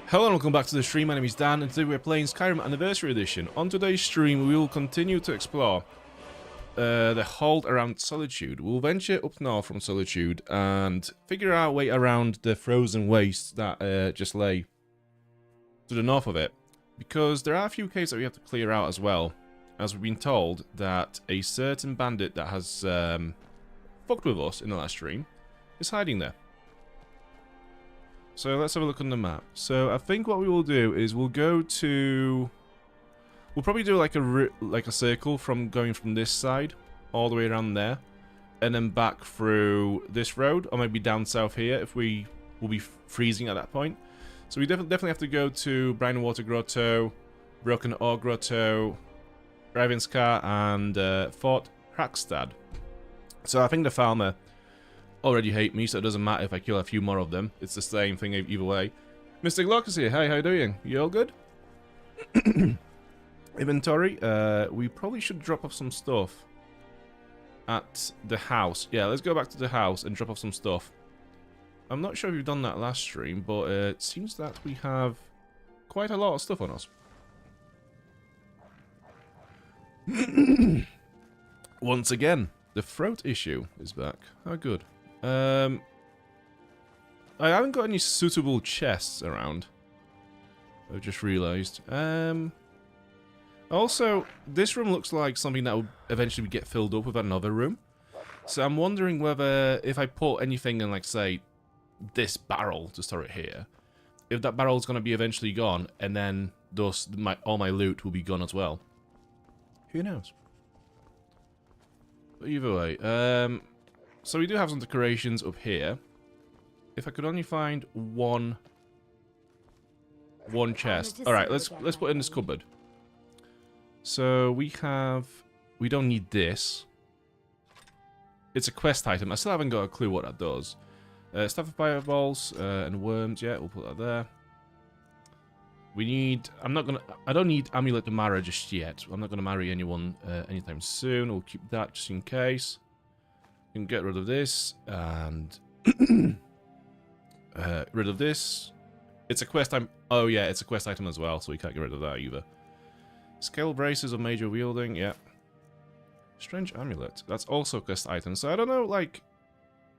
Hello and welcome back to the stream. My name is Dan and today we're playing Skyrim Anniversary Edition. On today's stream we will continue to explore the hold around Solitude. We'll venture up north from Solitude and figure our way around the frozen wastes that just lay to the north of it. Because there are a few caves that we have to clear out as well. As we've been told that a certain bandit that has fucked with us in the last stream is hiding there. So let's have a look on the map. So I think what we will do is we'll go to... We'll probably do like a circle from going from this side all the way around there. And then back through this road, or maybe down south here if we will be freezing at that point. So we definitely have to go to Brine Water Grotto, Broken Ore Grotto, Ravenskar, and Fort Hrakstad. So I think the farmer already hate me, so it doesn't matter if I kill a few more of them. It's the same thing either way. Mr. Glock is here. Hey, how you doing? You all good? Inventory. We probably should drop off some stuff at the house. Yeah, let's go back to the house and drop off some stuff. I'm not sure if we've done that last stream, but it seems that we have quite a lot of stuff on us. Once again, the throat issue is back. How good. I haven't got any suitable chests around. I've just realised. Also, this room looks like something that will eventually get filled up with another room. So I'm wondering whether if I put anything in, like, say, this barrel to store it here, if that barrel is going to be eventually gone, and then thus all my loot will be gone as well. Who knows? But either way, so we do have some decorations up here. If I could only find one chest. Alright, let's put in this cupboard. So we don't need this. It's a quest item. I still haven't got a clue what that does. Staff of fireballs and worms, yeah, we'll put that there. We need... I don't need Amulet to Mara just yet. I'm not gonna marry anyone anytime soon. We'll keep that just in case. We can get rid of this, and... rid of this. It's a quest item. Oh yeah, it's a quest item as well, so we can't get rid of that either. Scale braces of major wielding, yeah. Strange amulet. That's also a quest item. So I don't know, like...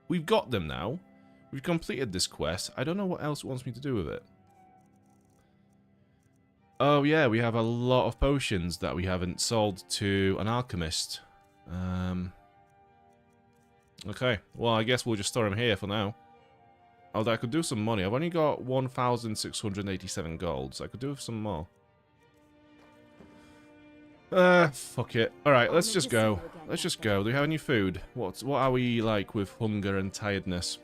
We've got them now. We've completed this quest. I don't know what else it wants me to do with it. Oh yeah, we have a lot of potions that we haven't sold to an alchemist. Okay, well I guess we'll just store them here for now. Although I could do some money. I've only got 1,687 gold, so I could do some more. Fuck it. Alright, let's just go. Let's just go. Do we have any food? What are we like with hunger and tiredness?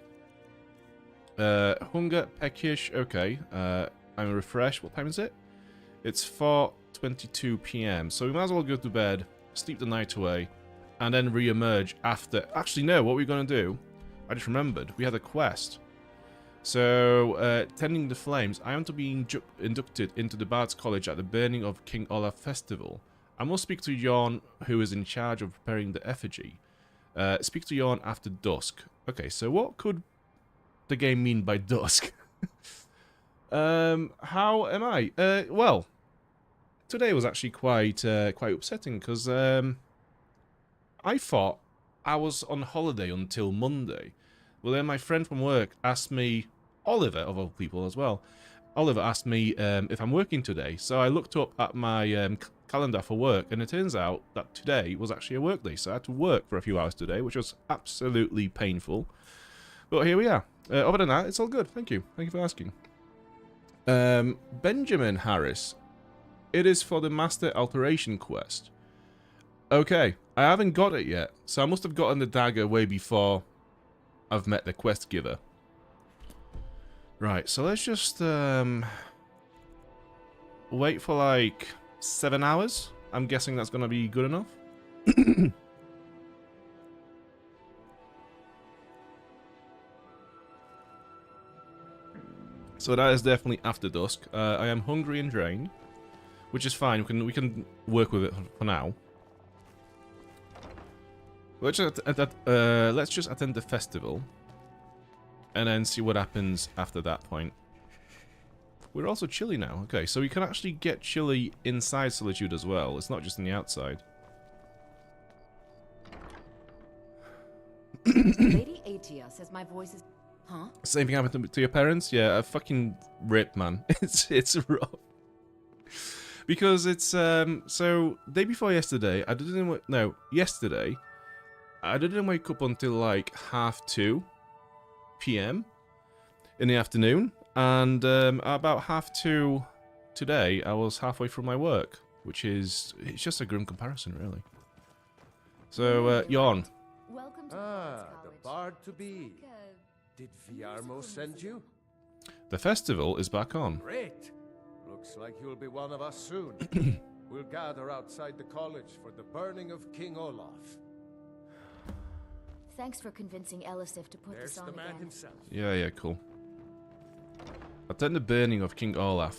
Hunger, peckish, okay. I'm refreshed. What time is it? It's 4:22 PM, so we might as well go to bed, sleep the night away, and then re-emerge after... Actually, no, what we're going to do... I just remembered. We had a quest. So, tending the flames, I am to be inducted into the Bard's College at the burning of King Olaf Festival. I must speak to Jorn, who is in charge of preparing the effigy. Speak to Jorn after dusk. Okay, so what could the game mean by dusk? How am I? Well, today was actually quite upsetting because I thought I was on holiday until Monday. Well, then my friend from work asked me, Oliver of all people as well, Oliver asked me if I'm working today. So I looked up at my calendar for work, and it turns out that today was actually a work day. So I had to work for a few hours today, which was absolutely painful. But here we are. Other than that, it's all good. Thank you. Thank you for asking. Benjamin Harris. It is for the Master Alteration quest. Okay, I haven't got it yet, so I must have gotten the dagger way before I've met the quest giver. Right, so let's just wait for like 7 hours. I'm guessing that's gonna be good enough. So that is definitely after dusk. I am hungry and drained, which is fine. We can work with it for now. Let's just attend the festival, and then see what happens after that point. We're also chilly now. Okay, so we can actually get chilly inside Solitude as well. It's not just on the outside. Lady Atia says my voice is... Huh? Same thing happened to your parents? Yeah, a fucking rip, man. It's rough. Because it's, so, day before yesterday, yesterday, I didn't wake up until like 2:30 PM in the afternoon, and about 2:30 today, I was halfway through my work, which is, it's just a grim comparison, really. So, yawn. Welcome to the bard to be. Did Viarmo send you? The festival is back on. Great. Looks like you'll be one of us soon. We'll gather outside the college for the burning of King Olaf. Thanks for convincing Immersive to put There's this on the man again. himself. Yeah, cool. Attend the burning of King Olaf.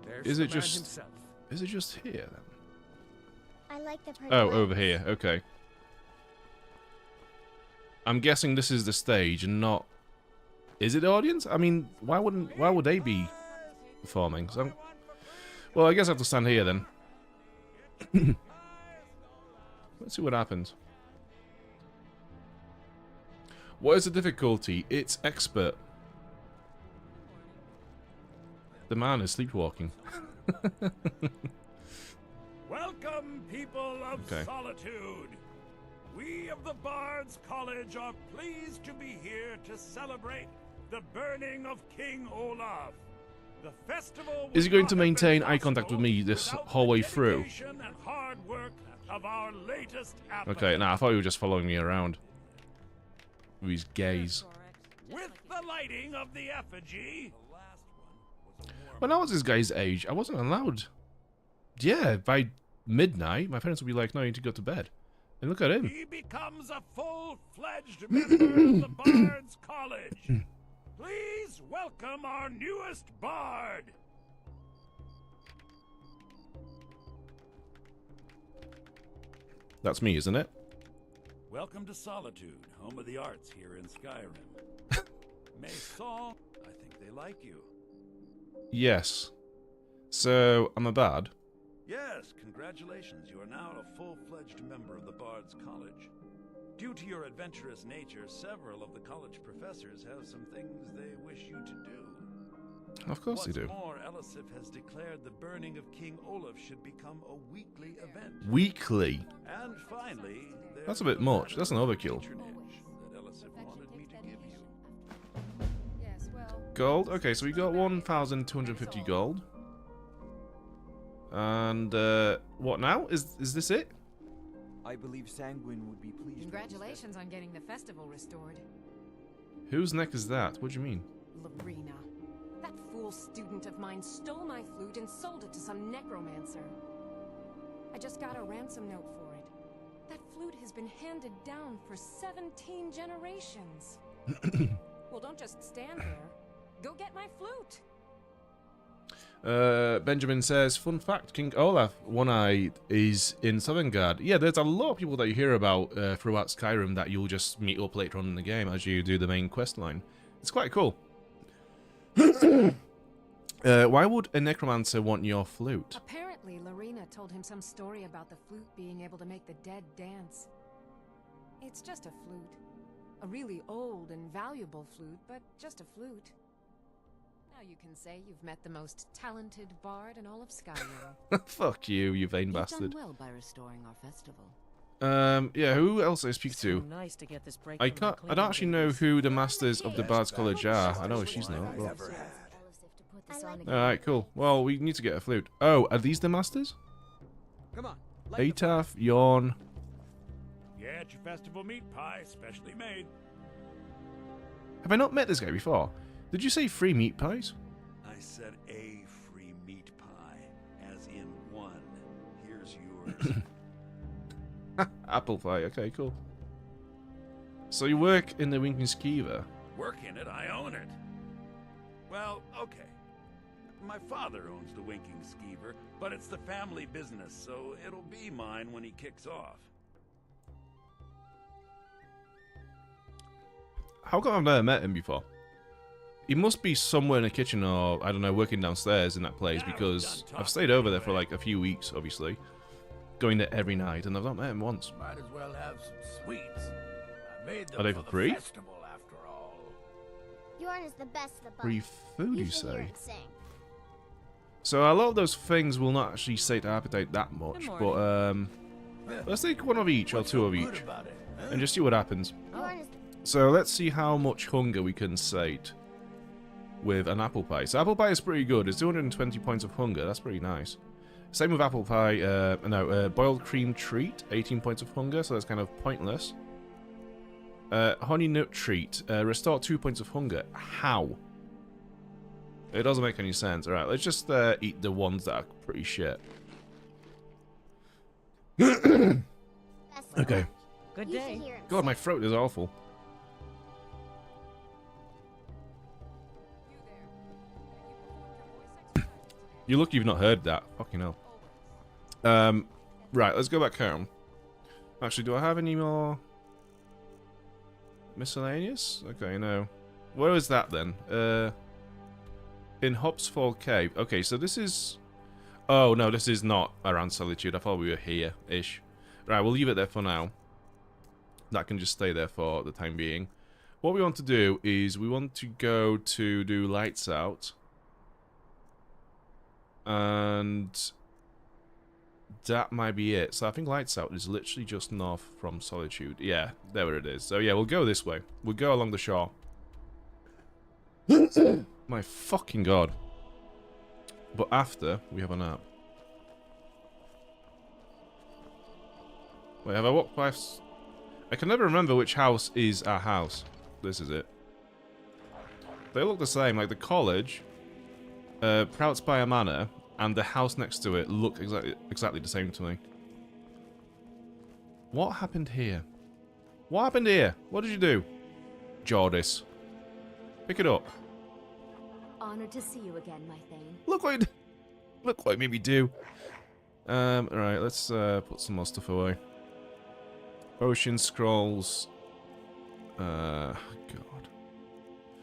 There's Is the it man just... himself. Is it just here, then? I like the Oh, over here. Okay. I'm guessing this is the stage and not... Is it the audience? I mean, why would they be performing? So well, I guess I have to stand here then. Let's see what happens. What is the difficulty? It's expert. The man is sleepwalking. Welcome, people of Okay. Solitude. We of the Bards College are pleased to be here to celebrate the burning of King Olaf. The festival Is he would going not to have been maintain eye contact with possible me this without whole the way through? dedication and hard work of our latest Okay, nah, I thought you were just following me around. With his gaze. With the lighting of the effigy. When I was this guy's age, I wasn't allowed. Yeah, by midnight, my parents would be like, no, you need to go to bed. And look at him. He becomes a full-fledged member of the Bards College. Please welcome our newest bard. That's me, isn't it? Welcome to Solitude, home of the arts here in Skyrim. Maison, I think they like you. Yes. So, I'm a bard. Yes, congratulations. You are now a full-fledged member of the Bards College. Due to your adventurous nature, several of the college professors have some things they wish you to do. Of course they do. What's more, Immersive has declared the burning of King Olaf should become a weekly event. Weekly. And finally, That's a bit much. That's an overkill. patronage that Immersive wanted me to give you. Yes, well... Gold. Okay, so we got 1,250 gold. And, what now? Is this it? I believe Sanguine would be pleased. Congratulations on getting the festival restored. Whose neck is that? What do you mean? Lorena. That fool student of mine stole my flute and sold it to some necromancer. I just got a ransom note for it. That flute has been handed down for 17 generations. Well, don't just stand there. Go get my flute. Benjamin says, fun fact, King Olaf, one-eyed, is in Sovngarde. Yeah, there's a lot of people that you hear about throughout Skyrim that you'll just meet up later on in the game as you do the main quest line. It's quite cool. Why would a necromancer want your flute? Apparently, Lorena told him some story about the flute being able to make the dead dance. It's just a flute. A really old and valuable flute, but just a flute. Now you can say you've met the most talented bard in all of Skyrim. Fuck you, you vain You've bastard. done well by restoring our festival. Yeah, who else I speak to? Nice to get this break I from the can't. I cleaning don't actually know ladies. who the masters of the Bard's College are. I know she's not. Immersive to put this on again. Alright, cool. Well, we need to get a flute. Oh, are these the masters? Come on. light the Ataf, Yawn. Get your festival meat pie, specially made. Have I not met this guy before? Did you say free meat pies? I said a free meat pie, as in one. Here's yours. Apple pie. Okay, cool. So you work in the Winking Skeever. Work in it, I own it. Well, okay. My father owns the Winking Skeever, but it's the family business, so it'll be mine when he kicks off. How come I've never met him before? He must be somewhere in the kitchen or, I don't know, working downstairs in that place because I've stayed over there for like a few weeks, obviously. Going there every night and I've not met him once. Might as well have some sweets. I made them Are they for for the free? festival after all. Yorn is the best of the bunch. Free food, you should hear say? it sing. So a lot of those things will not actually sate our appetite that much, but let's take one of each or What's two so of good each about it, huh? and just see what happens. Yorn is So let's see how much hunger we can sate with an apple pie. So apple pie is pretty good. It's 220 points of hunger. That's pretty nice. Same with apple pie. Boiled cream treat, 18 points of hunger. So that's kind of pointless. Honey nut treat, restore 2 points of hunger. How? It doesn't make any sense. Alright, let's just eat the ones that are pretty shit. best of the Okay. bunch. Good You should day. hear it God, sing. my throat is awful. You look, you've not heard that. Fucking hell. Right, let's go back home. Actually, do I have any more miscellaneous? Okay, no. Where is that then? In Hopsfall Cave. Okay, so this is... Oh, no, this is not around Solitude. I thought we were here-ish. Right, we'll leave it there for now. That can just stay there for the time being. What we want to do is we want to go to do Lights Out. And that might be it. So I think Lights Out is literally just north from Solitude. Yeah, there it is. So yeah, we'll go this way. We'll go along the shore. My fucking god. But after, we have a nap. Wait, have I walked past... I can never remember which house is our house. This is it. They look the same, like the college, Prout Spire Manor, and the house next to it look exactly the same to me. What happened here? What happened here? What did you do? Jordis. Pick it up. Honored to see you again, my Thane. Look what it made me do. Alright, let's put some more stuff away. Potion scrolls. God.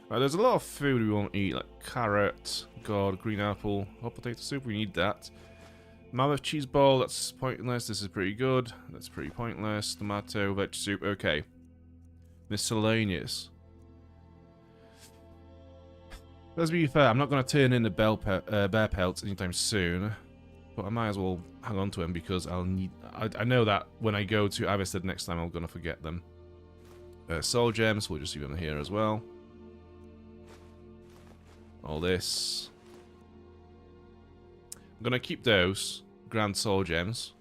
Right, there's a lot of food we won't eat, like carrot, god, green apple, hot potato soup, we need that. Mammoth cheese ball, that's pointless, this is pretty good. That's pretty pointless. Tomato, veg soup, okay. Miscellaneous. Let's be fair, I'm not going to turn in the bear pelts anytime soon. But I might as well hang on to them because I'll need... I know that when I go to Avested next time, I'm going to forget them. Soul gems, we'll just leave them here as well. All this. I'm going to keep those grand soul gems.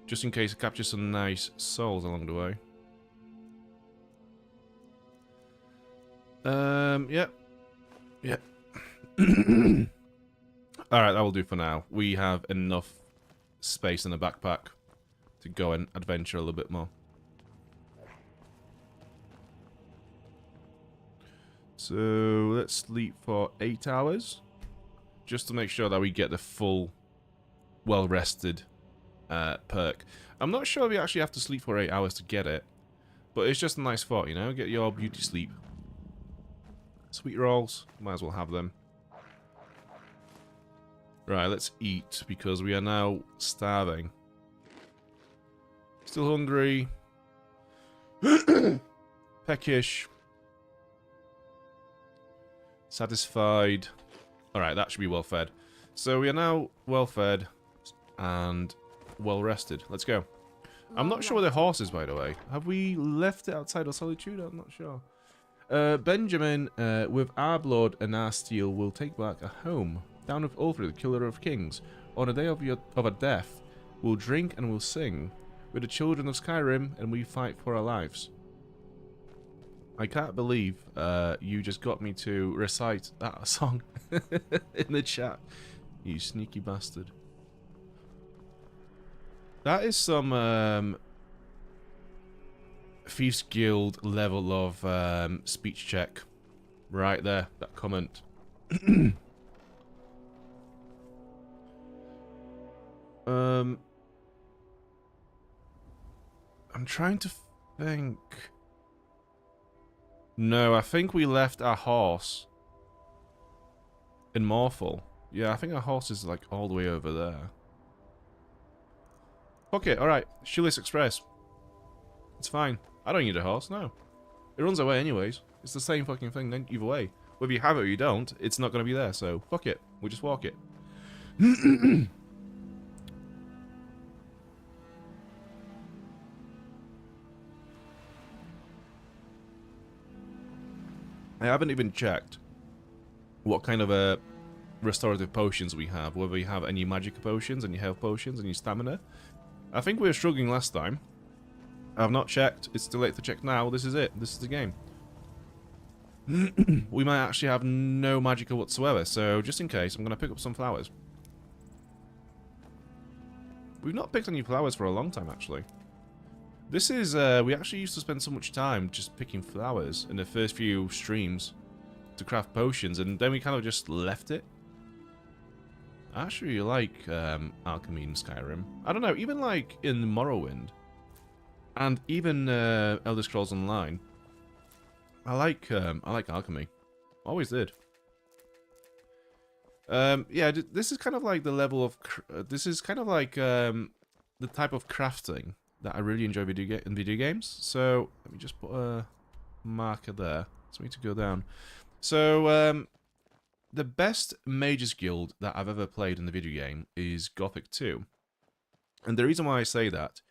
Just in case I capture some nice souls along the way. Yep. Yep. Alright, that will do for now. We have enough space in the backpack to go and adventure a little bit more. So, let's sleep for 8 hours. Just to make sure that we get the full, well-rested perk. I'm not sure if you actually have to sleep for 8 hours to get it. But it's just a nice thought, you know? Get your beauty sleep. Sweet rolls. Might as well have them. Right, let's eat, because we are now starving. Still hungry. Peckish. Satisfied. Alright, that should be well fed. So we are now well fed and well rested. Let's go. I'm not sure where the horse is, by the way. Have we left it outside of Solitude? I'm not sure. Benjamin, with our blood and our steel, will take back a home. Down with Ulfrid, the killer of kings. On the day of a death, we'll drink and we'll sing. We're the children of Skyrim, and we fight for our lives. I can't believe you just got me to recite that song in the chat. You sneaky bastard. That is some Thieves Guild level of speech check. Right there, that comment. I'm trying to think. No, I think we left our horse in Morphal. Yeah, I think our horse is like all the way over there. Okay, alright. Shoeless Express. It's fine. I don't need a horse, no. It runs away anyways. It's the same fucking thing then either way. Whether you have it or you don't, it's not going to be there, so fuck it. We'll just walk it. I haven't even checked what kind of restorative potions we have. Whether we have any magic potions, any health potions, any stamina. I think we were struggling last time. I've not checked. It's too late to check now. This is it. This is the game. We might actually have no magicka whatsoever, so just in case, I'm going to pick up some flowers. We've not picked any flowers for a long time, actually. This is, we actually used to spend so much time just picking flowers in the first few streams to craft potions, and then we kind of just left it. I actually like alchemy in Skyrim. I don't know, even like in Morrowind, and even Elder Scrolls Online. I like alchemy. Always did. Yeah, this is kind of like the level of... this is kind of like the type of crafting that I really enjoy in video games. So, let me just put a marker there. So we need to go down. So, the best Mages Guild that I've ever played in the video game is Gothic 2. And the reason why I say that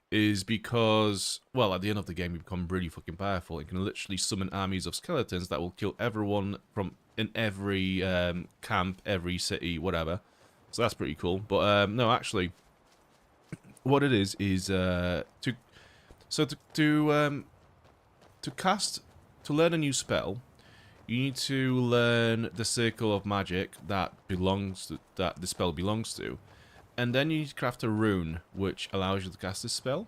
is because, well, at the end of the game, you become really fucking powerful. You can literally summon armies of skeletons that will kill everyone from in every camp, every city, whatever. So that's pretty cool. But no, actually, what it is to learn a new spell, you need to learn the circle of magic that the spell belongs to. And then you need to craft a rune, which allows you to cast this spell.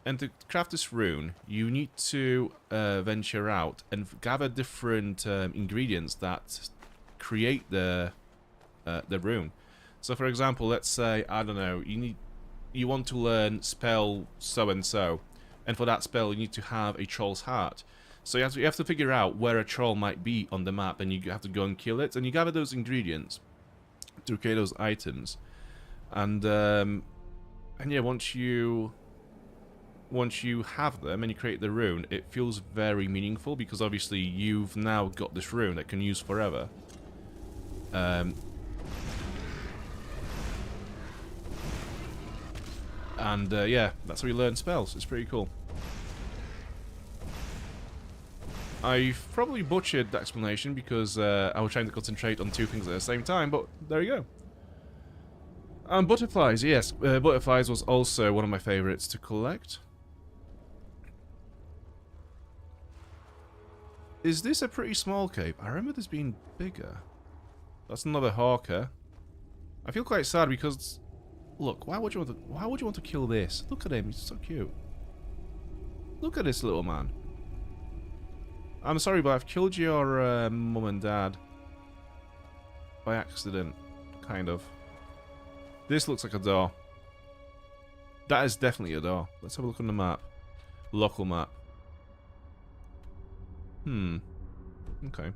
And to craft this rune, you need to venture out and gather different ingredients that create the rune. So, for example, let's say, I don't know, you want to learn spell so and so, and for that spell you need to have a troll's heart. So you have to figure out where a troll might be on the map, and you have to go and kill it, and you gather those ingredients to create those items. And yeah, once you have them and you create the rune, it feels very meaningful because obviously you've now got this rune that can use forever. And yeah, that's how you learn spells. It's pretty cool. I've probably butchered the explanation because I was trying to concentrate on two things at the same time, but there you go. And butterflies, yes. Butterflies was also one of my favorites to collect. Is this a pretty small cave? I remember this being bigger. That's another hawker. I feel quite sad because, look, why would you want to kill this? Look at him, he's so cute. Look at this little man. I'm sorry, but I've killed your mum and dad by accident, kind of. This looks like a door. That is definitely a door. Let's have a look on the map. Local map. Okay.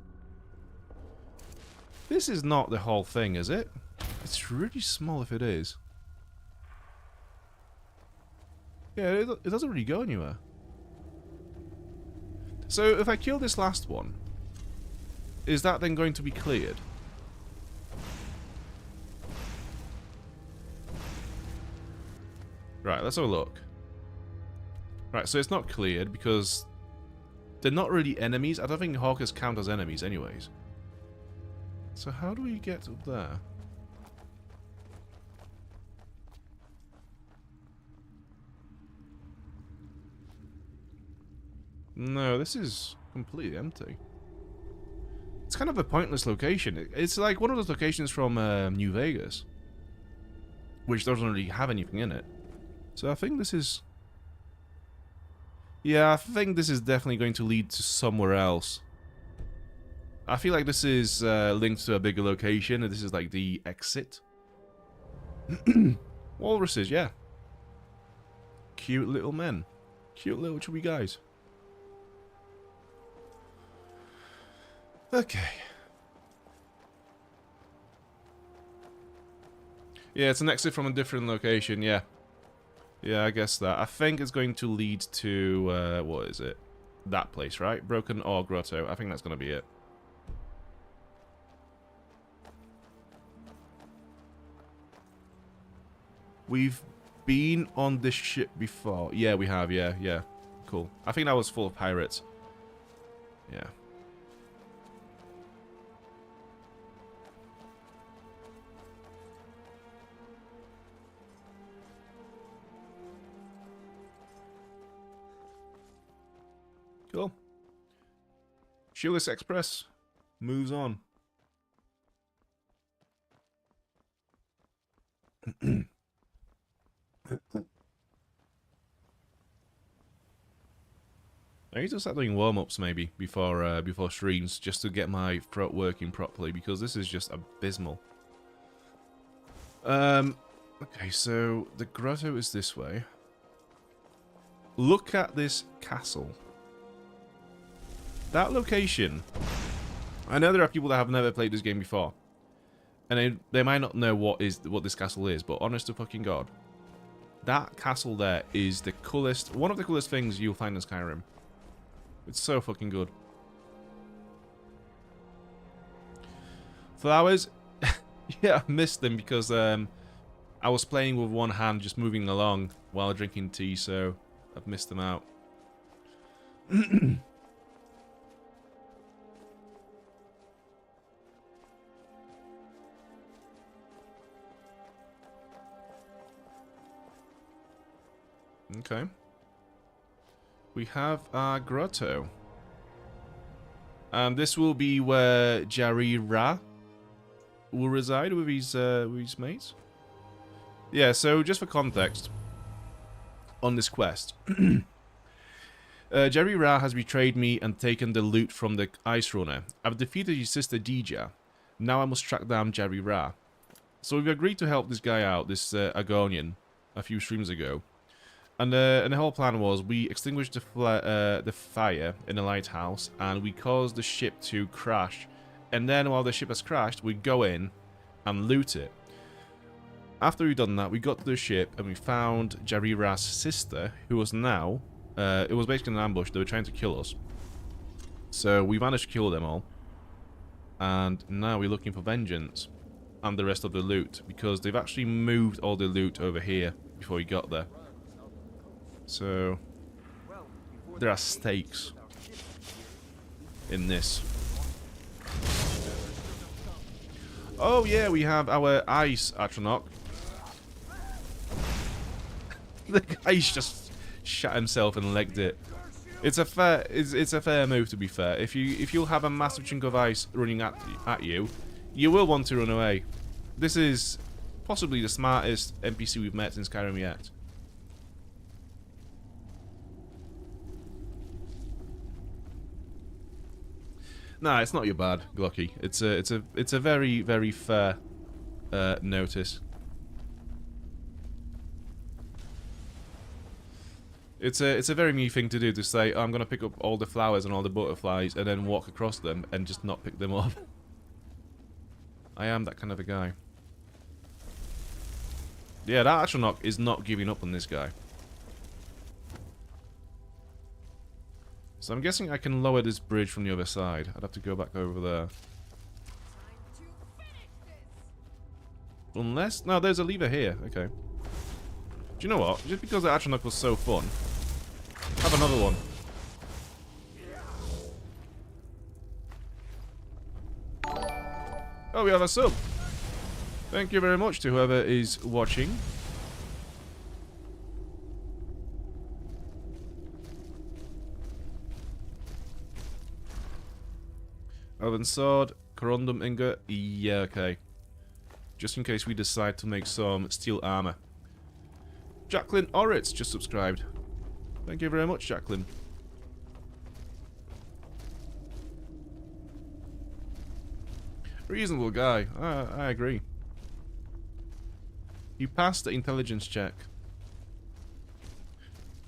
This is not the whole thing, is it? It's really small if it is. Yeah, it doesn't really go anywhere. So, if I kill this last one, is that then going to be cleared? Right, let's have a look. Right, so it's not cleared because they're not really enemies. I don't think hawkers count as enemies anyways. So how do we get up there? No, this is completely empty. It's kind of a pointless location. It's like one of those locations from New Vegas, which doesn't really have anything in it. So I think this is... yeah, I think this is definitely going to lead to somewhere else. I feel like this is linked to a bigger location, and this is like the exit. Walruses, yeah. Cute little men. Cute little chubby guys. Okay. Yeah, it's an exit from a different location, yeah. Yeah, I guess that. I think it's going to lead to, what is it? That place, right? Broken Ore Grotto. I think that's going to be it. We've been on this ship before. Yeah, we have, yeah. Cool. I think that was full of pirates. Yeah. Cool. Shoeless Express moves on. I need to start doing warm-ups maybe before streams just to get my throat working properly because this is just abysmal. Okay, so the grotto is this way. Look at this castle. That location. I know there are people that have never played this game before, and they might not know what this castle is. But honest to fucking god, that castle there is the coolest, one of the coolest things you'll find in Skyrim. It's so fucking good. Flowers, yeah, I missed them because I was playing with one hand, just moving along while drinking tea, so I've missed them out. Okay. We have our grotto. And this will be where Jari Ra will reside with his mates. Yeah, so just for context, on this quest, Jari Ra has betrayed me and taken the loot from the Ice Runner. I've defeated his sister Dija. Now I must track down Jari Ra. So we've agreed to help this guy out, this Argonian, a few streams ago. And the whole plan was we extinguished the fire in the lighthouse and we caused the ship to crash. And then while the ship has crashed, we go in and loot it. After we've done that, we got to the ship and we found Jarira's sister, who was now... it was basically an ambush. They were trying to kill us. So we managed to kill them all. And now we're looking for vengeance and the rest of the loot, because they've actually moved all the loot over here before we got there. So there are stakes in this. Oh yeah, we have our ice Atronach. The guy's just shot himself and legged it. It's a fair move, to be fair. If you'll have a massive chunk of ice running at you, you will want to run away. This is possibly the smartest NPC we've met in Skyrim yet. Nah, it's not your bad, Glocky. It's a very, very fair notice. It's a very me thing to do, to say, oh, I'm gonna pick up all the flowers and all the butterflies and then walk across them and just not pick them up. I am that kind of a guy. Yeah, that Atronach is not giving up on this guy. So I'm guessing I can lower this bridge from the other side. I'd have to go back over there. Unless... No, there's a lever here. Okay. Do you know what? Just because the Atronach was so fun, have another one. Oh, we have a sub. Thank you very much to whoever is watching. Elven Sword, Corundum Ingot. Yeah, okay. Just in case we decide to make some steel armor. Jacqueline Oritz just subscribed. Thank you very much, Jacqueline. Reasonable guy. I agree. You passed the intelligence check.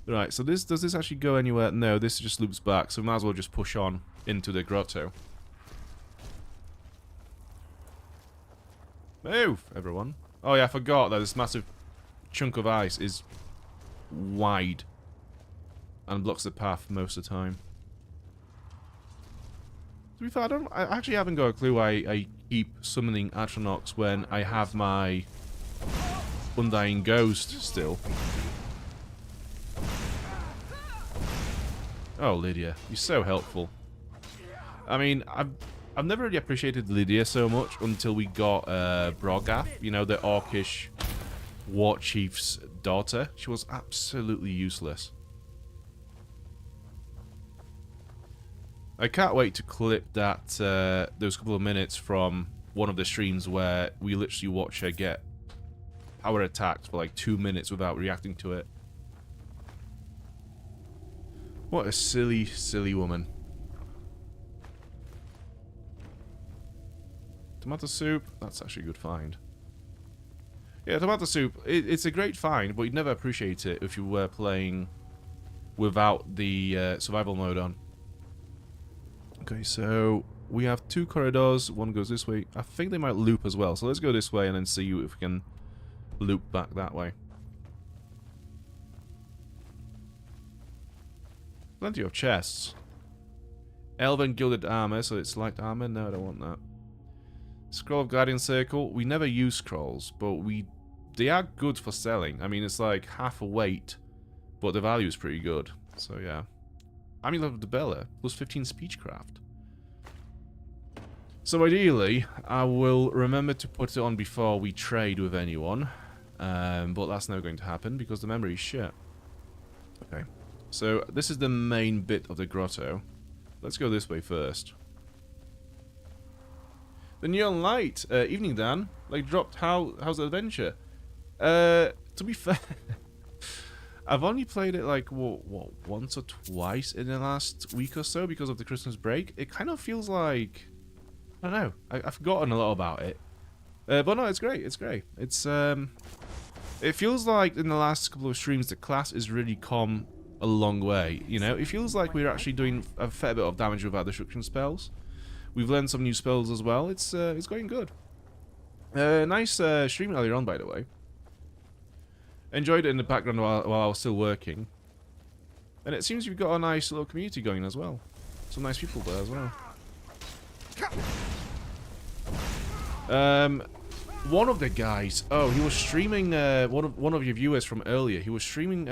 Right, so does this actually go anywhere? No, this just loops back, so we might as well just push on into the grotto. Move, everyone. Oh yeah, I forgot that this massive chunk of ice is wide and blocks the path most of the time. To be fair, I actually haven't got a clue why I keep summoning Atronachs when I have my Undying Ghost still. Oh, Lydia, you're so helpful. I mean, I've never really appreciated Lydia so much until we got Brogath, you know, the Orcish war chief's daughter. She was absolutely useless. I can't wait to clip that those couple of minutes from one of the streams where we literally watch her get power attacked for like 2 minutes without reacting to it. What a silly, silly woman. Tomato soup, that's actually a good find. Yeah, tomato soup, it's a great find, but you'd never appreciate it if you were playing without the survival mode on. Okay, so we have 2 corridors, one goes this way. I think they might loop as well, so let's go this way and then see if we can loop back that way. Plenty of chests. Elven gilded armor, so it's light armor. No, I don't want that. Scroll of Guardian Circle. We never use scrolls, but they are good for selling. I mean, it's like half a weight, but the value is pretty good. So yeah. Amulet of the Bella, plus 15 speechcraft. So ideally, I will remember to put it on before we trade with anyone. But that's not going to happen because the memory is shit. Okay. So this is the main bit of the grotto. Let's go this way first. The Neon Light. Evening, Dan. Like, dropped how's the adventure? To be fair, I've only played it like, what, once or twice in the last week or so because of the Christmas break. It kind of feels like, I don't know, I've forgotten a lot about it. But no, it's great, it's great. It's, it feels like in the last couple of streams the class has really come a long way, you know? It feels like we're actually doing a fair bit of damage with our destruction spells. We've learned some new spells as well. It's going good. Nice stream earlier on, by the way. Enjoyed it in the background while I was still working. And it seems you've got a nice little community going as well. Some nice people there as well. One of the guys, oh, he was streaming, one of your viewers from earlier, he was streaming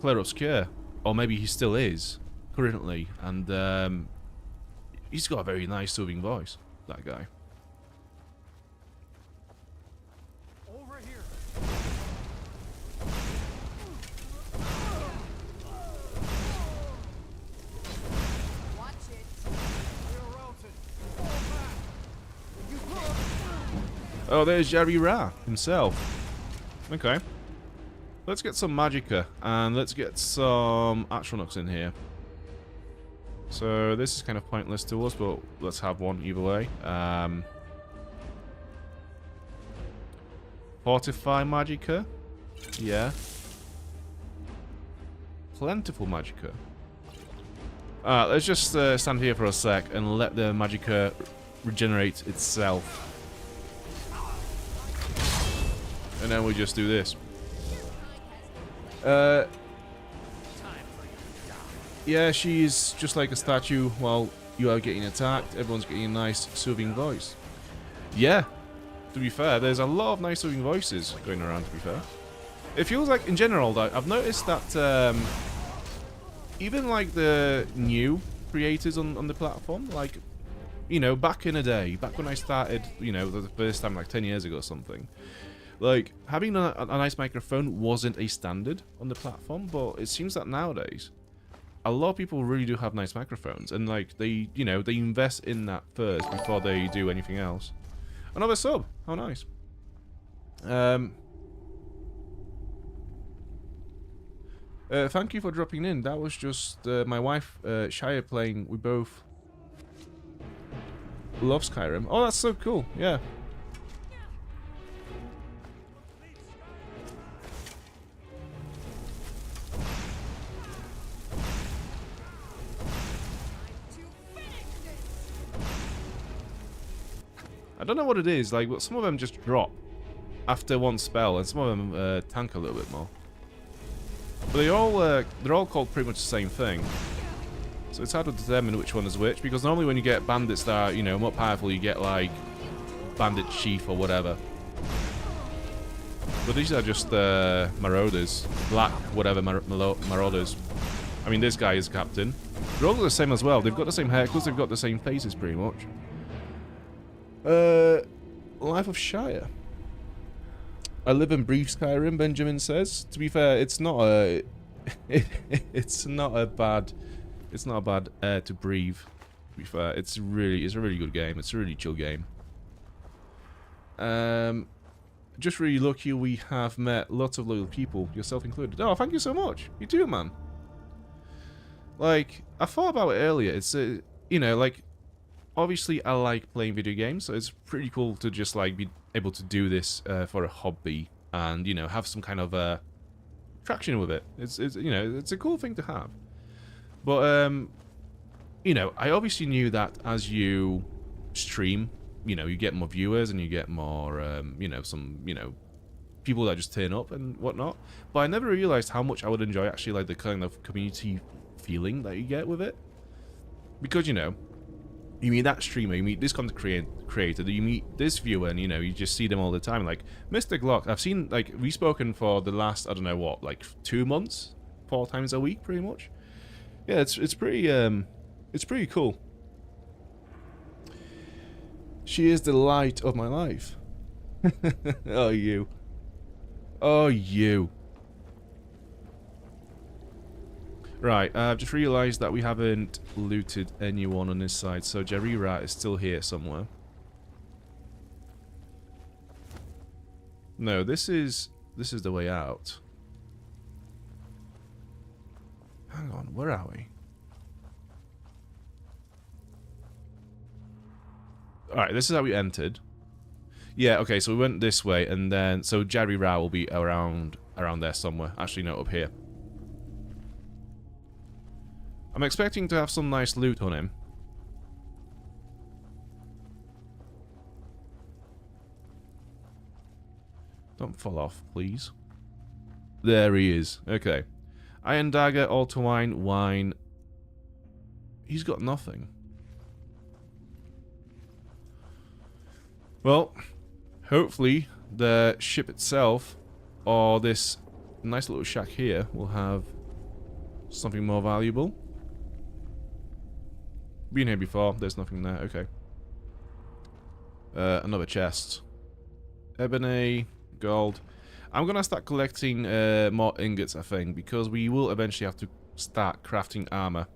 Claire Obscure, or maybe he still is, currently, and he's got a very nice soothing voice, that guy. Over here. Watch it. We're routed. Fall back. Oh, there's Jerry Ra himself. Okay. Let's get some Magicka, and let's get some Atronachs in here. So this is kind of pointless to us, but let's have one either way. Fortify Magicka. Yeah. Plentiful Magicka. Let's just stand here for a sec and let the Magicka regenerate itself. And then we just do this. Yeah, she's just like a statue while you are getting attacked. Everyone's getting a nice soothing voice. Yeah, to be fair, there's a lot of nice soothing voices going around, to be fair. It feels like, in general, though, I've noticed that even like the new creators on the platform, like, you know, back in the day, back when I started, you know, the first time, like 10 years ago or something, like, having a nice microphone wasn't a standard on the platform, but it seems that nowadays, a lot of people really do have nice microphones, and, like, they, you know, they invest in that first before they do anything else. Another sub! How nice. Thank you for dropping in. That was just my wife, Shia, playing. We both love Skyrim. Oh, that's so cool. Yeah. don't know what it is, like, but some of them just drop after one spell, and some of them tank a little bit more. But they're all called pretty much the same thing. So it's hard to determine which one is which, because normally when you get bandits that are, you know, more powerful, you get, like, bandit chief or whatever. But these are just marauders. Black, whatever, marauders. I mean, this guy is captain. They're all the same as well. They've got the same haircuts, they've got the same faces, pretty much. Life of Shire. I live and breathe Skyrim, Benjamin says. To be fair, it's not a... it's not a bad air to breathe. To be fair, it's a really good game. It's a really chill game. Just really lucky we have met lots of loyal people, yourself included. Oh, thank you so much. You too, man. Like, I thought about it earlier. It's, you know, like, obviously I like playing video games, so it's pretty cool to just, like, be able to do this for a hobby and, you know, have some kind of traction with it. It's you know, it's a cool thing to have. But, you know, I obviously knew that as you stream, you know, you get more viewers and you get more, you know, some, you know, people that just turn up and whatnot. But I never realized how much I would enjoy actually, like, the kind of community feeling that you get with it. Because, you know, you meet that streamer, you meet this content creator, you meet this viewer, and, you know, you just see them all the time. Like, Mr. Glock, I've seen, like, we've spoken for the last, I don't know what, like, 2 months? 4 times a week, pretty much. Yeah, it's pretty cool. She is the light of my life. Oh, you. Oh, you. Right, I've just realised that we haven't looted anyone on this side, so Jerry Rat is still here somewhere. No, this is the way out. Hang on, where are we? Alright, this is how we entered. Yeah, okay, so we went this way, and then... So Jerry Rat will be around there somewhere. Actually, no, up here. I'm expecting to have some nice loot on him. Don't fall off, please. There he is. Okay. Iron Dagger, Altar Wine, Wine. He's got nothing. Well, hopefully the ship itself, or this nice little shack here, will have something more valuable. Been here before, there's nothing there, okay. Another chest. Ebony, gold. I'm gonna start collecting more ingots, I think, because we will eventually have to start crafting armor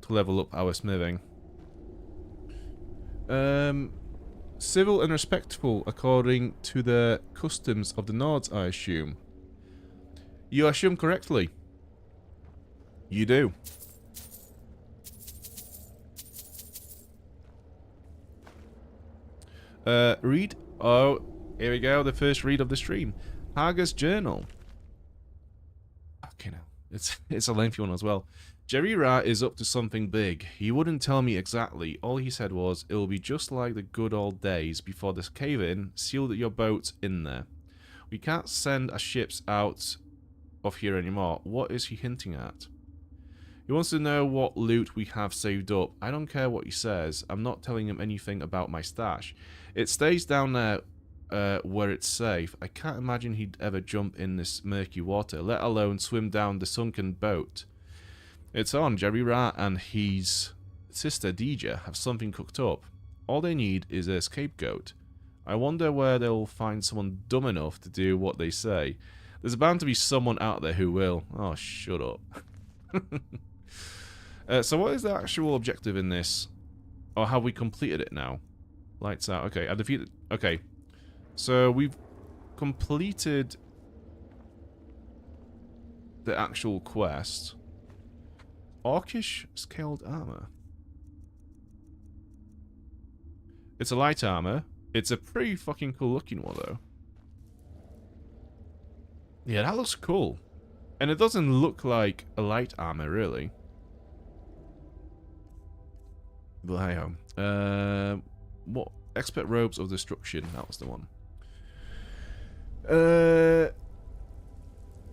to level up our smithing. Civil and respectful according to the customs of the Nords, I assume. You assume correctly. You do. Read. Oh, here we go. The first read of the stream. Haga's journal. Okay, now it's a lengthy one as well. Jerry Rat is up to something big. He wouldn't tell me exactly. All he said was, "It'll be just like the good old days before this cave-in sealed your boat in there. We can't send our ships out of here anymore." What is he hinting at? He wants to know what loot we have saved up. I don't care what he says. I'm not telling him anything about my stash. It stays down there where it's safe. I can't imagine he'd ever jump in this murky water, let alone swim down the sunken boat. It's on. Jerry Rat and his sister Deja have something cooked up. All they need is a scapegoat. I wonder where they'll find someone dumb enough to do what they say. There's bound to be someone out there who will. Oh, shut up. So what is the actual objective in this? Or have we completed it now? Lights out. Okay, I defeated... Okay. So we've completed the actual quest. Orcish scaled armor. It's a light armor. It's a pretty fucking cool looking one though. Yeah, that looks cool. And it doesn't look like a light armor really. But hey ho. What Expert robes of destruction. That was the one.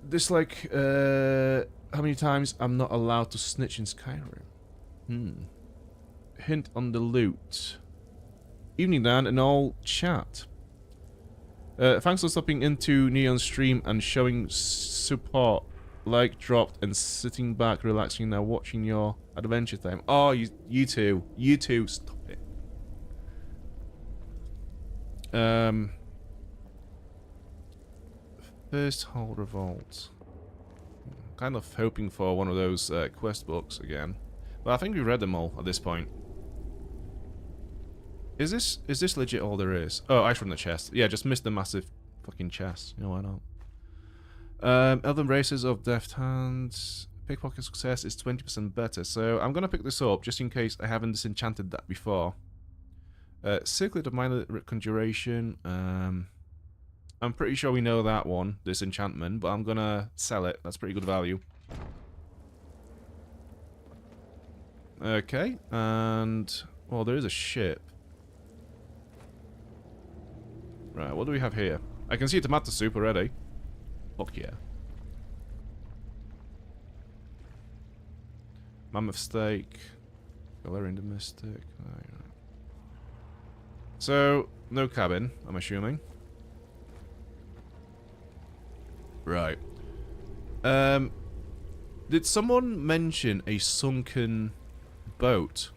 This like how many times I'm not allowed to snitch in Skyrim. Hint on the loot. Evening, Dan, and all chat. Thanks for stopping into Neon's stream and showing support. Like dropped and sitting back, relaxing now, watching your adventure time. Oh, you two, stop it. First Whole Revolt. Kind of hoping for one of those quest books again, but I think we've read them all at this point. Is this legit all there is? Oh, ice from the chest. Yeah, just missed the massive fucking chest. You know why not? Elven Races of Deft Hands. Pickpocket success is 20% better. So I'm gonna pick this up just in case I haven't disenchanted that before. Circlet of Minor Conjuration. I'm pretty sure we know that one, disenchantment, but I'm gonna sell it. That's pretty good value. Okay, and well, there is a ship. Right, what do we have here? I can see a tomato soup already. Fuck yeah. Mammoth steak. Valerian domestic. So, no cabin, I'm assuming. Right. Did someone mention a sunken boat?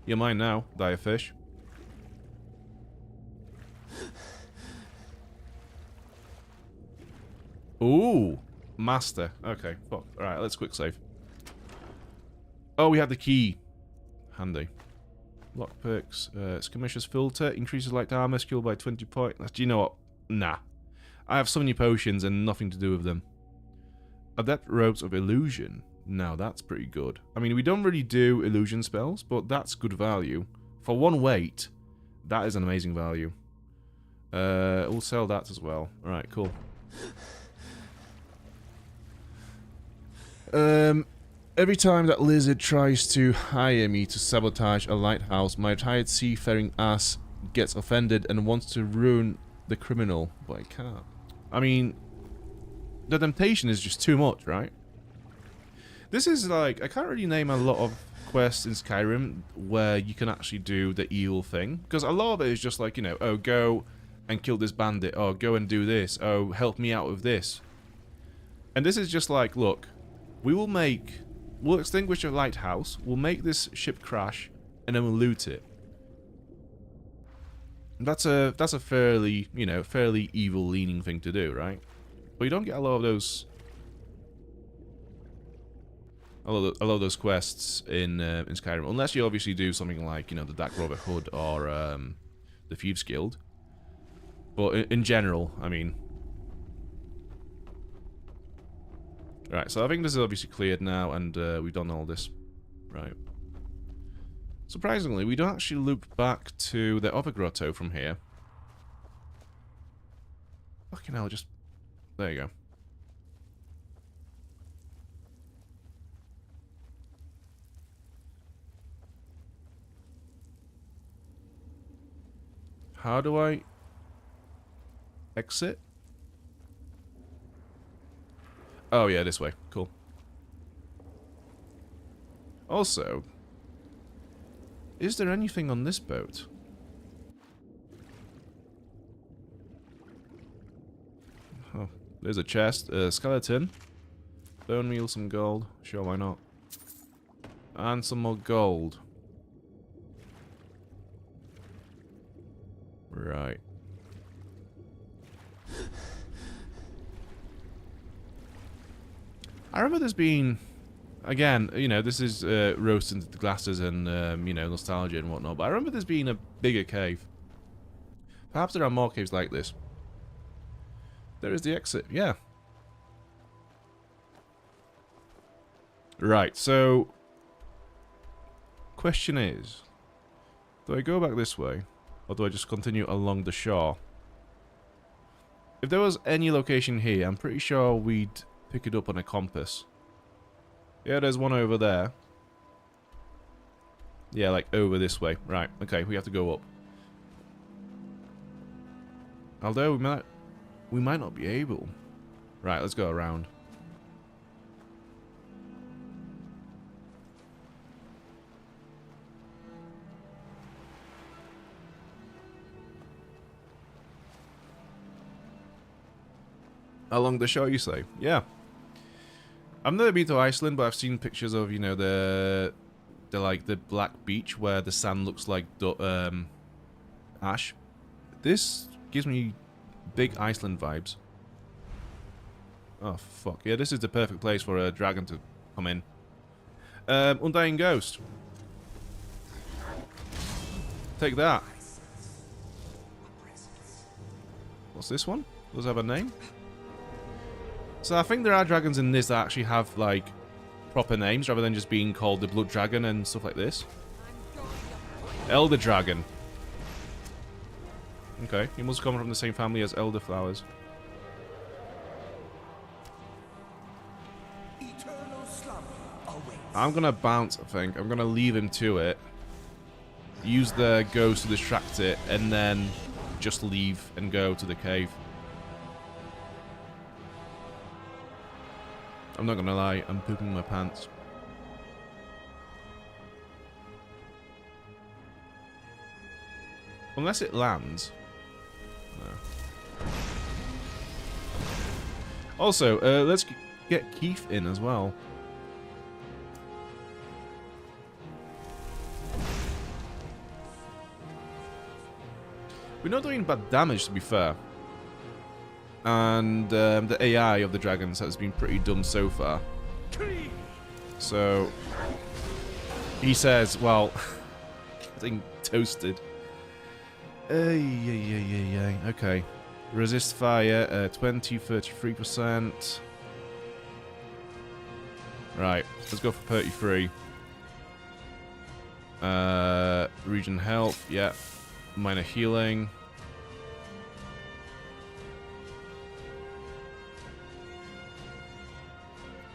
You're mine now, dire fish. Ooh, master. Okay, fuck. Alright, let's quick save. Oh, we have the key. Handy. Lockpicks. Skirmisher's filter. Increases light armor skill by 20 points. Do you know what? Nah. I have so many potions and nothing to do with them. Adept robes of illusion. Now that's pretty good. I mean, we don't really do illusion spells, but that's good value. For one weight, that is an amazing value. We'll sell that as well. Alright, cool. Every time that lizard tries to hire me to sabotage a lighthouse, my tired seafaring ass gets offended and wants to ruin the criminal, but I can't. I mean, the temptation is just too much, right? This is like, I can't really name a lot of quests in Skyrim where you can actually do the evil thing, because a lot of it is just like, you know, oh, go and kill this bandit, oh, go and do this, oh, help me out with this. And this is just like, look, we'll extinguish a lighthouse, we'll make this ship crash, and then we'll loot it. That's a fairly, you know, fairly evil-leaning thing to do, right? But you don't get a lot of those... A lot of those quests in Skyrim, unless you obviously do something like, you know, the Dark Brotherhood or the Thieves Guild. But in general, I mean... Right, so I think this is obviously cleared now, and we've done all this. Right. Surprisingly, we don't actually loop back to the other grotto from here. Fucking hell, just... There you go. How do I... exit? Oh yeah, this way. Cool. Also, is there anything on this boat? Oh, there's a chest, a skeleton, bone meal, some gold. Sure, why not? And some more gold. Right. I remember there's been, again, you know, this is rose-tinted glasses and, you know, nostalgia and whatnot, but I remember there's been a bigger cave. Perhaps there are more caves like this. There is the exit, yeah. Right, so... Question is, do I go back this way, or do I just continue along the shore? If there was any location here, I'm pretty sure we'd pick it up on a compass. Yeah, there's one over there. Yeah, like over this way. Right, okay, we have to go up. Although we might not be able. Right, let's go around. Along the shore, you say? Yeah. I've never been to Iceland, but I've seen pictures of, you know, the like the black beach where the sand looks like ash. This gives me big Iceland vibes. Oh fuck yeah! This is the perfect place for a dragon to come in. Undying Ghost. Take that. What's this one? Does it have a name? So I think there are dragons in this that actually have like proper names rather than just being called the Blood Dragon and stuff like this. Elder Dragon. Okay, he must come from the same family as elderflowers. I'm gonna bounce, I think. I'm gonna leave him to it. Use the ghost to distract it, and then just leave and go to the cave. I'm not gonna lie, I'm pooping my pants. Unless it lands. No. Also, let's get Keith in as well. We're not doing bad damage, to be fair. And the AI of the dragons has been pretty dumb so far. So, he says, well, getting toasted. Okay. Resist fire, 20, 33%. Right, let's go for 33. Region health, yeah. Minor healing.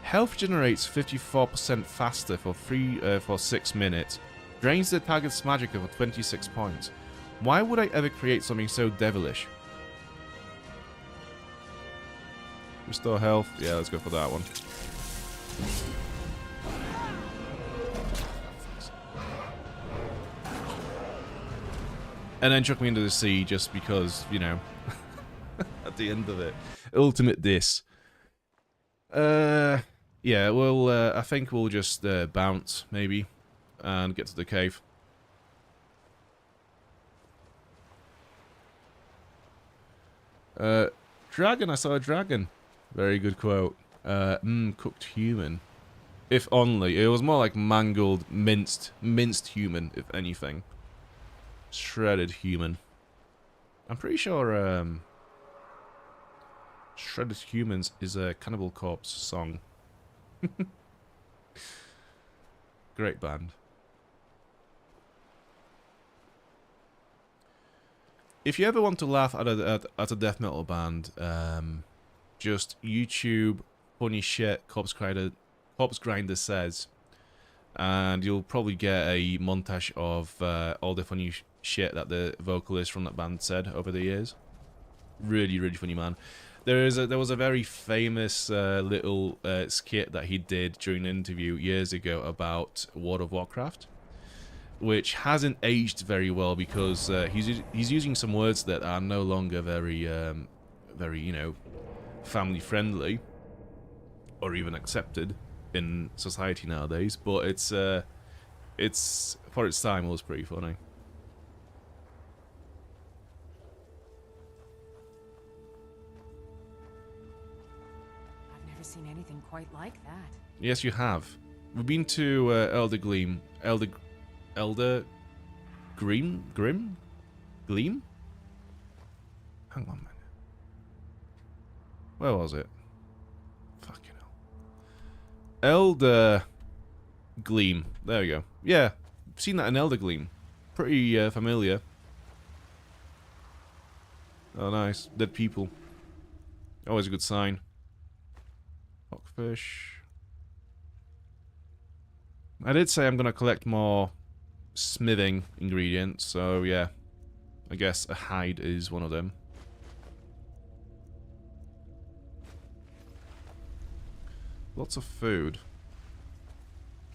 Health generates 54% faster for 6 minutes. Drains the target's magic for 26 points. Why would I ever create something so devilish? Restore health. Yeah, let's go for that one. And then chuck me into the sea just because, you know, at the end of it. Ultimate diss. Yeah, well, I think we'll just bounce, maybe, and get to the cave. Dragon, I saw a dragon. Very good quote. Cooked human. If only. It was more like mangled, minced human, if anything. Shredded human. I'm pretty sure, Shredded Humans is a Cannibal Corpse song. Great band. If you ever want to laugh at a death metal band, just YouTube funny shit Corpse Grinder says, and you'll probably get a montage of all the funny shit that the vocalist from that band said over the years. Really, really funny, man. There was a very famous little skit that he did during an interview years ago about World of Warcraft, which hasn't aged very well because he's using some words that are no longer very you know, family friendly or even accepted in society nowadays. But it's for its time, it was pretty funny. Seen anything quite like that. Yes, you have. We've been to Elder Gleam. Elder Gleam? Hang on a minute. Where was it? Fucking hell. Elder Gleam. There we go. Yeah, seen that in Elder Gleam. Pretty familiar. Oh, nice. Dead people. Always a good sign. Rockfish. I did say I'm going to collect more smithing ingredients, so yeah. I guess a hide is one of them. Lots of food.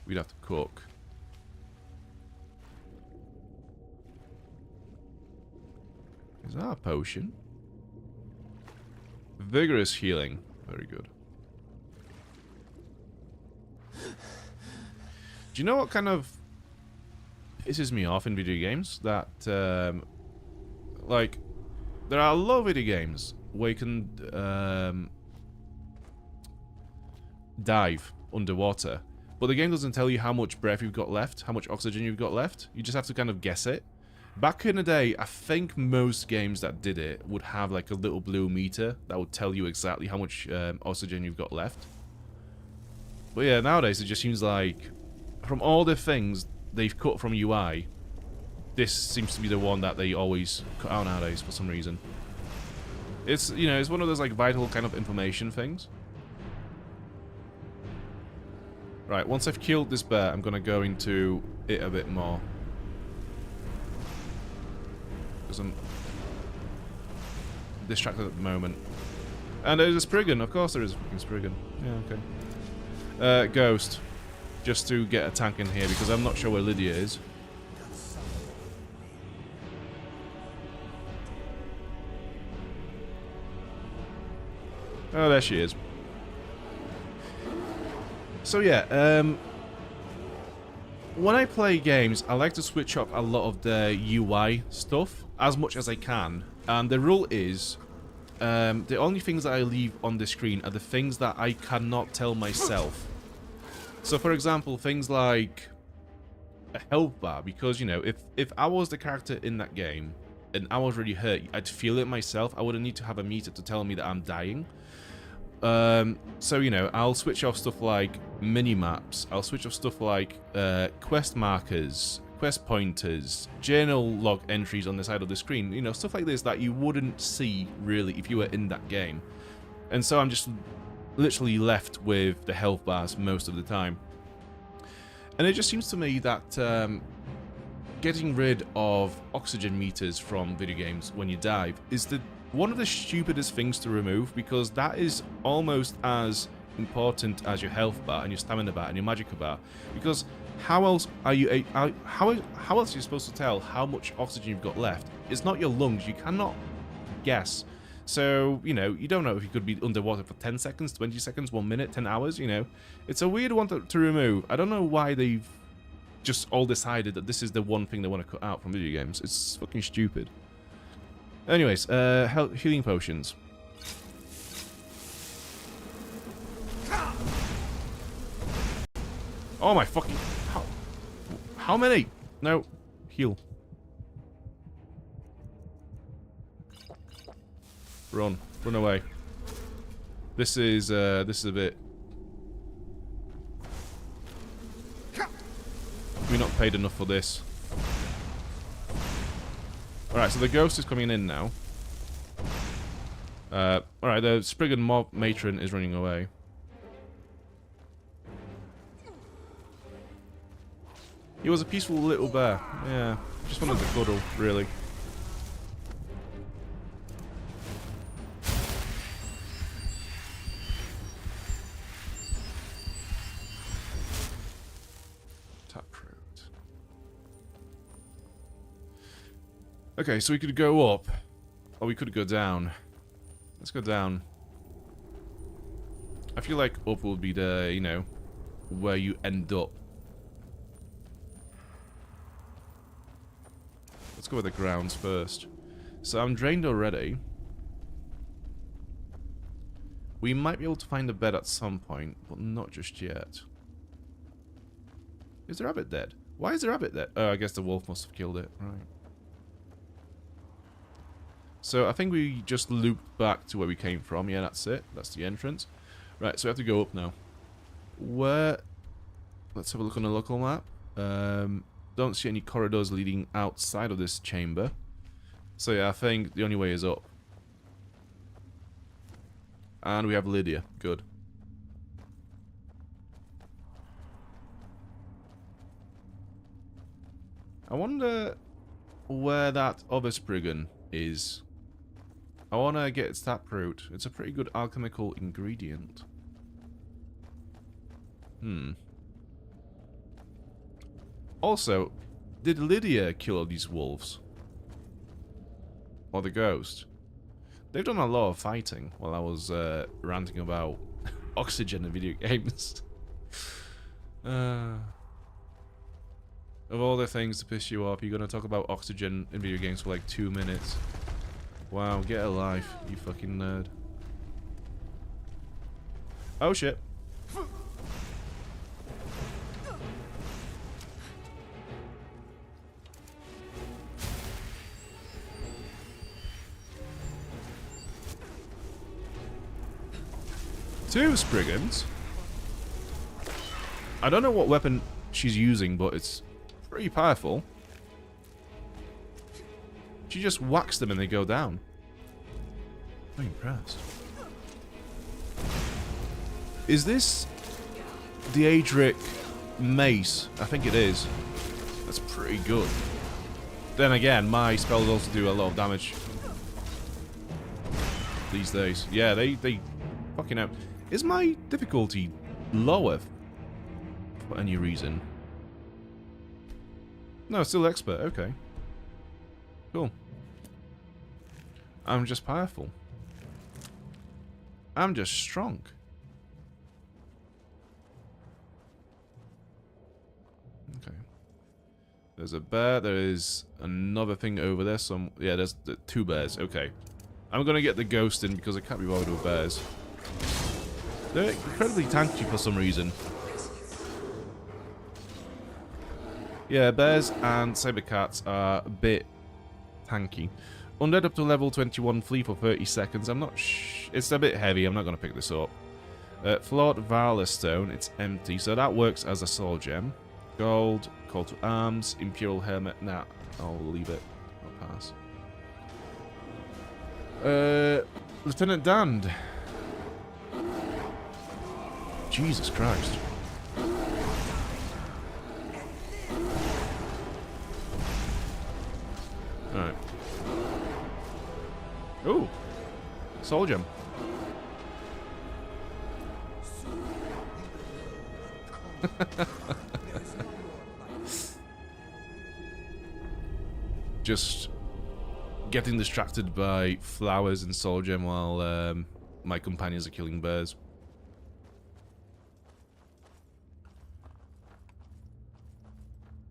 We'd have to cook. Is that a potion? Vigorous healing. Very good. Do you know what kind of pisses me off in video games? That, like, there are a lot of video games where you can dive underwater, but the game doesn't tell you how much breath you've got left, how much oxygen you've got left. You just have to kind of guess it. Back in the day, I think most games that did it would have like a little blue meter that would tell you exactly how much oxygen you've got left. But yeah, nowadays it just seems like, from all the things they've cut from UI, this seems to be the one that they always cut out nowadays for some reason. It's, you know, it's one of those like vital kind of information things. Right, once I've killed this bear, I'm gonna go into it a bit more. Because I'm distracted at the moment. And there's a Spriggan, of course there is a fucking Spriggan. Yeah, okay. Ghost. Just to get a tank in here, because I'm not sure where Lydia is. Oh, there she is. So yeah, when I play games, I like to switch up a lot of the UI stuff as much as I can. And the rule is, the only things that I leave on the screen are the things that I cannot tell myself. So for example, things like a health bar, because, you know, if I was the character in that game and I was really hurt, I'd feel it myself. I wouldn't need to have a meter to tell me that I'm dying. So, you know, I'll switch off stuff like mini-maps, I'll switch off stuff like quest markers, quest pointers, journal log entries on the side of the screen, you know, stuff like this that you wouldn't see, really, if you were in that game. And so I'm just literally left with the health bars most of the time. And it just seems to me that getting rid of oxygen meters from video games when you dive is one of the stupidest things to remove, because that is almost as important as your health bar and your stamina bar and your magicka bar. Because how else are you how else are you supposed to tell how much oxygen you've got left? It's not your lungs. You cannot guess. So, you know, you don't know if you could be underwater for 10 seconds, 20 seconds, 1 minute, 10 hours, you know. It's a weird one to remove. I don't know why they've just all decided that this is the one thing they want to cut out from video games. It's fucking stupid. Anyways, healing potions. Oh my fucking... How many? No. Heal. Run. Run away. This is a bit... We're not paid enough for this. Alright, so the ghost is coming in now. Alright, the Spriggan mob matron is running away. He was a peaceful little bear. Yeah, just wanted to cuddle, really. Taproot. Okay, so we could go up, or we could go down. Let's go down. I feel like up will be the, you know, where you end up. Let's go with the grounds first. So I'm drained already. We might be able to find a bed at some point, but not just yet. Is the rabbit dead? Why is the rabbit dead? Oh, I guess the wolf must have killed it. Right. So I think we just looped back to where we came from. Yeah, that's it. That's the entrance. Right, so we have to go up now. Where... Let's have a look on the local map. Don't see any corridors leading outside of this chamber. So yeah, I think the only way is up. And we have Lydia. Good. I wonder where that other Spriggan is. I want to get its taproot. It's a pretty good alchemical ingredient. Also, did Lydia kill all these wolves? Or the ghost? They've done a lot of fighting while I was ranting about oxygen in video games. Of all the things to piss you off, you're going to talk about oxygen in video games for like 2 minutes. Wow, get a life, you fucking nerd. Oh shit. Two Spriggans. I don't know what weapon she's using, but it's pretty powerful. She just whacks them and they go down. I'm impressed. Is this the Adric mace? I think it is. That's pretty good. Then again, my spells also do a lot of damage these days. Yeah, they fucking out. Is my difficulty lower for any reason? No, still expert. Okay. Cool. I'm just powerful. I'm just strong. Okay. There's a bear. There is another thing over there. Yeah, there's two bears. Okay. I'm gonna get the ghost in because I can't be bothered with bears. They're incredibly tanky for some reason. Yeah, bears and saber cats are a bit tanky. Undead up to level 21, flee for 30 seconds. I'm not it's a bit heavy, I'm not going to pick this up. Flawed Valor Stone, it's empty, so that works as a soul gem. Gold, call to arms, Imperial Helmet. Nah, I'll leave it. I'll pass. Lieutenant Dand. Jesus Christ. Alright. Ooh. Soul gem. Just getting distracted by flowers and soul gem while my companions are killing bears.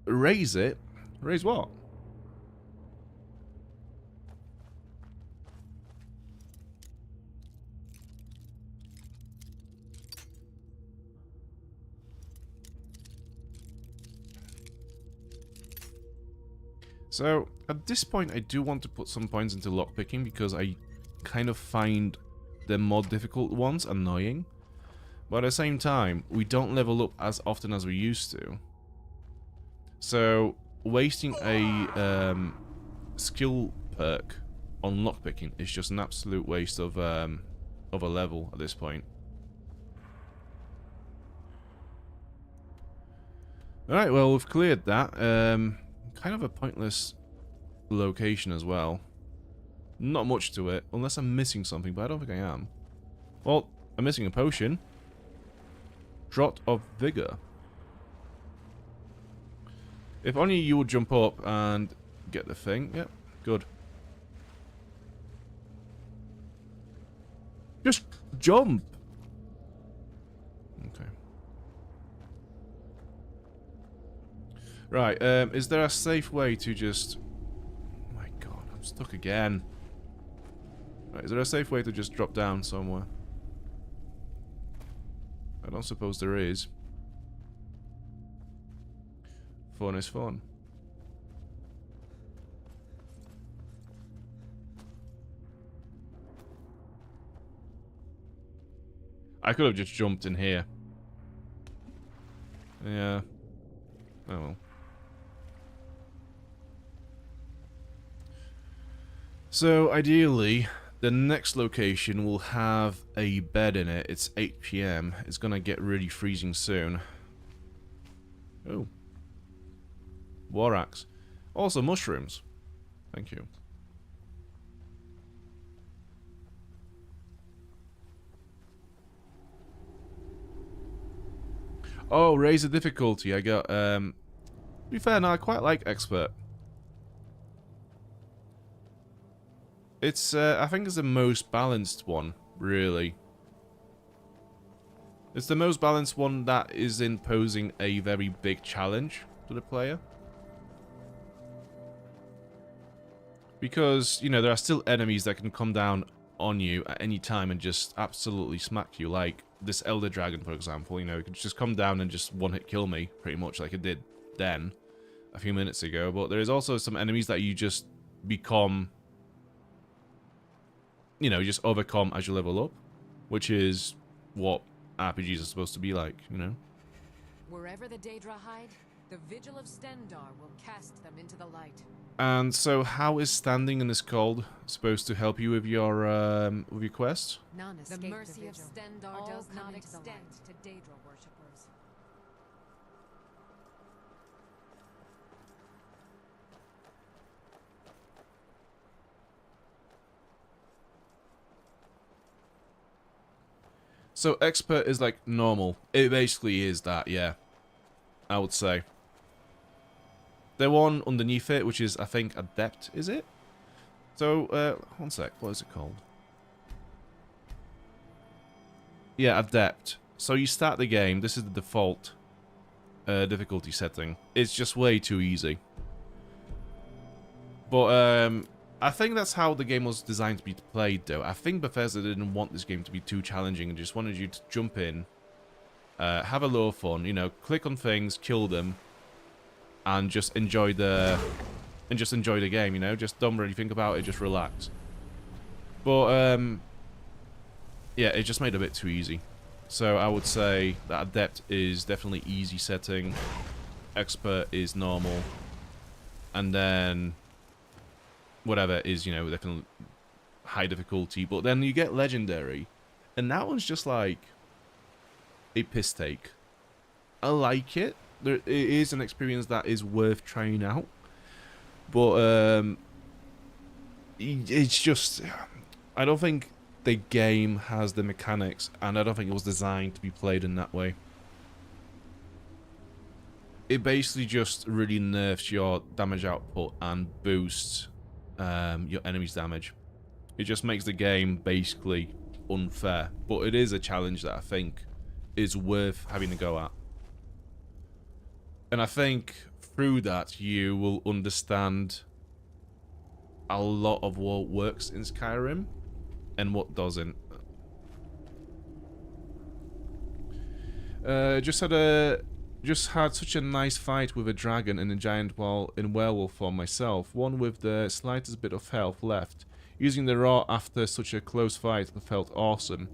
Raise it? Raise what? So, at this point I do want to put some points into lockpicking because I kind of find the more difficult ones annoying. But at the same time, we don't level up as often as we used to. So, wasting a skill perk on lockpicking is just an absolute waste of a level at this point. Alright, well, we've cleared that. Kind of a pointless location as well. Not much to it, unless I'm missing something, but I don't think I am. Well, I'm missing a potion. Draught of Vigor. If only you would jump up and get the thing. Yep, good. Just jump! Okay. Right, is there a safe way to just... Oh my god, I'm stuck again. Right, is there a safe way to just drop down somewhere? I don't suppose there is. Fun is fun. I could have just jumped in here. Yeah. Oh well. So, ideally, the next location will have a bed in it. It's 8 PM. It's gonna get really freezing soon. Oh. War Axe. Also, mushrooms. Thank you. Oh, raise the difficulty. I got, to be fair, no, I quite like expert. It's, I think it's the most balanced one, really. It's the most balanced one that isn't posing a very big challenge to the player. Because, you know, there are still enemies that can come down on you at any time and just absolutely smack you. Like this Elder Dragon, for example, you know, it could just come down and just one-hit kill me, pretty much like it did then, a few minutes ago. But there is also some enemies that you just become, you know, just overcome as you level up, which is what RPGs are supposed to be like, you know? Wherever the Daedra hide, the Vigil of Stendarr will cast them into the light. And so, how is standing in this cold supposed to help you with your quest? None escape the mercy of Stendarr does not extend to Daedra worshippers. So expert is like normal. It basically is that, yeah. I would say. The one underneath it, which is, I think, adept, is it? So, one sec, what is it called? Yeah, adept. So you start the game, this is the default difficulty setting. It's just way too easy. But, I think that's how the game was designed to be played, though. I think Bethesda didn't want this game to be too challenging and just wanted you to jump in, have a little fun, you know, click on things, kill them, and just enjoy the game, you know? Just don't really think about it, just relax. But, yeah, it just made it a bit too easy. So I would say that adept is definitely easy setting, expert is normal, and then whatever is, you know, definitely high difficulty. But then you get legendary, and that one's just like a piss take. I like it. It is an experience that is worth trying out, but it's just, I don't think the game has the mechanics, and I don't think it was designed to be played in that way. It basically just really nerfs your damage output and boosts your enemy's damage. It just makes the game basically unfair, but it is a challenge that I think is worth having a go at. And I think through that you will understand a lot of what works in Skyrim and what doesn't. Just had such a nice fight with a dragon and a giant in werewolf form myself. One with the slightest bit of health left. Using the raw after such a close fight felt awesome.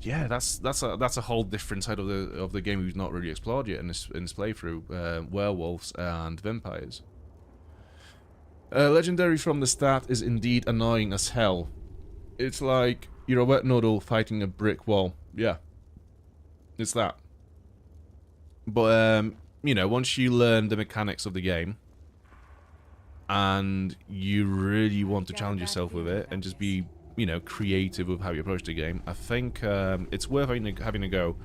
Yeah, that's a whole different side of the game we've not really explored yet in this playthrough. Werewolves and vampires. Legendary from the start is indeed annoying as hell. It's like you're a wet noodle fighting a brick wall. Yeah, it's that. But you know, once you learn the mechanics of the game, and you really want to challenge yourself with it and just be, you know, creative with how you approach the game, I think it's worth having a go.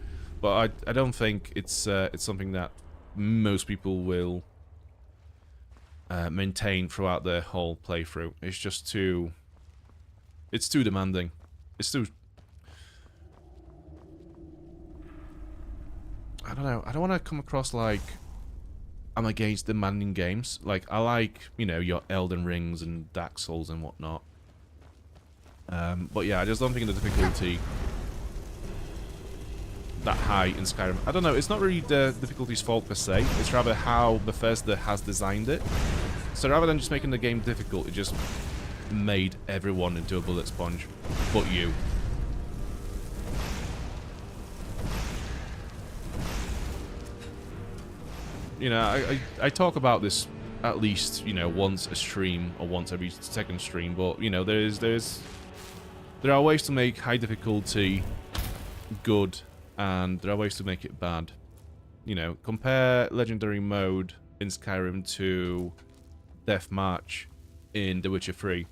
But I don't think it's something that most people will maintain throughout their whole playthrough. It's just too demanding. It's too, I don't know. I don't want to come across like I'm against demanding games. Like, I like, you know, your Elden Rings and Dark Souls and whatnot. But yeah, I just don't think the difficulty that high in Skyrim. I don't know, it's not really the difficulty's fault per se, it's rather how Bethesda has designed it. So rather than just making the game difficult, it just made everyone into a bullet sponge, but you. You know, I talk about this at least, you know, once a stream or once every second stream, but, you know, there are ways to make high difficulty good, and there are ways to make it bad. You know, compare Legendary mode in Skyrim to Death March in The Witcher 3.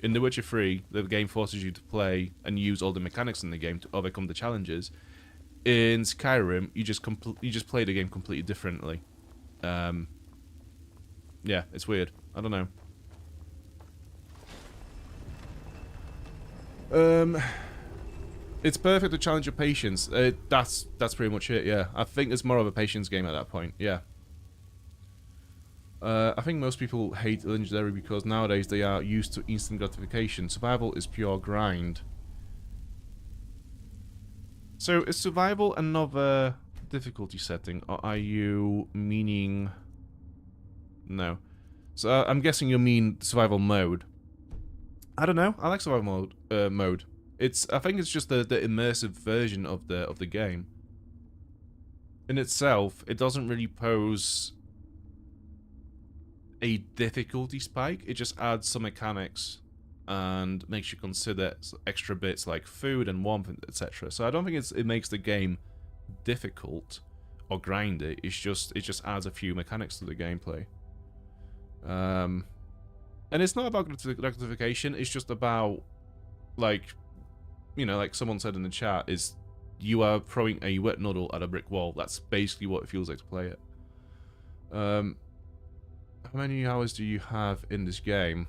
In The Witcher 3, the game forces you to play and use all the mechanics in the game to overcome the challenges. In Skyrim, you just play the game completely differently. Yeah, it's weird. I don't know. It's perfect to challenge your patience. That's pretty much it, yeah. I think it's more of a patience game at that point, yeah. I think most people hate Legendary because nowadays they are used to instant gratification. Survival is pure grind. So, is survival another difficulty setting, or are you meaning... No. So, I'm guessing you mean survival mode. I don't know. I like survival mode. I think it's just the immersive version of the game. In itself, it doesn't really pose a difficulty spike. It just adds some mechanics and makes you consider extra bits like food and warmth, etc. So I don't think it makes the game difficult or grindy. It just adds a few mechanics to the gameplay. And it's not about gratification. It's just about, like, you know, like someone said in the chat, is you are throwing a wet noodle at a brick wall. That's basically what it feels like to play it. How many hours do you have in this game?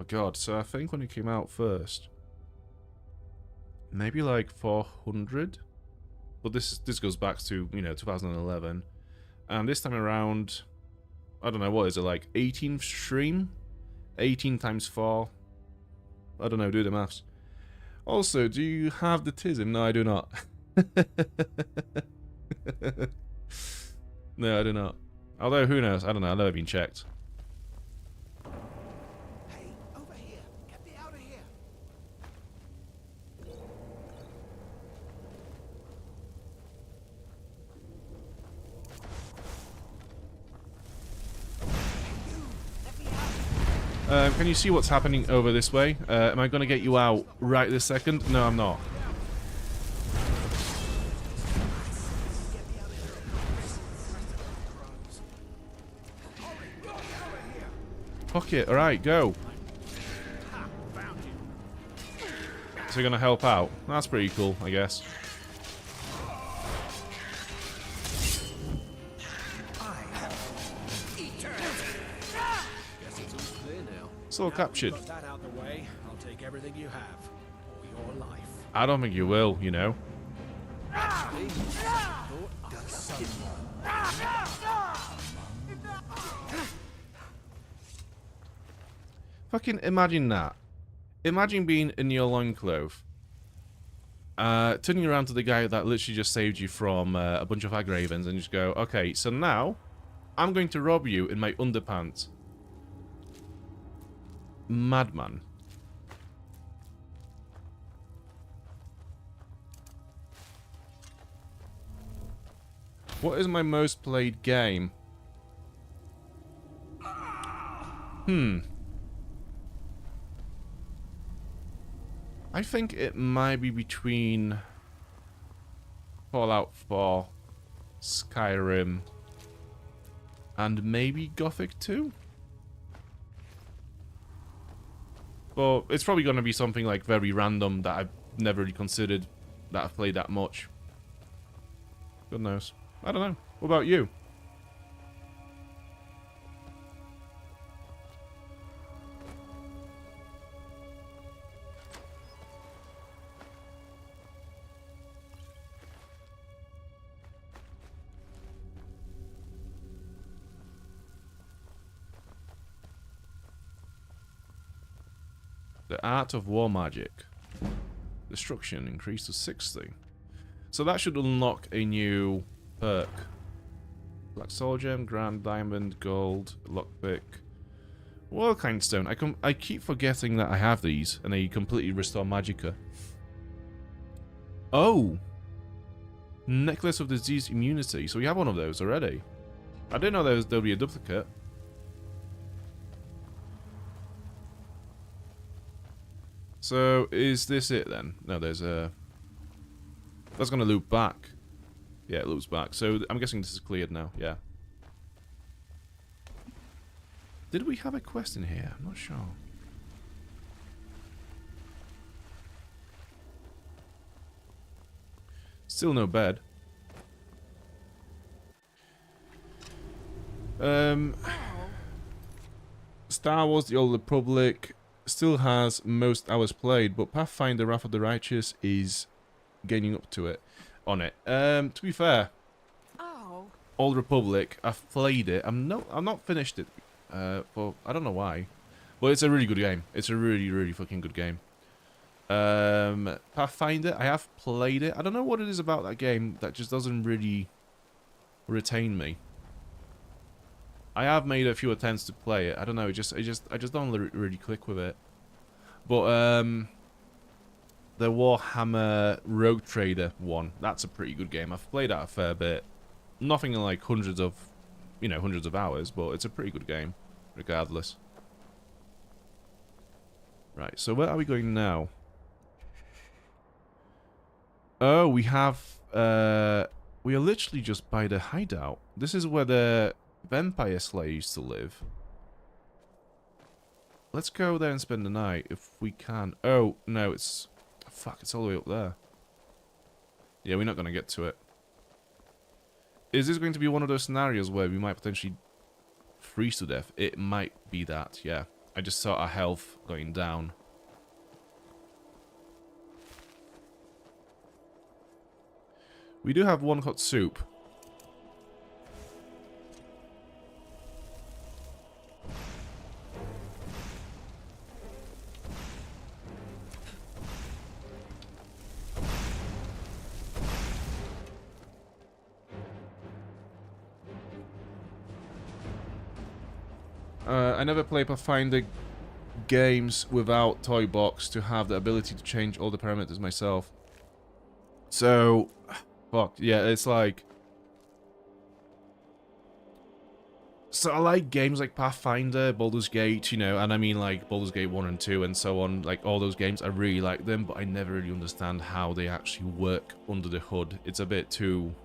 Oh god, so I think when it came out first, maybe like 400? But this goes back to, you know, 2011. And this time around, I don't know, what is it, like 18 stream? 18 times 4? I don't know, do the maths. Also, do you have the TISM? No, I do not. No, I do not. Although, who knows? I don't know. I've never been checked. Hey, over here. Get me out of here. Can you see what's happening over this way? Am I going to get you out right this second? No, I'm not. Fuck it, alright, go. So you're gonna help out? That's pretty cool, I guess. It's all captured. I don't think you will, you know. Fucking imagine that. Imagine being in your loincloth. Turning around to the guy that literally just saved you from a bunch of hag ravens and just go, okay, so now I'm going to rob you in my underpants. Madman. What is my most played game? I think it might be between Fallout 4, Skyrim, and maybe Gothic 2? But it's probably going to be something like very random that I've never really considered that I've played that much. God knows. I don't know. What about you? The Art of War Magic. Destruction increased to 60. So that should unlock a new perk. Black Soul Gem, Grand Diamond, Gold, Lockpick. Warkind Stone. I keep forgetting that I have these, and they completely restore Magicka. Oh! Necklace of Disease Immunity. So we have one of those already. I didn't know there'll be a duplicate. So, is this it then? No, there's a... That's going to loop back. Yeah, it loops back. So, I'm guessing this is cleared now. Yeah. Did we have a quest in here? I'm not sure. Still no bed. Star Wars The Old Republic still has most hours played, but Pathfinder Wrath of the Righteous is gaining up to it on it. To be fair, Old Republic, I've played it. I'm not finished it. For I don't know why, but it's a really good game. It's a really fucking good game. Pathfinder, I have played it. I don't know what it is about that game that just doesn't really retain me. I have made a few attempts to play it. I don't know. I just don't really click with it. But the Warhammer Rogue Trader one, that's a pretty good game. I've played that a fair bit. Nothing like hundreds of hours, but it's a pretty good game, regardless. Right. So where are we going now? Oh, we have we are literally just by the hideout. This is where the Vampire Slayer used to live. Let's go there and spend the night if we can. Oh, no, it's... Fuck, it's all the way up there. Yeah, we're not going to get to it. Is this going to be one of those scenarios where we might potentially freeze to death? It might be that, yeah. I just saw our health going down. We do have one hot soup. I never play Pathfinder games without Toy Box to have the ability to change all the parameters myself. So, fuck, yeah, it's like... So I like games like Pathfinder, Baldur's Gate, you know, and I mean like Baldur's Gate 1 and 2 and so on, like all those games, I really like them, but I never really understand how they actually work under the hood. It's a bit too...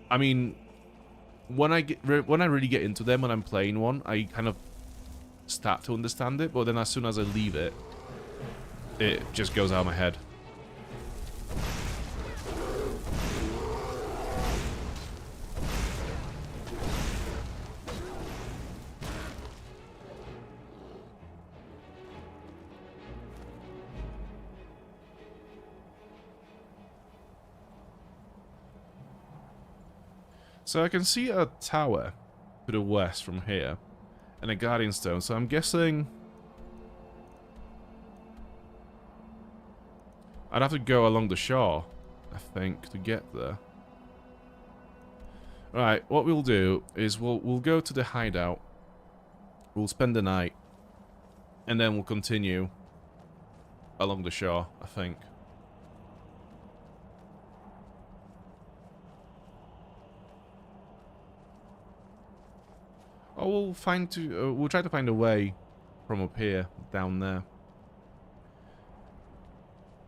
I mean... When I really get into them when I'm playing one, I kind of start to understand it, but then as soon as I leave it, it just goes out of my head. So I can see a tower to the west from here, and a guardian stone, so I'm guessing I'd have to go along the shore, I think, to get there. Right, what we'll do is we'll go to the hideout, we'll spend the night, and then we'll continue along the shore, I think. Oh, we'll try to find a way from up here, down there.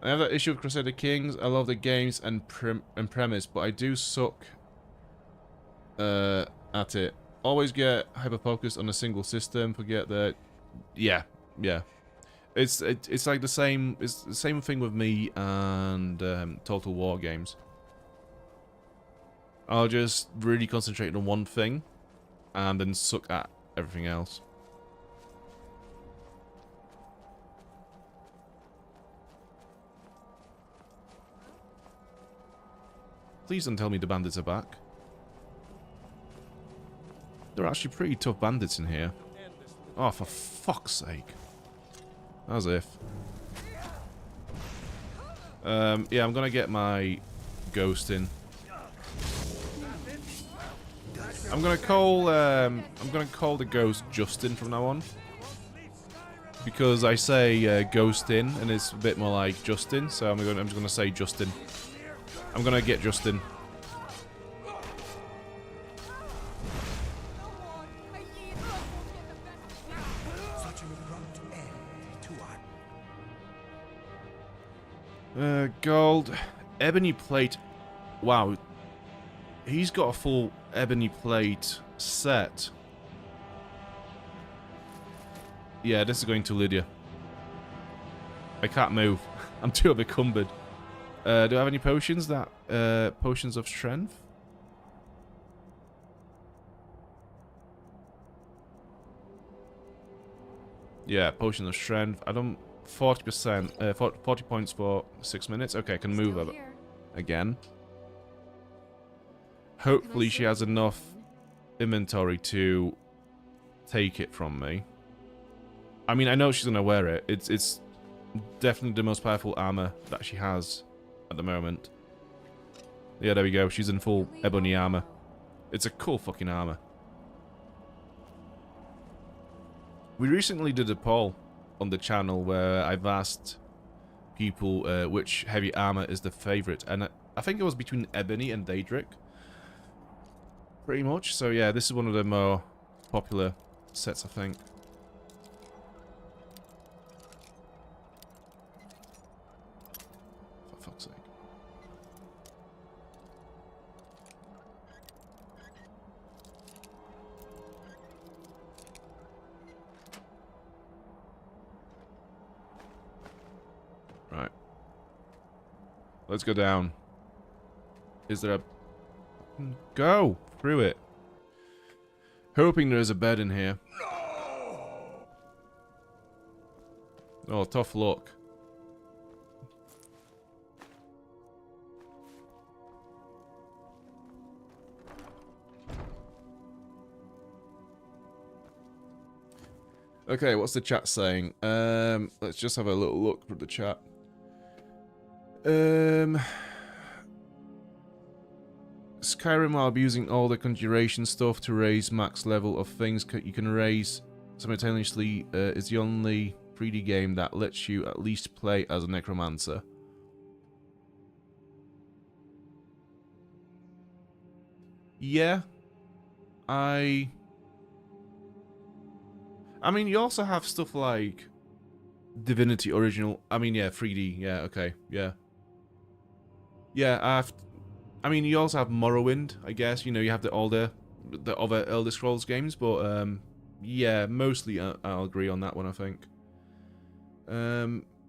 I have that issue of Crusader Kings. I love the games and premise, but I do suck at it. Always get hyper-focused on a single system, forget that... Yeah. It's like the same... It's the same thing with me and Total War games. I'll just really concentrate on one thing, and then suck at everything else. Please don't tell me the bandits are back. They're actually pretty tough bandits in here. Oh, for fuck's sake. As if. Yeah, I'm gonna get my ghost in. I'm gonna call the ghost Justin from now on, because I say ghost in and it's a bit more like Justin, so I'm just gonna say Justin. I'm gonna get Justin. Gold, ebony plate. Wow. He's got a full ebony plate set. Yeah, this is going to Lydia. I can't move. I'm too encumbered. Do I have any potions that... potions of strength? Yeah, potion of strength. I don't... 40%. 40 points for 6 minutes. Okay, I can move Still her here. again. Hopefully she has enough inventory to take it from me. I mean, I know she's gonna wear it. It's definitely the most powerful armor that she has at the moment. Yeah, there we go. She's in full ebony armor. It's a cool fucking armor. We recently did a poll on the channel where I've asked people which heavy armor is the favorite, and I think it was between ebony and Daedric. Pretty much. So yeah, this is one of the more popular sets, I think. For fuck's sake. Right. Let's go down. Is there a... Go! Through it. Hoping there's a bed in here. Oh, tough luck. Okay, what's the chat saying? Let's just have a little look for the chat. Skyrim, while abusing all the conjuration stuff to raise max level of things you can raise simultaneously, is the only 3D game that lets you at least play as a necromancer. Yeah. I mean, you also have stuff like Divinity Original. I mean, yeah, 3D. Yeah, okay. Yeah. Yeah, I mean, you also have Morrowind, I guess. You know, you have the other Elder Scrolls games, but yeah, mostly I'll agree on that one, I think.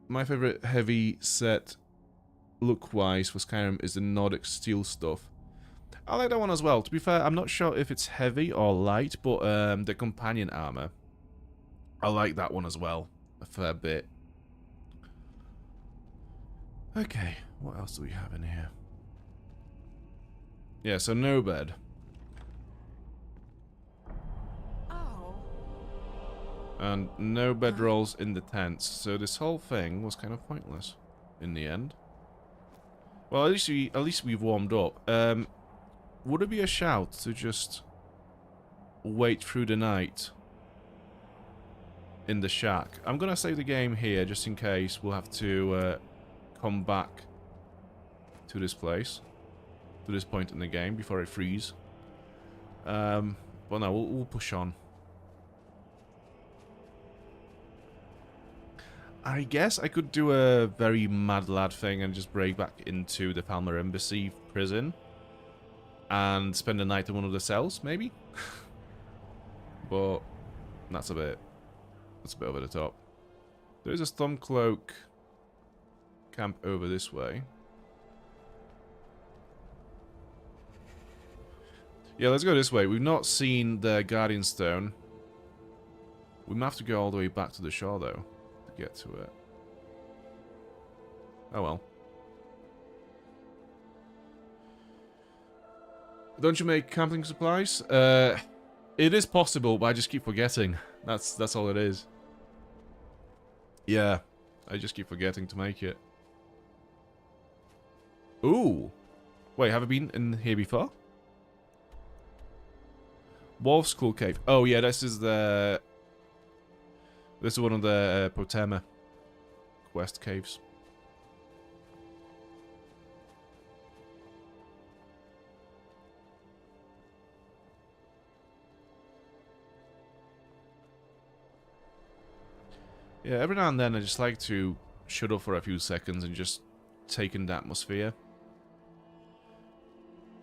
My favorite heavy set, look-wise, for Skyrim is the Nordic steel stuff. I like that one as well. To be fair, I'm not sure if it's heavy or light, but the companion armor, I like that one as well a fair bit. Okay, what else do we have in here? Yeah, so no bed. Oh. And no bedrolls in the tents, so this whole thing was kind of pointless in the end. Well, at least we've warmed up. Would it be a shout to just wait through the night in the shack? I'm gonna save the game here just in case we'll have to come back to this place, to this point in the game before I freeze. But no, we'll push on. I guess I could do a very mad lad thing and just break back into the Palmer Embassy prison and spend the night in one of the cells, maybe. But that's a bit over the top. There is a Stormcloak camp over this way. Yeah, let's go this way. We've not seen the Guardian Stone. We might have to go all the way back to the shore, though, to get to it. Oh well. Don't you make camping supplies? It is possible, but I just keep forgetting. That's all it is. Yeah, I just keep forgetting to make it. Ooh. Wait, have I been in here before? Wolf's School Cave. Oh yeah, this is one of the Potema quest caves. Yeah, every now and then I just like to shut up for a few seconds and just take in the atmosphere.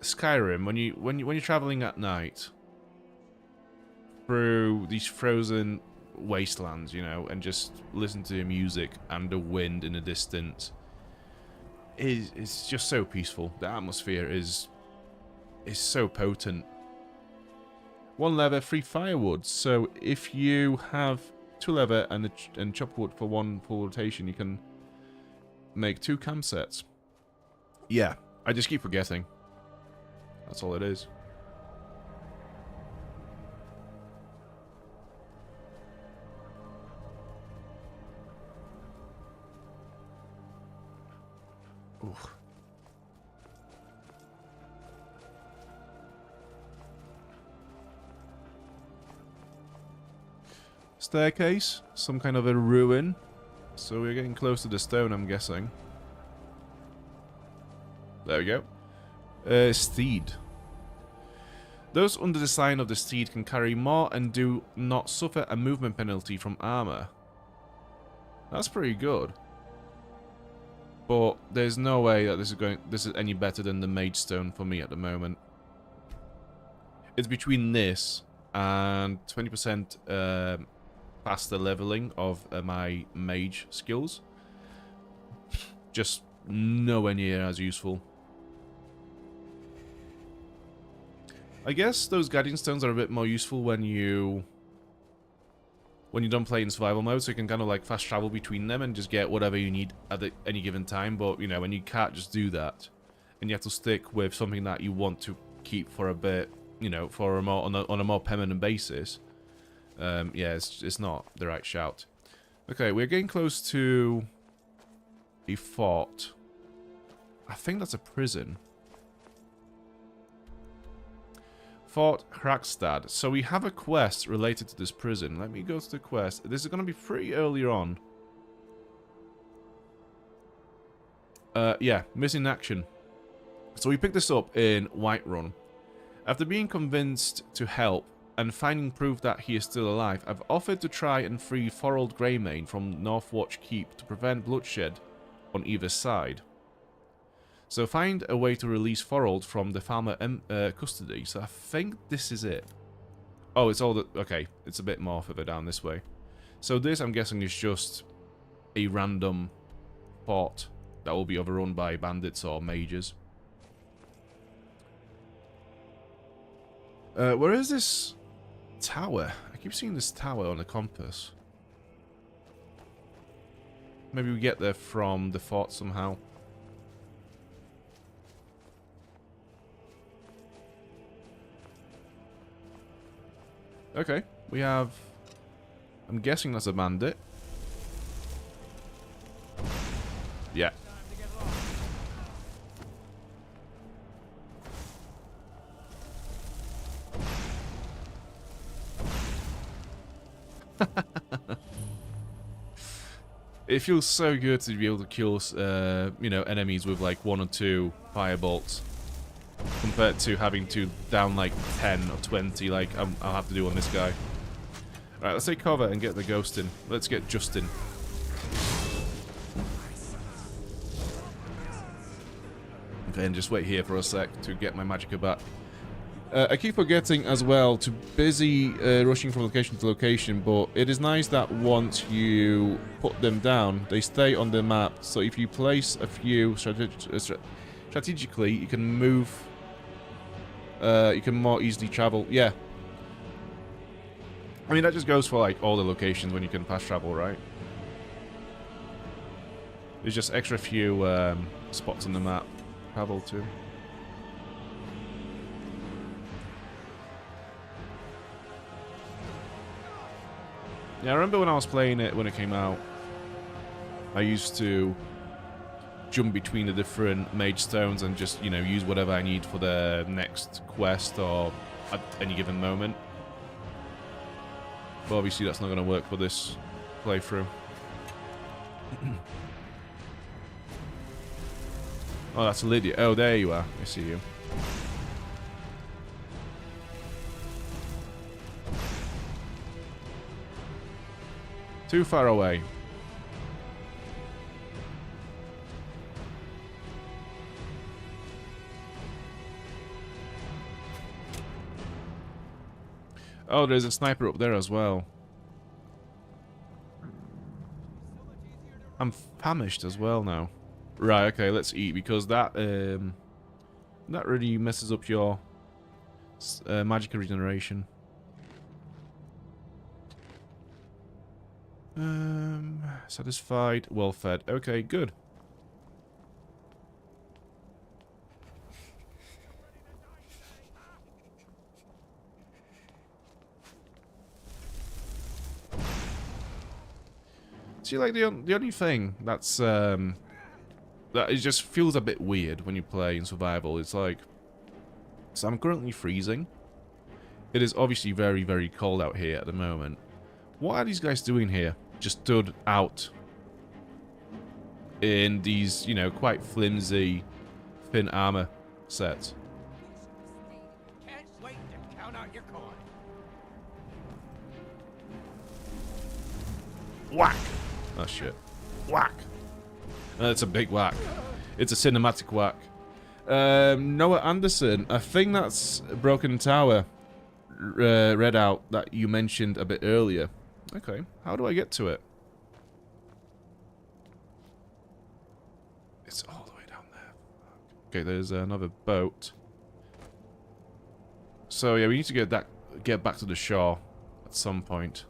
Skyrim, when you're traveling at night through these frozen wastelands, you know, and just listen to the music and the wind in the distance. It's just so peaceful. The atmosphere is so potent. 1 leather, 3 firewood. So if you have 2 leather and chop wood for 1 full rotation, you can make 2 campsets. Yeah, I just keep forgetting. That's all it is. Ooh. Staircase, some kind of a ruin. So we're getting close to the stone, I'm guessing. There we go. Steed. Those under the sign of the steed can carry more and do not suffer a movement penalty from armor. That's pretty good. But there's no way that this is any better than the mage stone for me at the moment. It's between this and 20% faster leveling of my mage skills. Just nowhere near as useful. I guess those guardian stones are a bit more useful when you don't play in survival mode, so you can kind of like fast travel between them and just get whatever you need at any given time. But you know, when you can't just do that, and you have to stick with something that you want to keep for a bit, you know, for a more on a more permanent basis, yeah, it's not the right shout. Okay, we're getting close to a fort. I think that's a prison. Fort Hrakstad. So we have a quest related to this prison. Let me go to the quest. This is going to be pretty early on. Yeah, missing action. So we picked this up in Whiterun. After being convinced to help and finding proof that he is still alive, I've offered to try and free Thorold Greymane from Northwatch Keep to prevent bloodshed on either side. So find a way to release Thorold from the farmer custody. So I think this is it. Oh, it's all the... Okay, it's a bit more further down this way. So this, I'm guessing, is just a random fort that will be overrun by bandits or mages. Where is this tower? I keep seeing this tower on the compass. Maybe we get there from the fort somehow. Okay, we have... I'm guessing that's a bandit. Yeah. It feels so good to be able to kill, you know, enemies with like 1 or 2 firebolts, compared to having to down like 10 or 20 like I'll have to do on this guy. Alright, let's take cover and get the ghost in. Let's get Justin. Okay, and just wait here for a sec to get my magicka back. I keep forgetting as well to busy rushing from location to location, but it is nice that once you put them down, they stay on the map. So if you place a few strategically, you can move. You can more easily travel. Yeah. I mean, that just goes for like all the locations when you can fast travel, right? There's just extra few spots on the map to travel to. Yeah, I remember when I was playing it when it came out, I used to jump between the different mage stones and just, you know, use whatever I need for the next quest or at any given moment. But obviously that's not going to work for this playthrough. Oh, that's Lydia. Oh, there you are. I see you. Too far away. Oh, there's a sniper up there as well. I'm famished as well now. Right, okay, let's eat, because that that really messes up your magic regeneration. Satisfied, well fed. Okay, good. See, like, the only thing that's that it just feels a bit weird when you play in survival. It's like, so I'm currently freezing. It is obviously very, very cold out here at the moment. What are these guys doing here? Just stood out in these, you know, quite flimsy, thin armor sets. Can't wait to count out your coin. Whack! Oh shit. Whack! That's a big whack. It's a cinematic whack. Noah Anderson, I think that's Broken Tower read out that you mentioned a bit earlier. Okay, how do I get to it? It's all the way down there. Okay, there's another boat. So yeah, we need to get back to the shore at some point.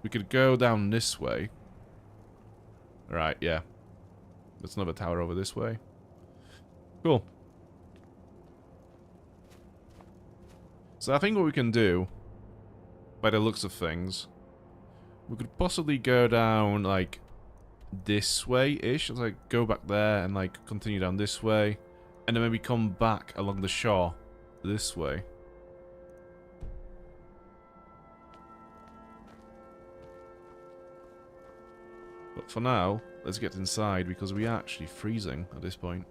We could go down this way. Right, yeah. There's another tower over this way. Cool. So I think what we can do, by the looks of things, we could possibly go down, like, this way-ish. Like, go back there and, like, continue down this way. And then maybe come back along the shore this way. But for now, let's get inside because we are actually freezing at this point.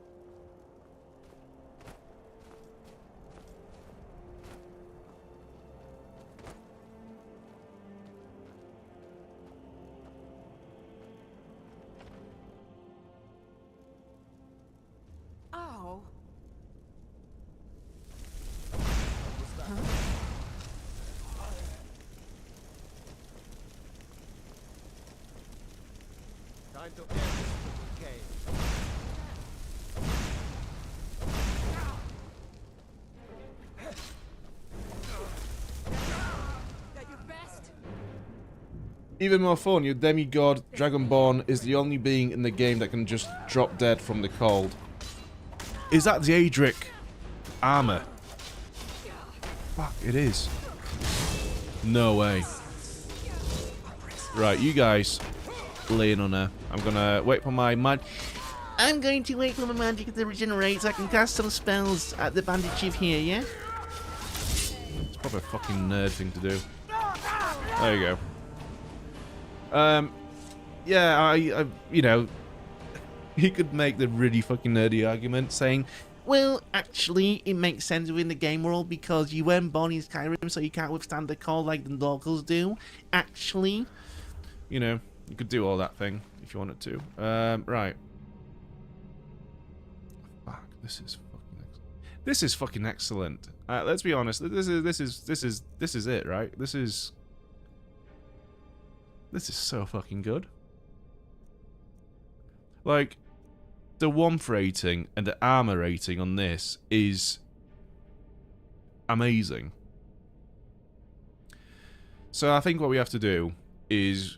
Oh. Time to end this little game. At your best. Even more fun, your demigod Dragonborn is the only being in the game that can just drop dead from the cold. Is that the Daedric armor? Fuck, it is. No way. Right, you guys laying on her. I'm gonna wait for my magic. I'm going to wait for my magic to regenerate so I can cast some spells at the bandage chief here, yeah? It's probably a fucking nerd thing to do. There you go. Yeah, I you know, he could make the really fucking nerdy argument saying, well, actually, it makes sense within the game world because you weren't born in Skyrim, so you can't withstand the cold like the locals do. Actually, you know, you could do all that thing if you wanted to. Right. Fuck, this is fucking excellent. This is fucking excellent. Let's be honest. This is it, right? This is so fucking good. Like, the warmth rating and the armor rating on this is amazing. So I think what we have to do is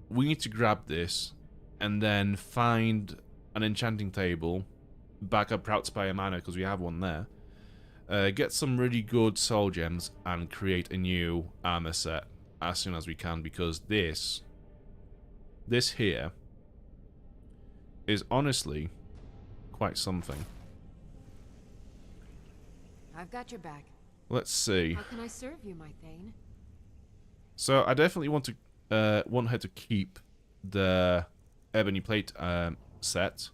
we need to grab this and then find an enchanting table, back up Proudspire Manor because we have one there, get some really good soul gems and create a new armor set as soon as we can, because this here is honestly quite something. I've got your back. Let's see. How can I serve you, my Thane? So I definitely want her to keep the ebony plate set.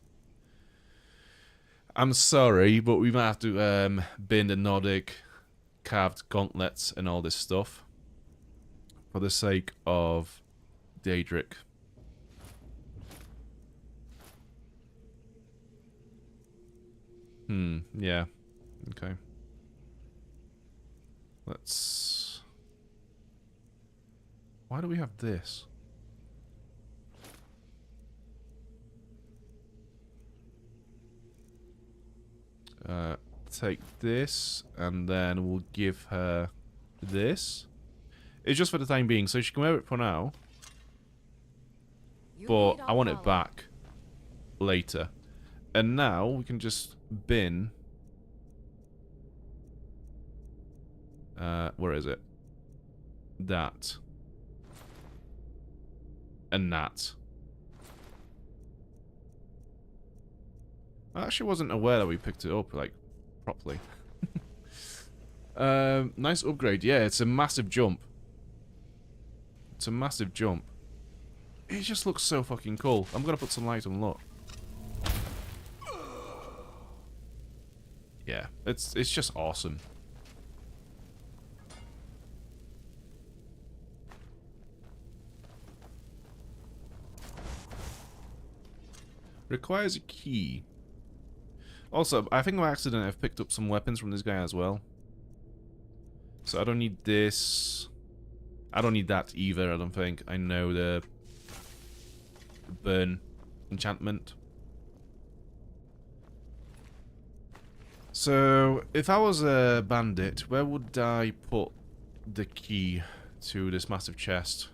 I'm sorry, but we might have to bin the Nordic carved gauntlets and all this stuff for the sake of Daedric. Yeah. Okay. Let's... Why do we have this? take this, and then we'll give her this. It's just for the time being, so she can wear it for now. But I want it back later. And now we can just bin. Where is it? That. And that. I actually wasn't aware that we picked it up, like, properly. Nice upgrade. Yeah, it's a massive jump. It's a massive jump. It just looks so fucking cool. I'm gonna put some light on, look. Yeah, it's just awesome. Requires a key. Also, I think by accident I've picked up some weapons from this guy as well. So I don't need this. I don't need that either, I don't think. I know the burn enchantment. So, if I was a bandit, where would I put the key to this massive chest?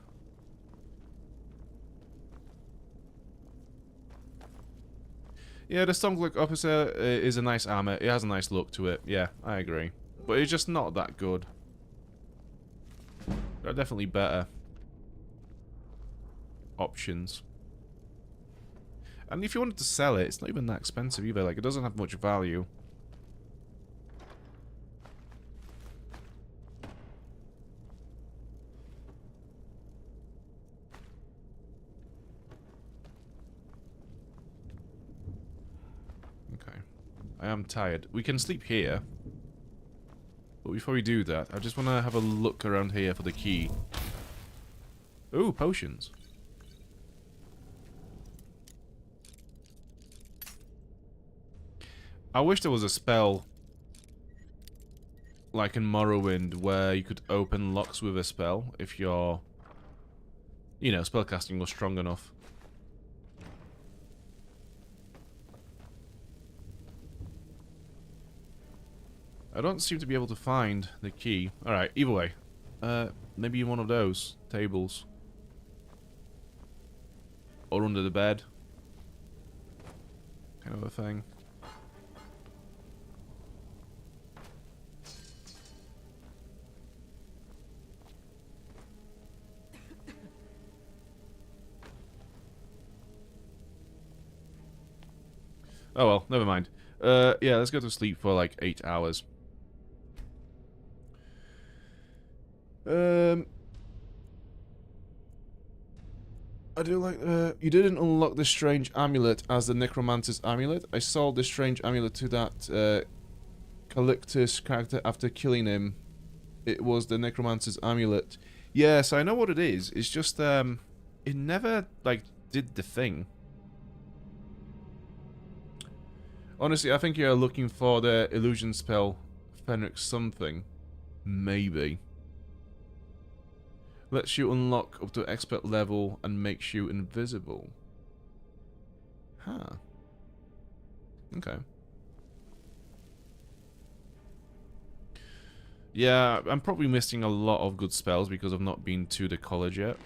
Yeah, the Stormcloak Officer is a nice armor. It has a nice look to it. Yeah, I agree. But it's just not that good. There are definitely better options. And if you wanted to sell it, it's not even that expensive either. Like, it doesn't have much value. Okay. I am tired. We can sleep here. But before we do that, I just want to have a look around here for the key. Ooh, potions. I wish there was a spell like in Morrowind where you could open locks with a spell if your, you know, spellcasting was strong enough. I don't seem to be able to find the key. Alright, either way. Maybe one of those tables. Or under the bed. Kind of a thing. Oh well, never mind. Yeah, let's go to sleep for like 8 hours. I do like, you didn't unlock the strange amulet as the necromancer's amulet. I sold the strange amulet to that, Calictus character after killing him. It was the necromancer's amulet. Yes, I know what it is. It's just, it never, like, did the thing. Honestly, I think you're looking for the illusion spell, Fenric something. Maybe. Lets you unlock up to expert level and makes you invisible. Huh. Okay. Yeah, I'm probably missing a lot of good spells because I've not been to the college yet.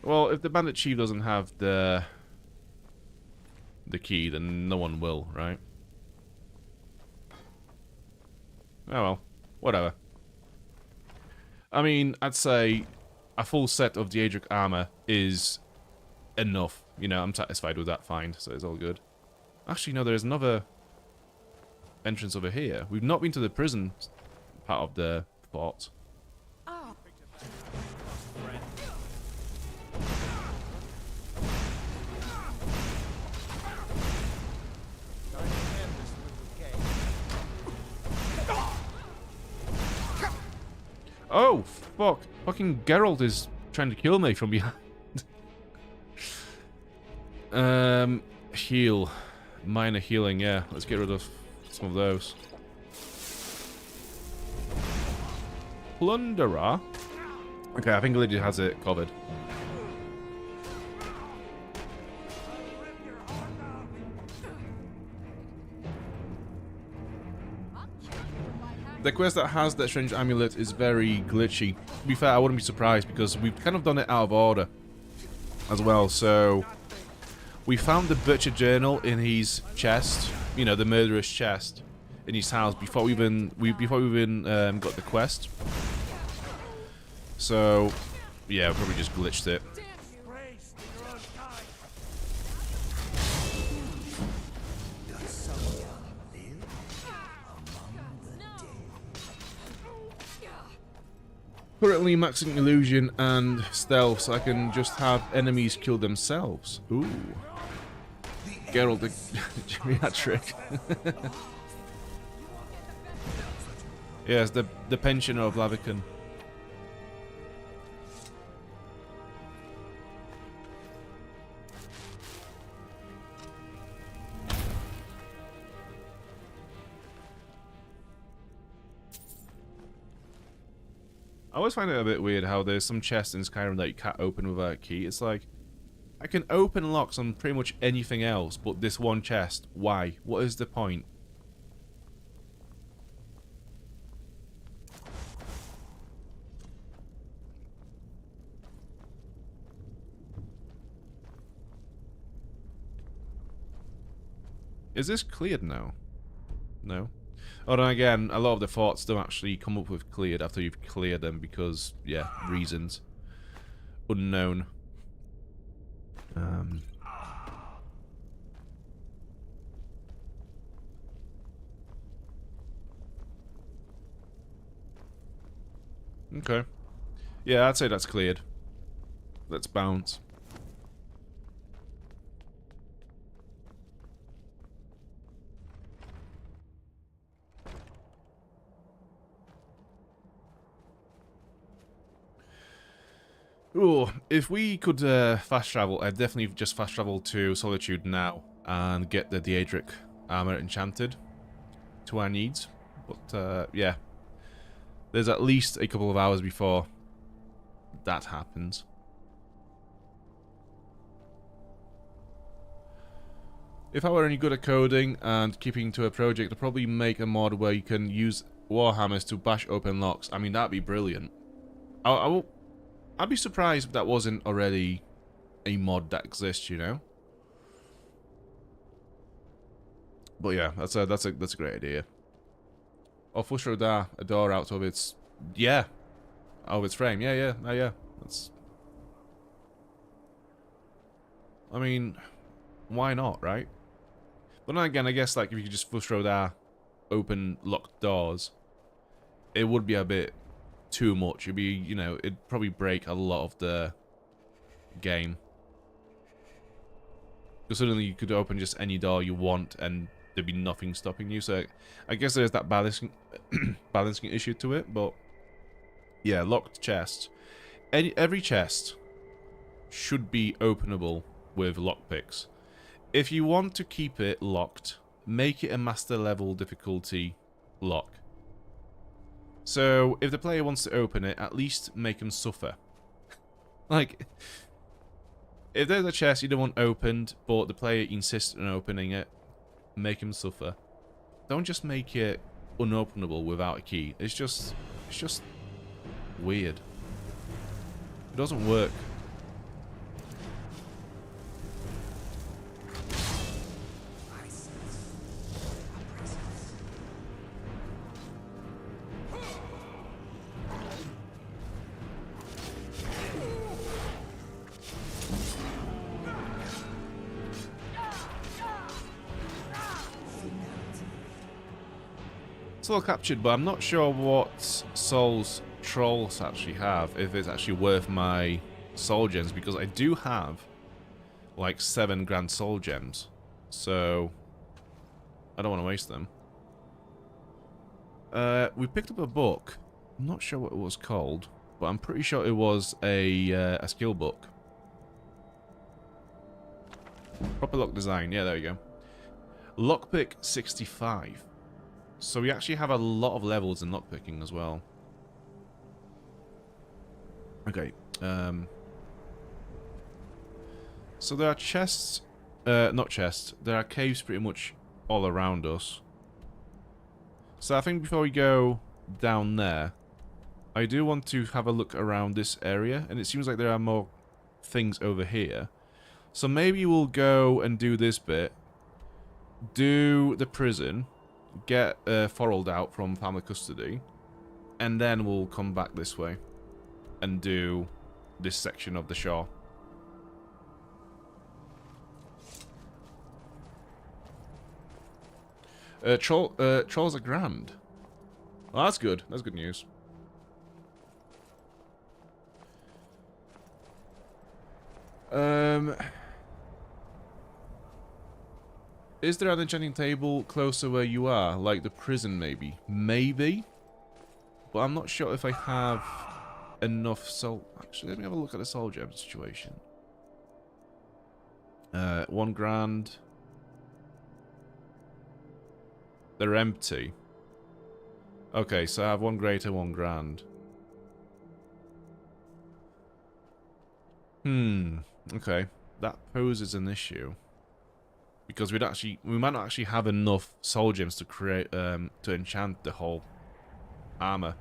Well, if the Bandit Chief doesn't have the key, then no one will, right? Oh well, whatever. I mean, I'd say a full set of Daedric armor is enough. You know, I'm satisfied with that find, so it's all good. Actually, no, there's another entrance over here. We've not been to the prison part of the fort. Oh, fuck. Fucking Geralt is trying to kill me from behind. Heal. Minor healing, yeah. Let's get rid of some of those. Plunderer? Okay, I think Lydia has it covered. The quest that has that strange amulet is very glitchy. To be fair, I wouldn't be surprised because we've kind of done it out of order as well. So we found the butcher journal in his chest, you know, the murderous chest in his house before we even got the quest. So yeah, we probably just glitched it. Currently maxing illusion and stealth, so I can just have enemies kill themselves. Ooh. Geralt the geriatric. Yes, the pensioner of Lavican. I always find it a bit weird how there's some chests in Skyrim that you can't open without a key. It's like, I can open locks on pretty much anything else, but this one chest, why? What is the point? Is this cleared now? No. Oh, then again, a lot of the forts don't actually come up with cleared after you've cleared them because, yeah, reasons. Unknown. Okay. Yeah, I'd say that's cleared. Let's bounce. Ooh, if we could fast travel, I'd definitely just fast travel to Solitude now and get the Daedric armor enchanted to our needs. But yeah, there's at least a couple of hours before that happens. If I were any good at coding and keeping to a project, I'd probably make a mod where you can use warhammers to bash open locks. I mean, that'd be brilliant. I'd be surprised if that wasn't already a mod that exists, you know. But yeah, that's a great idea. Or push a door out of its out of its frame. Yeah. That's. I mean, why not, right? But then again, I guess like if you could just push open locked doors, it would be a bit too much. It'd be, you know, it'd probably break a lot of the game. Because suddenly you could open just any door you want and there'd be nothing stopping you. So I guess there's that balancing issue to it, but yeah, locked chests. Every chest should be openable with lockpicks. If you want to keep it locked, make it a master level difficulty lock. So, if the player wants to open it, at least make them suffer. Like, if there's a chest you don't want opened, but the player insists on opening it, make him suffer. Don't just make it unopenable without a key. It's just weird. It doesn't work. It's all captured, but I'm not sure what souls trolls actually have, if it's actually worth my soul gems, because I do have like 7 grand soul gems, so I don't want to waste them. We picked up a book. I'm not sure what it was called, but I'm pretty sure it was a skill book. Proper lock design. Yeah, there you go. Lockpick 65. So we actually have a lot of levels in lockpicking as well. Okay. So there are chests, not chests, there are caves pretty much all around us. So I think before we go down there, I do want to have a look around this area, and it seems like there are more things over here. So maybe we'll go and do this bit, do the prison, get Thorold out from family custody, and then we'll come back this way and do this section of the shore. Trolls are grand. Well, that's good. That's good news. Is there an enchanting table closer where you are? Like the prison, maybe? Maybe? But I'm not sure if I have enough soul... Actually, let me have a look at the soul gem situation. 1 grand... They're empty. Okay, so I have 1 greater, 1 grand. Okay. That poses an issue. Because we might not actually have enough soul gems to create, to enchant the whole armor.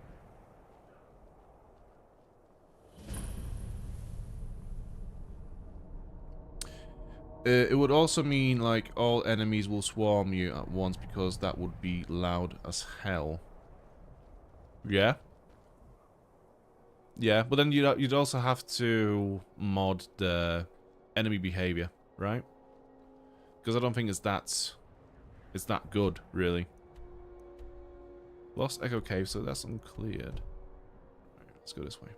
It would also mean, like, all enemies will swarm you at once, because that would be loud as hell. Yeah? Yeah, but then you'd also have to mod the enemy behavior, right? Because I don't think it's that good, really. Lost Echo Cave, so that's uncleared. Right, let's go this way.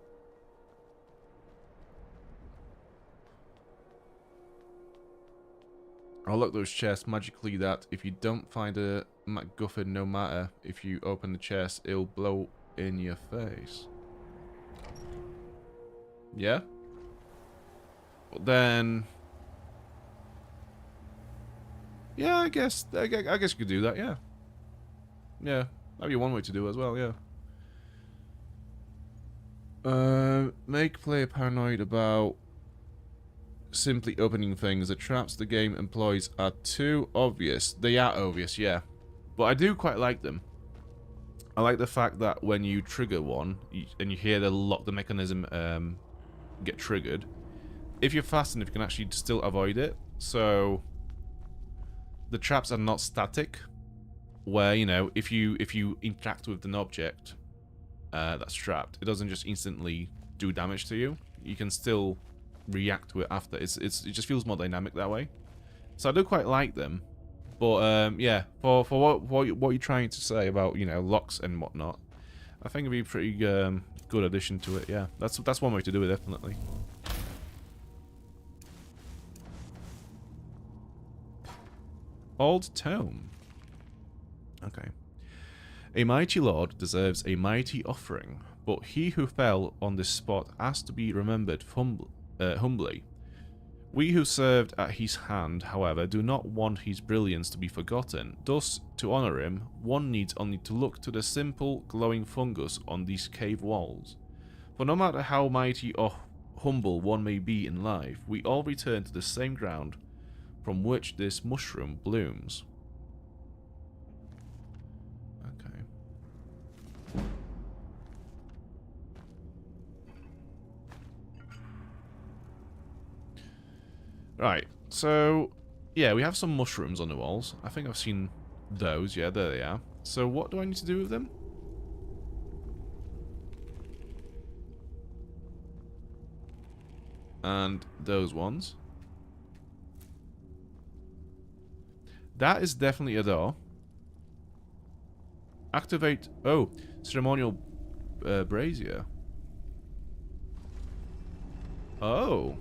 I'll lock those chests magically that if you don't find a MacGuffin, no matter if you open the chest, it'll blow in your face. Yeah? But then... Yeah, I guess you could do that, yeah. Yeah, that'd be one way to do it as well, yeah. Make player paranoid about simply opening things. The traps the game employs are too obvious. They are obvious, yeah. But I do quite like them. I like the fact that when you trigger one, and you hear the mechanism get triggered, if you're fast enough, you can actually still avoid it. So the traps are not static, where, you know, if you interact with an object that's trapped, it doesn't just instantly do damage to you. You can still react to it after. It just feels more dynamic that way. So I do quite like them. But yeah, for what you're trying to say about, you know, locks and whatnot, I think it'd be a pretty good addition to it. Yeah, that's one way to do it, definitely. Old Tome. Okay. A mighty lord deserves a mighty offering, but he who fell on this spot has to be remembered humbly. We who served at his hand, however, do not want his brilliance to be forgotten. Thus, to honor him, one needs only to look to the simple, glowing fungus on these cave walls. For no matter how mighty or humble one may be in life, we all return to the same ground from which this mushroom blooms. Okay. Right, so, yeah, we have some mushrooms on the walls. I think I've seen those. Yeah, there they are. So what do I need to do with them? And those ones. That is definitely a door. Activate... Oh, ceremonial brazier. Oh.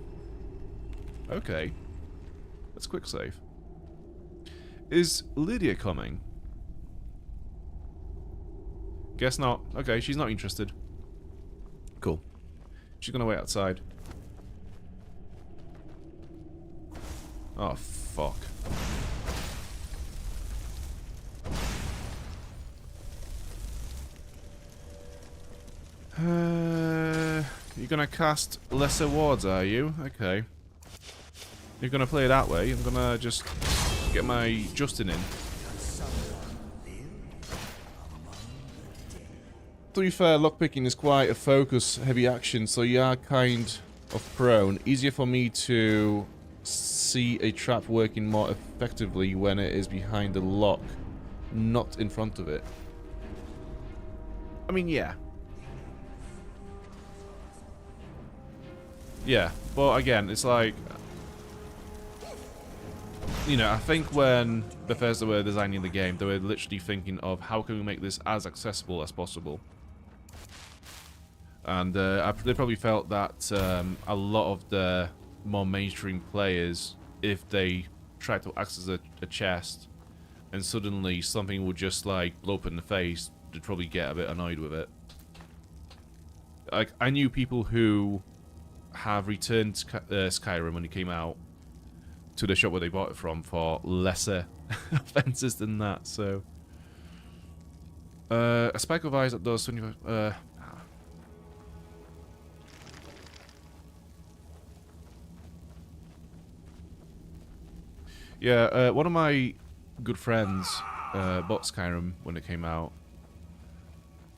Okay. Let's quick save. Is Lydia coming? Guess not. Okay, she's not interested. Cool. She's gonna wait outside. Oh, fuck. You're gonna cast lesser wards, are you? Okay. You're gonna play it that way. I'm gonna just get my Justin in. To be fair, lockpicking is quite a focus-heavy action, so you are kind of prone. Easier for me to see a trap working more effectively when it is behind the lock, not in front of it. I mean, yeah. Yeah, but again, it's like... You know, I think when Bethesda were designing the game, they were literally thinking of how can we make this as accessible as possible. And they probably felt that a lot of the more mainstream players, if they tried to access a chest and suddenly something would just like blow up in the face, they'd probably get a bit annoyed with it. Like, I knew people who have returned Skyrim when it came out to the shop where they bought it from for lesser offenses than that, so... a spike of ice that does 25... Yeah, one of my good friends bought Skyrim when it came out.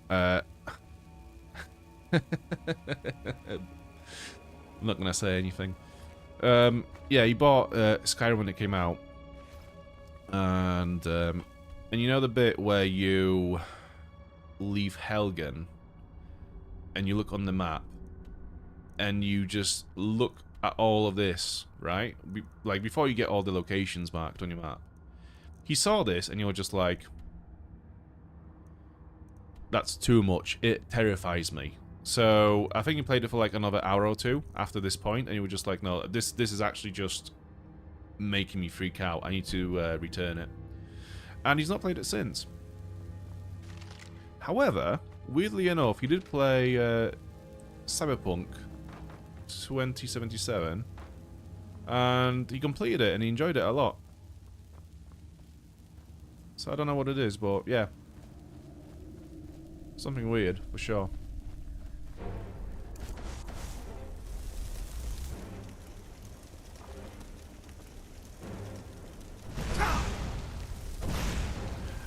I'm not gonna say anything. Yeah, he bought Skyrim when it came out, and you know the bit where you leave Helgen, and you look on the map, and you just look at all of this, right? Like, before you get all the locations marked on your map. He saw this, and you're just like, that's too much. It terrifies me. So, I think he played it for like another hour or two after this point, and you were just like, no, this is actually just making me freak out. I need to return it. And he's not played it since. However, weirdly enough, he did play Cyberpunk 2077, and he completed it, and he enjoyed it a lot. So I don't know what it is, but yeah. Something weird, for sure.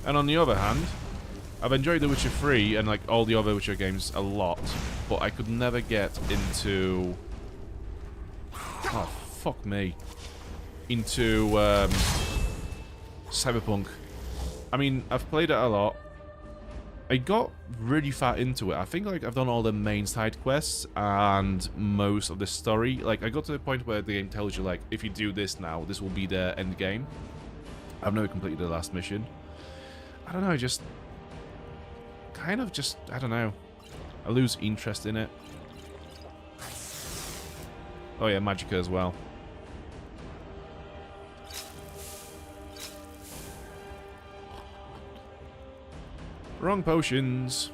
And on the other hand, I've enjoyed The Witcher 3 and like all the other Witcher games a lot, but I could never get into... Oh, fuck me. Into Cyberpunk. I mean, I've played it a lot. I got really far into it. I think like I've done all the main side quests and most of the story. Like, I got to the point where the game tells you like, if you do this now, this will be the end game. I've never completed the last mission. I don't know, just... kind of just... I don't know. I lose interest in it. Oh yeah, Magicka as well. Wrong potions.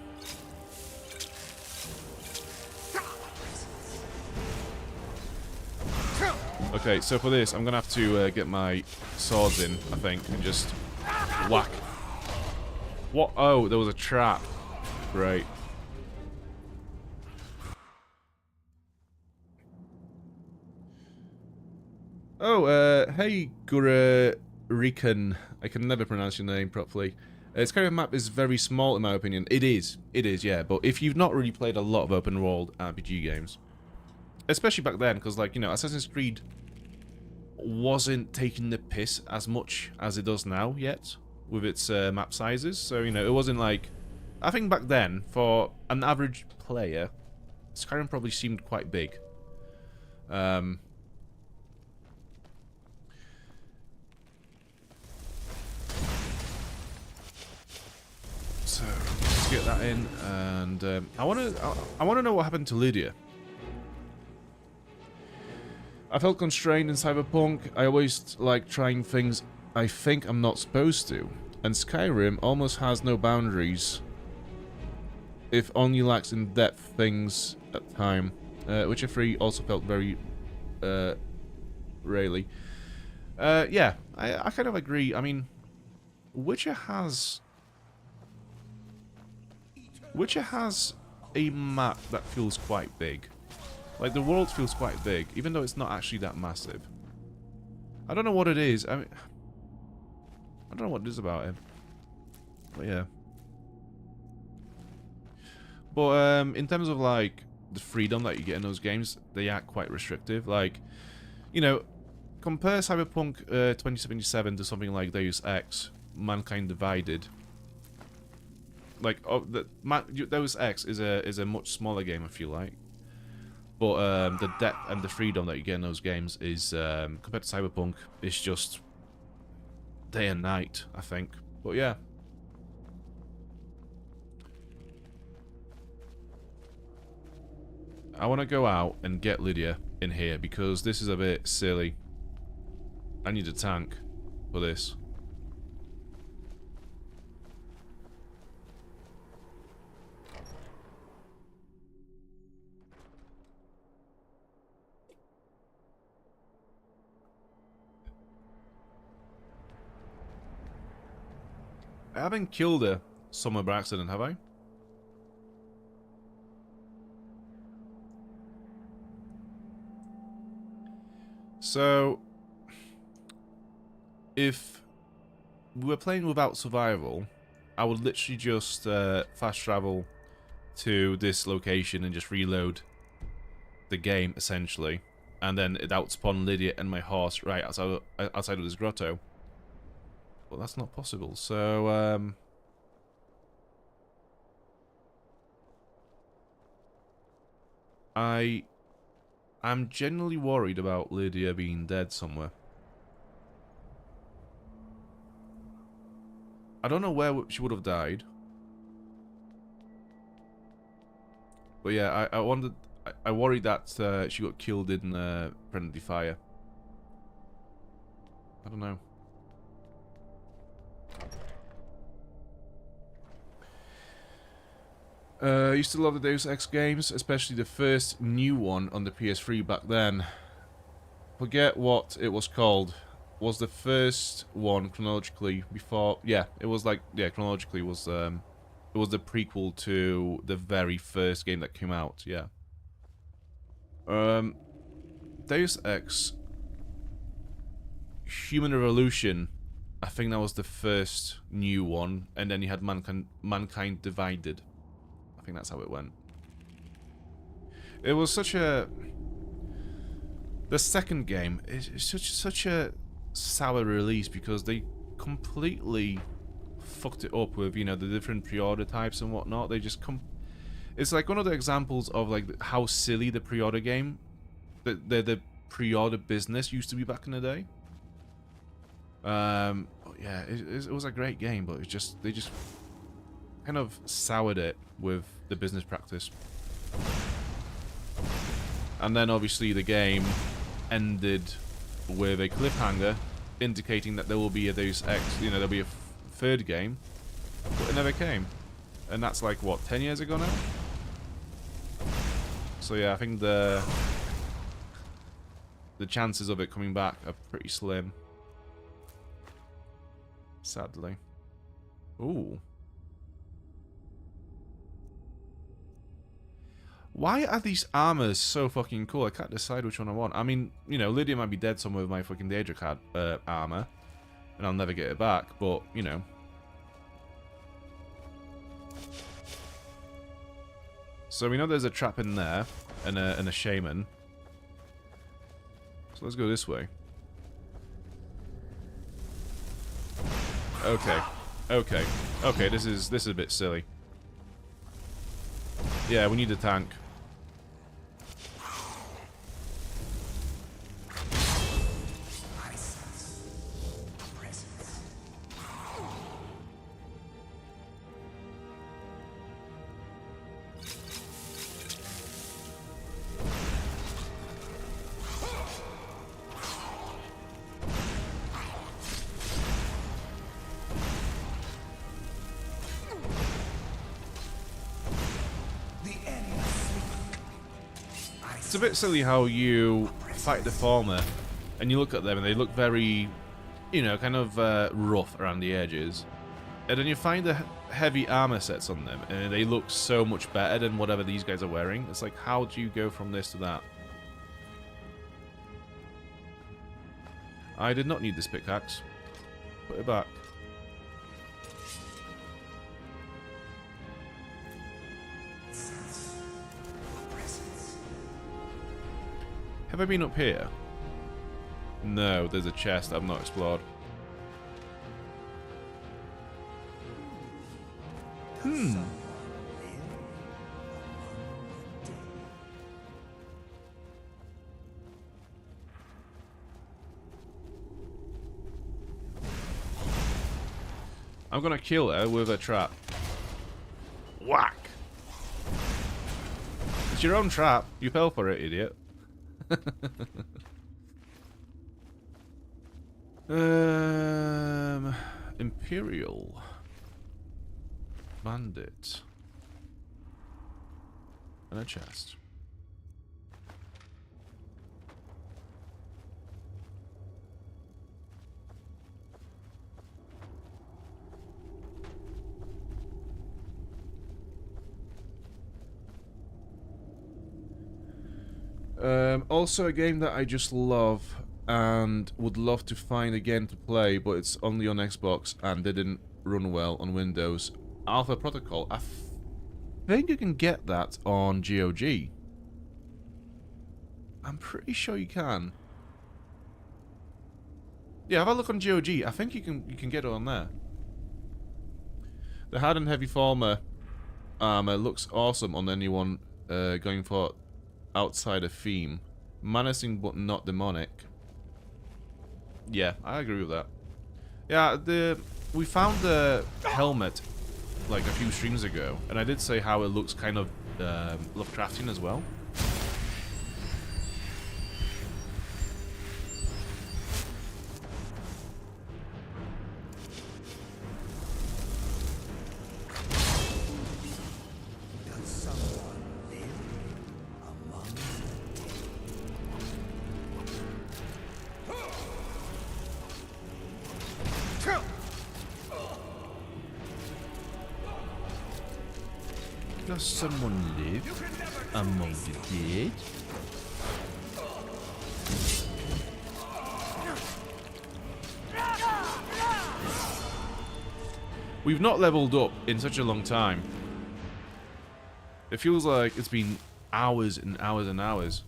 Okay, so for this, I'm gonna have to get my swords in, I think, and just whack. What? Oh, there was a trap. Right. Oh, hey, Gurarikan. I can never pronounce your name properly. Skyrim map is very small, in my opinion. It is, yeah. But if you've not really played a lot of open world RPG games, especially back then, because, like, you know, Assassin's Creed wasn't taking the piss as much as it does now yet with its map sizes. So, you know, it wasn't like... I think back then, for an average player, Skyrim probably seemed quite big. So let's get that in, and I want to know what happened to Lydia. I felt constrained in Cyberpunk. I always like trying things I think I'm not supposed to, and Skyrim almost has no boundaries, if only lacks in depth things at time. Witcher 3 also felt very rarely. Yeah, I kind of agree. I mean, Witcher has a map that feels quite big. Like, the world feels quite big, even though it's not actually that massive. I don't know what it is. I mean, I don't know what it is about it. But yeah. But in terms of like the freedom that you get in those games, they are quite restrictive. Like, you know, compare Cyberpunk 2077 to something like Deus Ex, Mankind Divided. Like, Deus Ex is a much smaller game, I feel like. But the depth and the freedom that you get in those games is, compared to Cyberpunk, it's just day and night, I think. But yeah. I want to go out and get Lydia in here because this is a bit silly. I need a tank for this. I haven't killed her somewhere by accident, have I? So, if we were playing without survival, I would literally just fast travel to this location and just reload the game, essentially. And then it outspawn Lydia and my horse right outside of this grotto. Well, that's not possible, so I'm genuinely worried about Lydia being dead somewhere. I don't know where she would have died. But yeah, I wondered, I worried that she got killed in friendly fire. I don't know. I used to love the Deus Ex games, especially the first new one on the PS3 back then. Forget what it was called. Was the first one chronologically before? Yeah, it was like, yeah, chronologically was it was the prequel to the very first game that came out. Yeah. Deus Ex Human Revolution, I think that was the first new one, and then you had Mankind Divided. I think that's how it went. It was such a... The second game is such a sour release because they completely fucked it up with, you know, the different pre-order types and whatnot. They just It's like one of the examples of like how silly the pre-order game, the pre-order business used to be back in the day. Yeah, it was a great game, but they just kind of soured it with the business practice. And then obviously the game ended with a cliffhanger indicating that there will be a Deus Ex, you know, there'll be a third game, but it never came. And that's like, what, 10 years ago now? So yeah, I think the chances of it coming back are pretty slim. Sadly. Ooh. Why are these armors so fucking cool? I can't decide which one I want. I mean, you know, Lydia might be dead somewhere with my fucking Daedra card armor, and I'll never get it back, but, you know. So we know there's a trap in there, and a shaman. So let's go this way. Okay. Okay. Okay, this is a bit silly. Yeah, we need a tank. It's a bit silly how you fight the former And you look at them and they look very, you know, kind of rough around the edges. And then you find the heavy armor sets on them, and they look so much better than whatever these guys are wearing. It's like, how do you go from this to that? I did not need this pickaxe. Put it back. Have I been up here? No, there's a chest I've not explored. I'm gonna kill her with a trap. Whack! It's your own trap. You fell for it, idiot. Imperial Bandit and a chest. Also a game that I just love and would love to find again to play, but it's only on Xbox and didn't run well on Windows. Alpha Protocol. I think you can get that on GOG. I'm pretty sure you can. Yeah, have a look on GOG. I think you can get it on there. The hard and heavy former armor looks awesome on anyone going for outside a theme. Menacing but not demonic. Yeah, I agree with that. Yeah, we found the helmet like a few streams ago, and I did say how it looks kind of Lovecraftian as well. Does someone live among the dead? We've not leveled up in such a long time. It feels like it's been hours and hours and hours.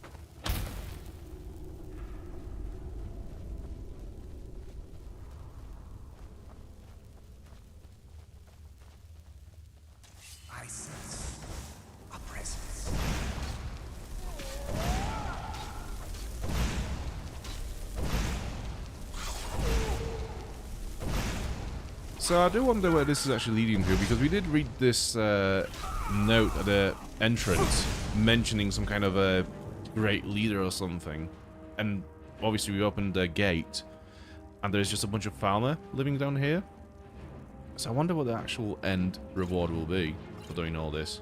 So I do wonder where this is actually leading to, because we did read this note at the entrance mentioning some kind of a great leader or something, and obviously we opened the gate and there's just a bunch of farmer living down here. So I wonder what the actual end reward will be for doing all this.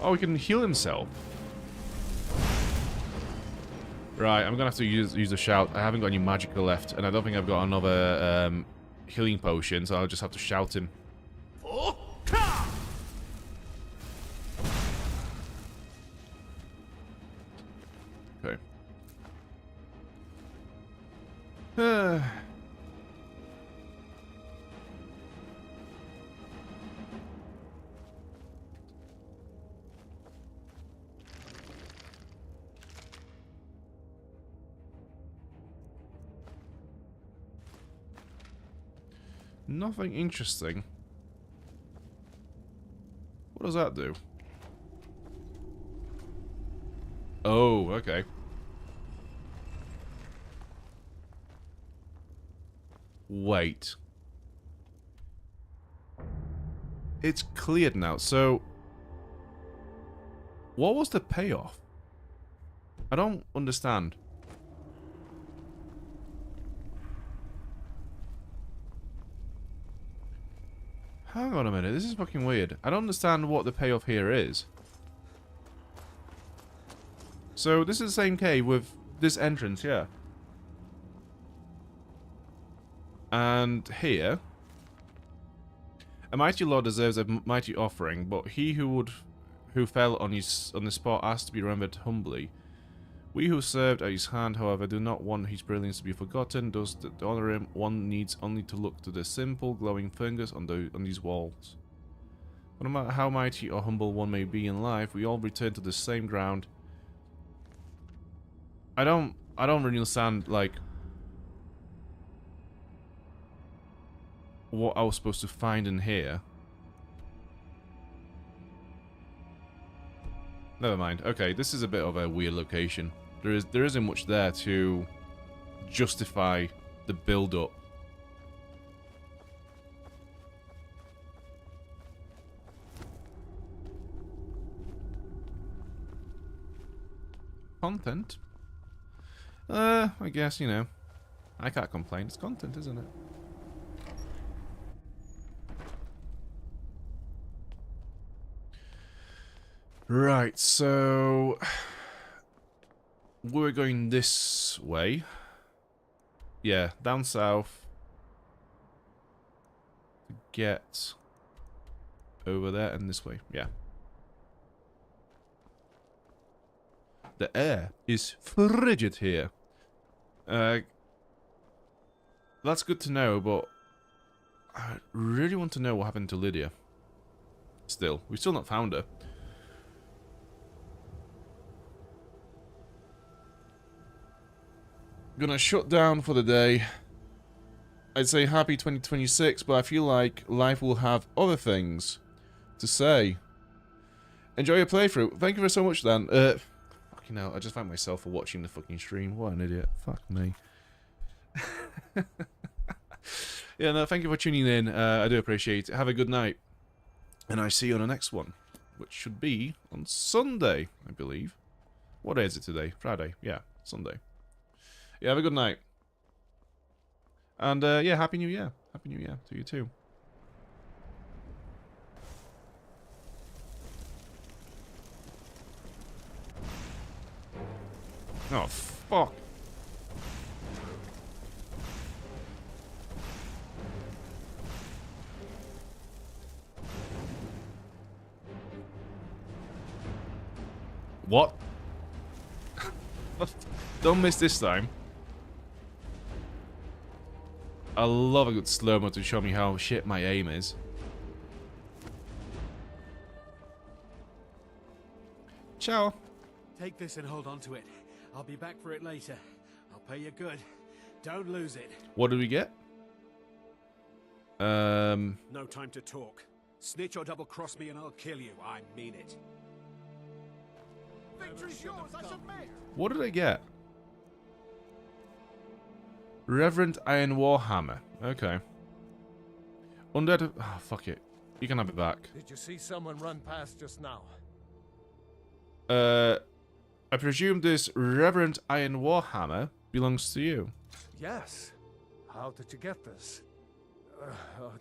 Oh, he can heal himself. Right, I'm gonna have to use a shout. I haven't got any magic left, and I don't think I've got another healing potion, so I'll just have to shout him. Okay. Nothing interesting. What does that do? Oh, okay. Wait. It's cleared now, so... What was the payoff? I don't understand. Hang on a minute, this is fucking weird. I don't understand what the payoff here is. So, this is the same cave with this entrance here. And here... A mighty lord deserves a mighty offering, but he who fell on the spot has to be remembered humbly. We who served at his hand, however, do not want his brilliance to be forgotten. Thus, to honor him, one needs only to look to the simple, glowing fingers on these walls. No matter how mighty or humble one may be in life, we all return to the same ground. I don't really understand, like, what I was supposed to find in here. Never mind. Okay, this is a bit of a weird location. There isn't much there to justify the build-up. Content? I guess, you know, I can't complain. It's content, isn't it? Right, so we're going this way. Yeah, down south. Get over there and this way. Yeah. The air is frigid here. That's good to know, but I really want to know what happened to Lydia. Still, we've still not found her. Gonna shut down for the day. I'd say happy 2026, but I feel like life will have other things to say. Enjoy your playthrough. Thank you for so much, Dan. Fucking hell, I just found myself for watching the fucking stream. What an idiot. Fuck me. Yeah, no, thank you for tuning in. I do appreciate it. Have a good night. And I see you on the next one, which should be on Sunday, I believe. What day is it today? Friday. Yeah, Sunday. Yeah, have a good night. And, yeah, Happy New Year. Happy New Year to you too. Oh, fuck. What? Don't miss this time. I love a good slow-mo to show me how shit my aim is. Ciao. Take this and hold on to it. I'll be back for it later. I'll pay you good. Don't lose it. What did we get? No time to talk. Snitch or double-cross me and I'll kill you. I mean it. Victory's yours, I submit. What did I get? Reverend Iron Warhammer. Okay. Undead. Oh, fuck it. You can have it back. Did you see someone run past just now? I presume this Reverend Iron Warhammer belongs to you. Yes. How did you get this?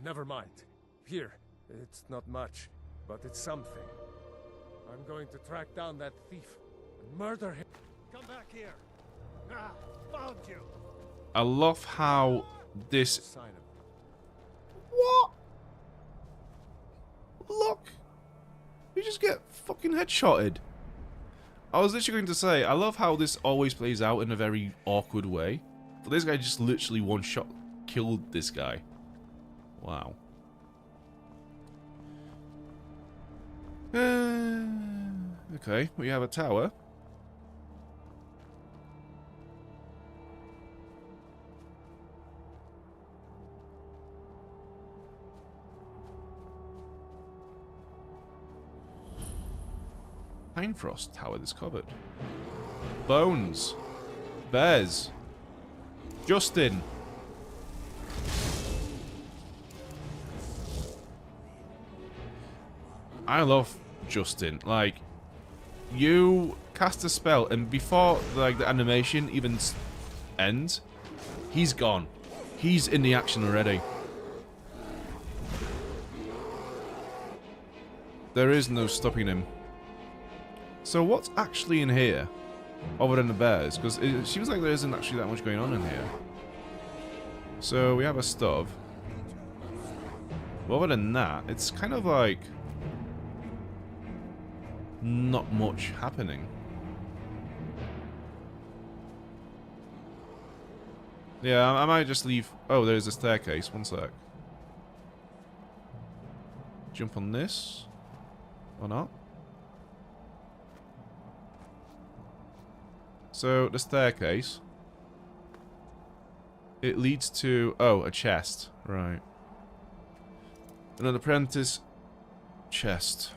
Never mind. Here. It's not much, but it's something. I'm going to track down that thief and murder him. Come back here. Ah, found you. I love how this... Sign of What? Look! You just get fucking headshotted. I was literally going to say, I love how this always plays out in a very awkward way. But this guy just literally one shot killed this guy. Wow. Okay, we have a tower. Pinefrost Tower discovered. Bones. Bears. Justin. I love Justin. Like, you cast a spell, and before like the animation even ends, he's gone. He's in the action already. There is no stopping him. So what's actually in here, other than the bears? Because it seems like there isn't actually that much going on in here. So we have a stove. But other than that, it's kind of like not much happening. Yeah, I might just leave. Oh, there's a staircase. One sec. Jump on this. Or not. So, the staircase. It leads to... Oh, a chest. Right. An apprentice chest.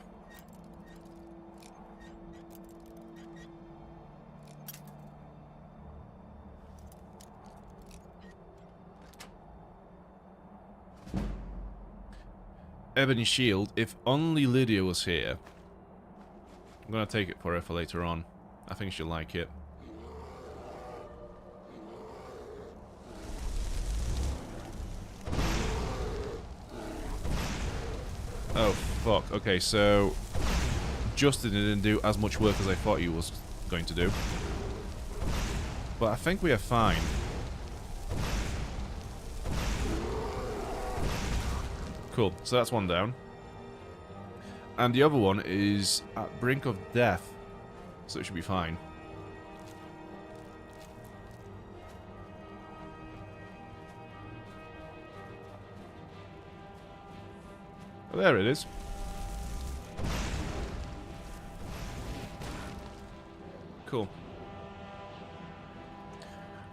Ebony shield. If only Lydia was here. I'm gonna take it for her for later on. I think she'll like it. Oh, fuck. Okay, so... Justin didn't do as much work as I thought he was going to do. But I think we are fine. Cool, so that's one down. And the other one is at brink of death. So it should be fine. Oh, there it is. Cool.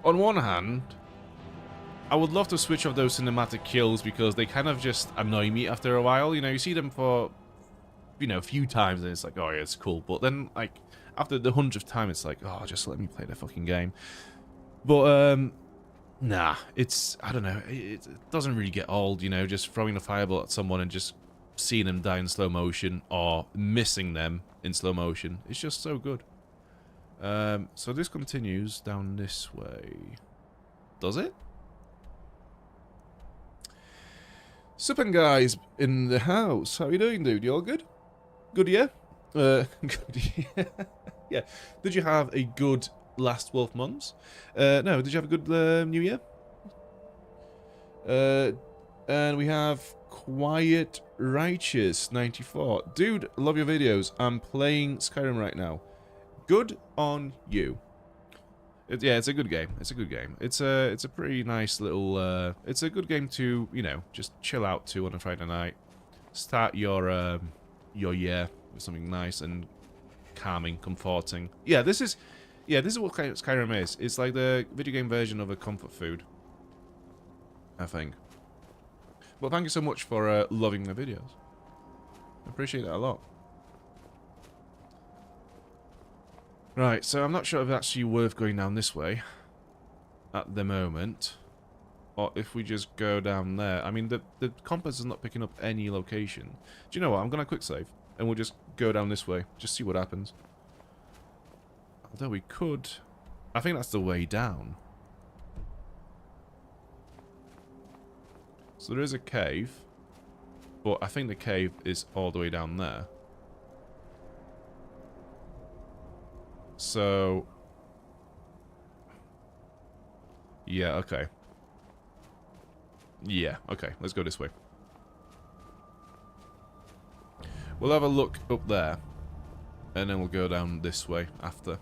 On one hand, I would love to switch off those cinematic kills because they kind of just annoy me after a while. You know, you see them for, you know, a few times and it's like, oh yeah, it's cool. But then, like, after the 100th time, it's like, oh, just let me play the fucking game. But, nah, it's, I don't know, it doesn't really get old, you know, just throwing a fireball at someone and just seeing them die in slow motion or missing them in slow motion. It's just so good. So this continues down this way. Does it? Sup guys in the house. How you doing, dude? You all good? Good, yeah? Good, yeah. Yeah. Did you have a good last 12 months? No, did you have a good New Year? And we have Quiet Righteous 94. Dude, love your videos. I'm playing Skyrim right now. Good on you. Yeah, it's a good game. It's a good game. It's a pretty nice little. It's a good game to, you know, just chill out to on a Friday night. Start your year with something nice and calming, comforting. Yeah, this is what Skyrim is. It's like the video game version of a comfort food, I think. Well, thank you so much for loving my videos. I appreciate that a lot. Right, so I'm not sure if it's actually worth going down this way at the moment, or if we just go down there. I mean, the compass is not picking up any location. Do you know what? I'm gonna quick save, and we'll just go down this way, just see what happens. Although we could, I think that's the way down. So there is a cave, but I think the cave is all the way down there. So, yeah, okay. Yeah, okay, let's go this way. We'll have a look up there, and then we'll go down this way after.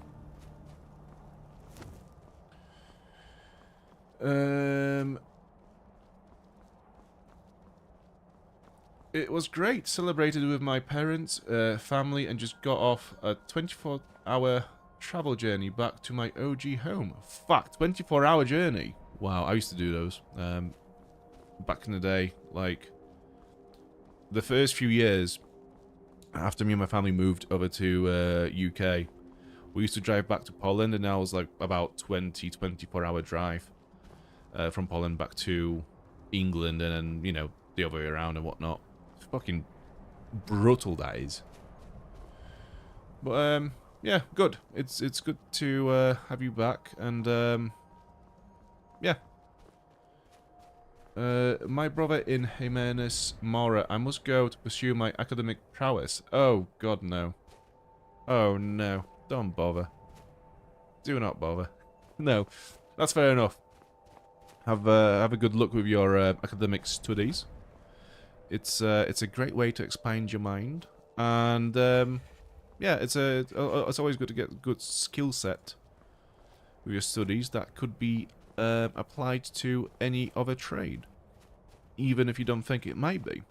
It was great. Celebrated with my parents, family, and just got off a 24-hour travel journey back to my OG home. Fuck, 24-hour journey. Wow, I used to do those. Back in the day, like the first few years after me and my family moved over to UK, we used to drive back to Poland, and now it was like about 24-hour drive from Poland back to England, and then, you know, the other way around and whatnot. It's fucking brutal, that is. But yeah, good. It's good to have you back, and yeah. My brother in Jimenez Mora, I must go to pursue my academic prowess. Oh God, no. Oh no, don't bother. Do not bother. No, that's fair enough. Have a good look with your academic studies. It's a great way to expand your mind, and yeah, it's always good to get a good skill set with your studies that could be applied to any other trade, even if you don't think it might be.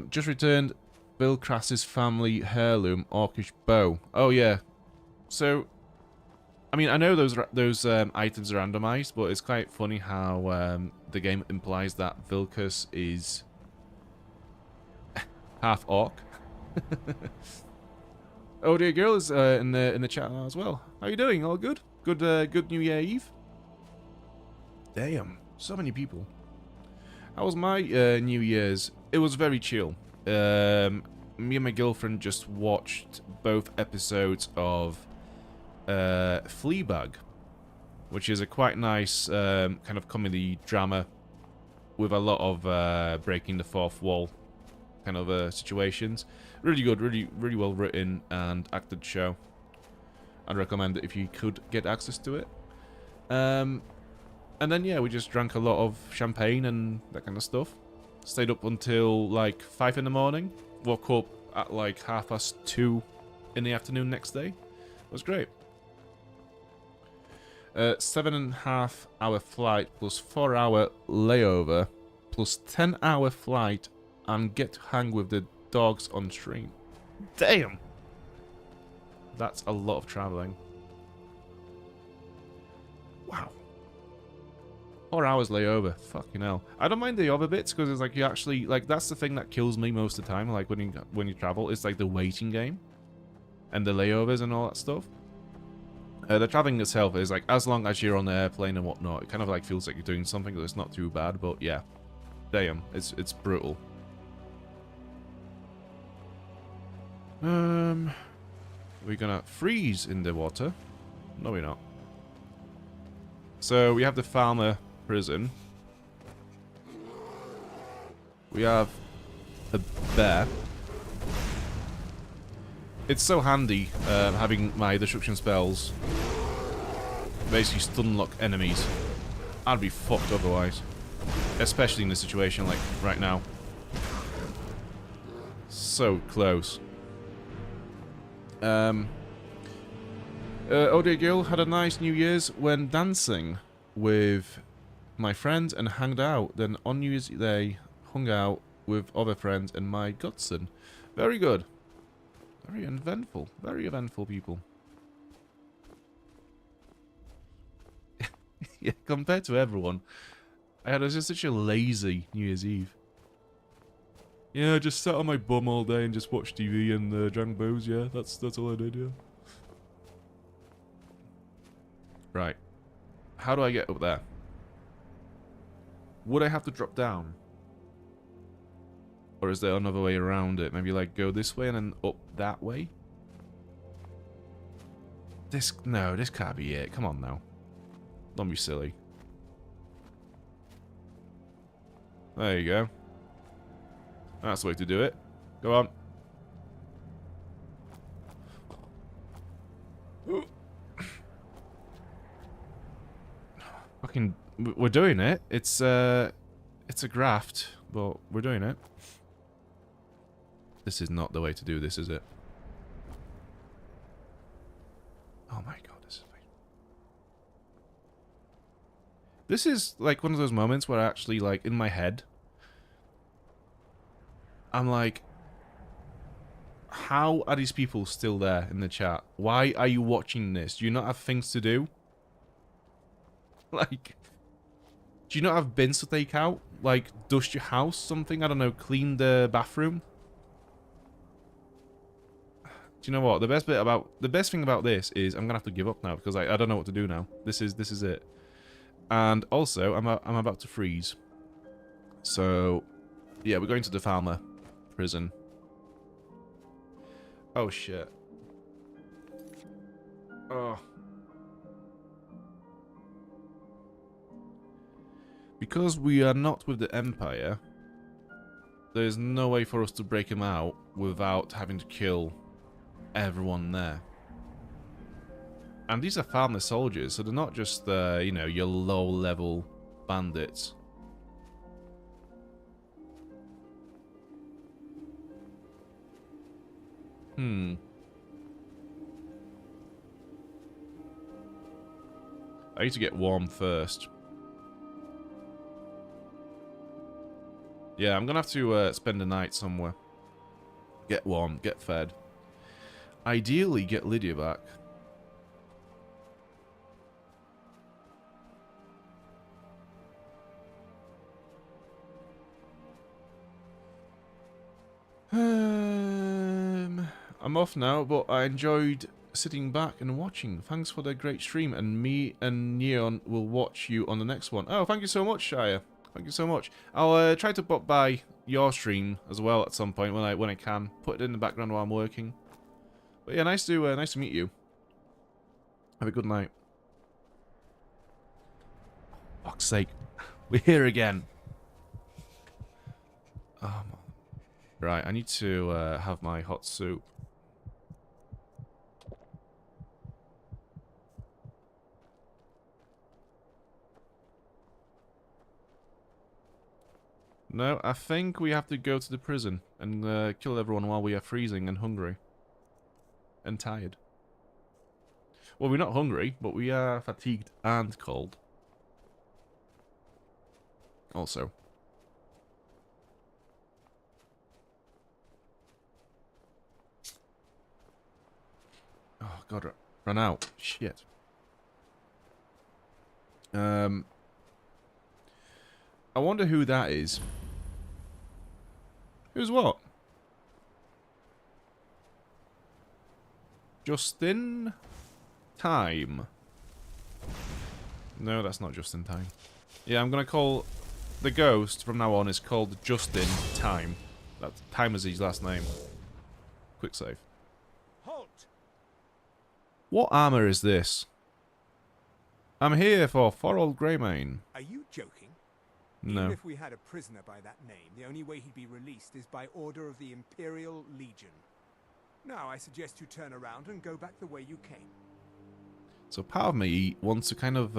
Just returned Bill Crass's family heirloom orcish bow. Oh yeah, so I mean I know those items are randomized, but it's quite funny how the game implies that Vilcus is half orc. Oh dear girl is in the chat now as well. How you doing? All good? Good New Year Eve. Damn, so many people. How was my New Year's? It was very chill. Me and my girlfriend just watched both episodes of Fleabag, which is a quite nice kind of comedy drama with a lot of breaking the fourth wall kind of situations. Really good, really well written and acted show. I'd recommend it if you could get access to it. And then yeah, we just drank a lot of champagne and that kind of stuff. Stayed up until like 5 in the morning. Woke up at like 2:30 in the afternoon next day. It was great. 7.5 hour flight plus 4-hour layover plus 10-hour flight and get to hang with the dogs on stream. Damn! That's a lot of traveling. Wow. 4 hours layover. Fucking hell. I don't mind the other bits because it's like you actually like that's the thing that kills me most of the time. Like when you travel, it's like the waiting game and the layovers and all that stuff. The traveling itself is like as long as you're on the airplane and whatnot, it kind of like feels like you're doing something that's not too bad. But yeah, damn, it's brutal. We're gonna freeze in the water. No, we're not. So we have the farmer prison. We have a bear. It's so handy having my destruction spells basically stun lock enemies. I'd be fucked otherwise. Especially in this situation like right now. So close. Oh dear girl had a nice New Year's when dancing with my friends and hanged out. Then on New Year's Day, hung out with other friends and my godson. Very good. Very eventful. Very eventful people. Yeah, compared to everyone, I had just such a lazy New Year's Eve. Yeah, I just sat on my bum all day and just watched TV and drank booze. Yeah, that's all I did. Yeah. Right. How do I get up there? Would I have to drop down? Or is there another way around it? Maybe like go this way and then up that way? No, this can't be it. Come on now. Don't be silly. There you go. That's the way to do it. Go on. Fucking, we're doing it. It's a graft, but we're doing it. This is not the way to do this, is it? Oh my god, this is amazing. This is like one of those moments where I actually, like, in my head, I'm like, how are these people still there in the chat? Why are you watching this? Do you not have things to do? Like, do you not have bins to take out? Like, dust your house, something? I don't know, clean the bathroom? Do you know what? The best thing about this is I'm gonna have to give up now because I don't know what to do now. This is it. And also, I'm about to freeze. So, yeah, we're going to the farmer prison. Oh, shit. Oh. Because we are not with the Empire, there's no way for us to break him out without having to kill everyone there. And these are farmer soldiers, so they're not just, you know, your low-level bandits. I need to get warm first. Yeah, I'm gonna have to spend a night somewhere. Get warm, get fed. Ideally, get Lydia back. I'm off now, but I enjoyed sitting back and watching. Thanks for the great stream, and me and Neon will watch you on the next one. Oh, thank you so much, Shire. Thank you so much. I'll try to pop by your stream as well at some point when I can. Put it in the background while I'm working. But yeah, nice to meet you. Have a good night. Fuck's sake, we're here again. Right, I need to have my hot soup. No, I think we have to go to the prison and kill everyone while we are freezing and hungry. And tired. Well, we're not hungry, but we are fatigued and cold. Also. Oh, God, run out. Shit. I wonder who that is. Who's what? Justin Time. No, that's not Justin Time. Yeah, I'm gonna call the ghost from now on is called Justin Time. That's Time is his last name. Quick save. Halt! What armor is this? I'm here for Thorold Greymane. Are you joking? No. Even if we had a prisoner by that name, the only way he'd be released is by order of the Imperial Legion. Now I suggest you turn around and go back the way you came. So part of me wants to kind of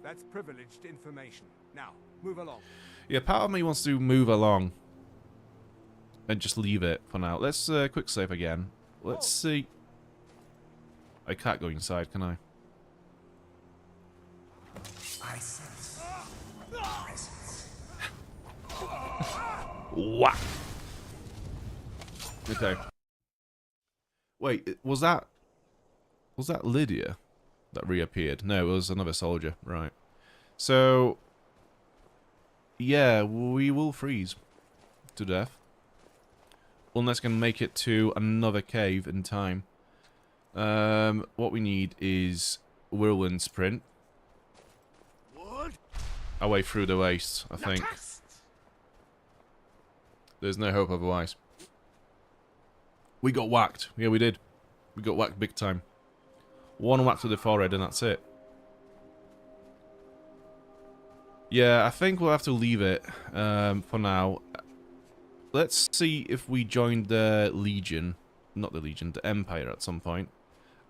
That's privileged information. Now, move along. yeah, part of me wants to move along and just leave it for now. Let's quick save again. Let's see. I can't go inside, can I? I sense presence. Whack. Okay. Wait, was that Lydia that reappeared? No, it was another soldier. Right. So, yeah, we will freeze to death. Unless we can make it to another cave in time. What we need is whirlwind sprint. Our way through the waste, I think. There's no hope otherwise. We got whacked. Yeah, we did. We got whacked big time. One whack to the forehead and that's it. Yeah, I think we'll have to leave it for now. Let's see if we join the Legion. Not the Legion, the Empire at some point.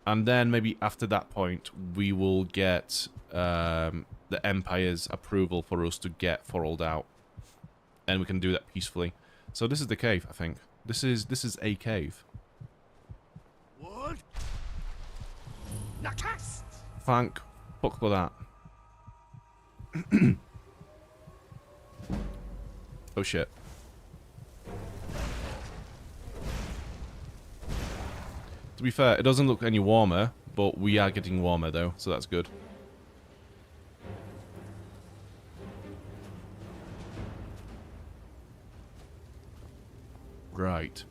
And then maybe after that point, we will get the Empire's approval for us to get Thorold out. And we can do that peacefully. So this is the cave, I think. This is a cave. What? Thank fuck for that. Oh shit. To be fair, it doesn't look any warmer, but we are getting warmer though, so that's good. Right.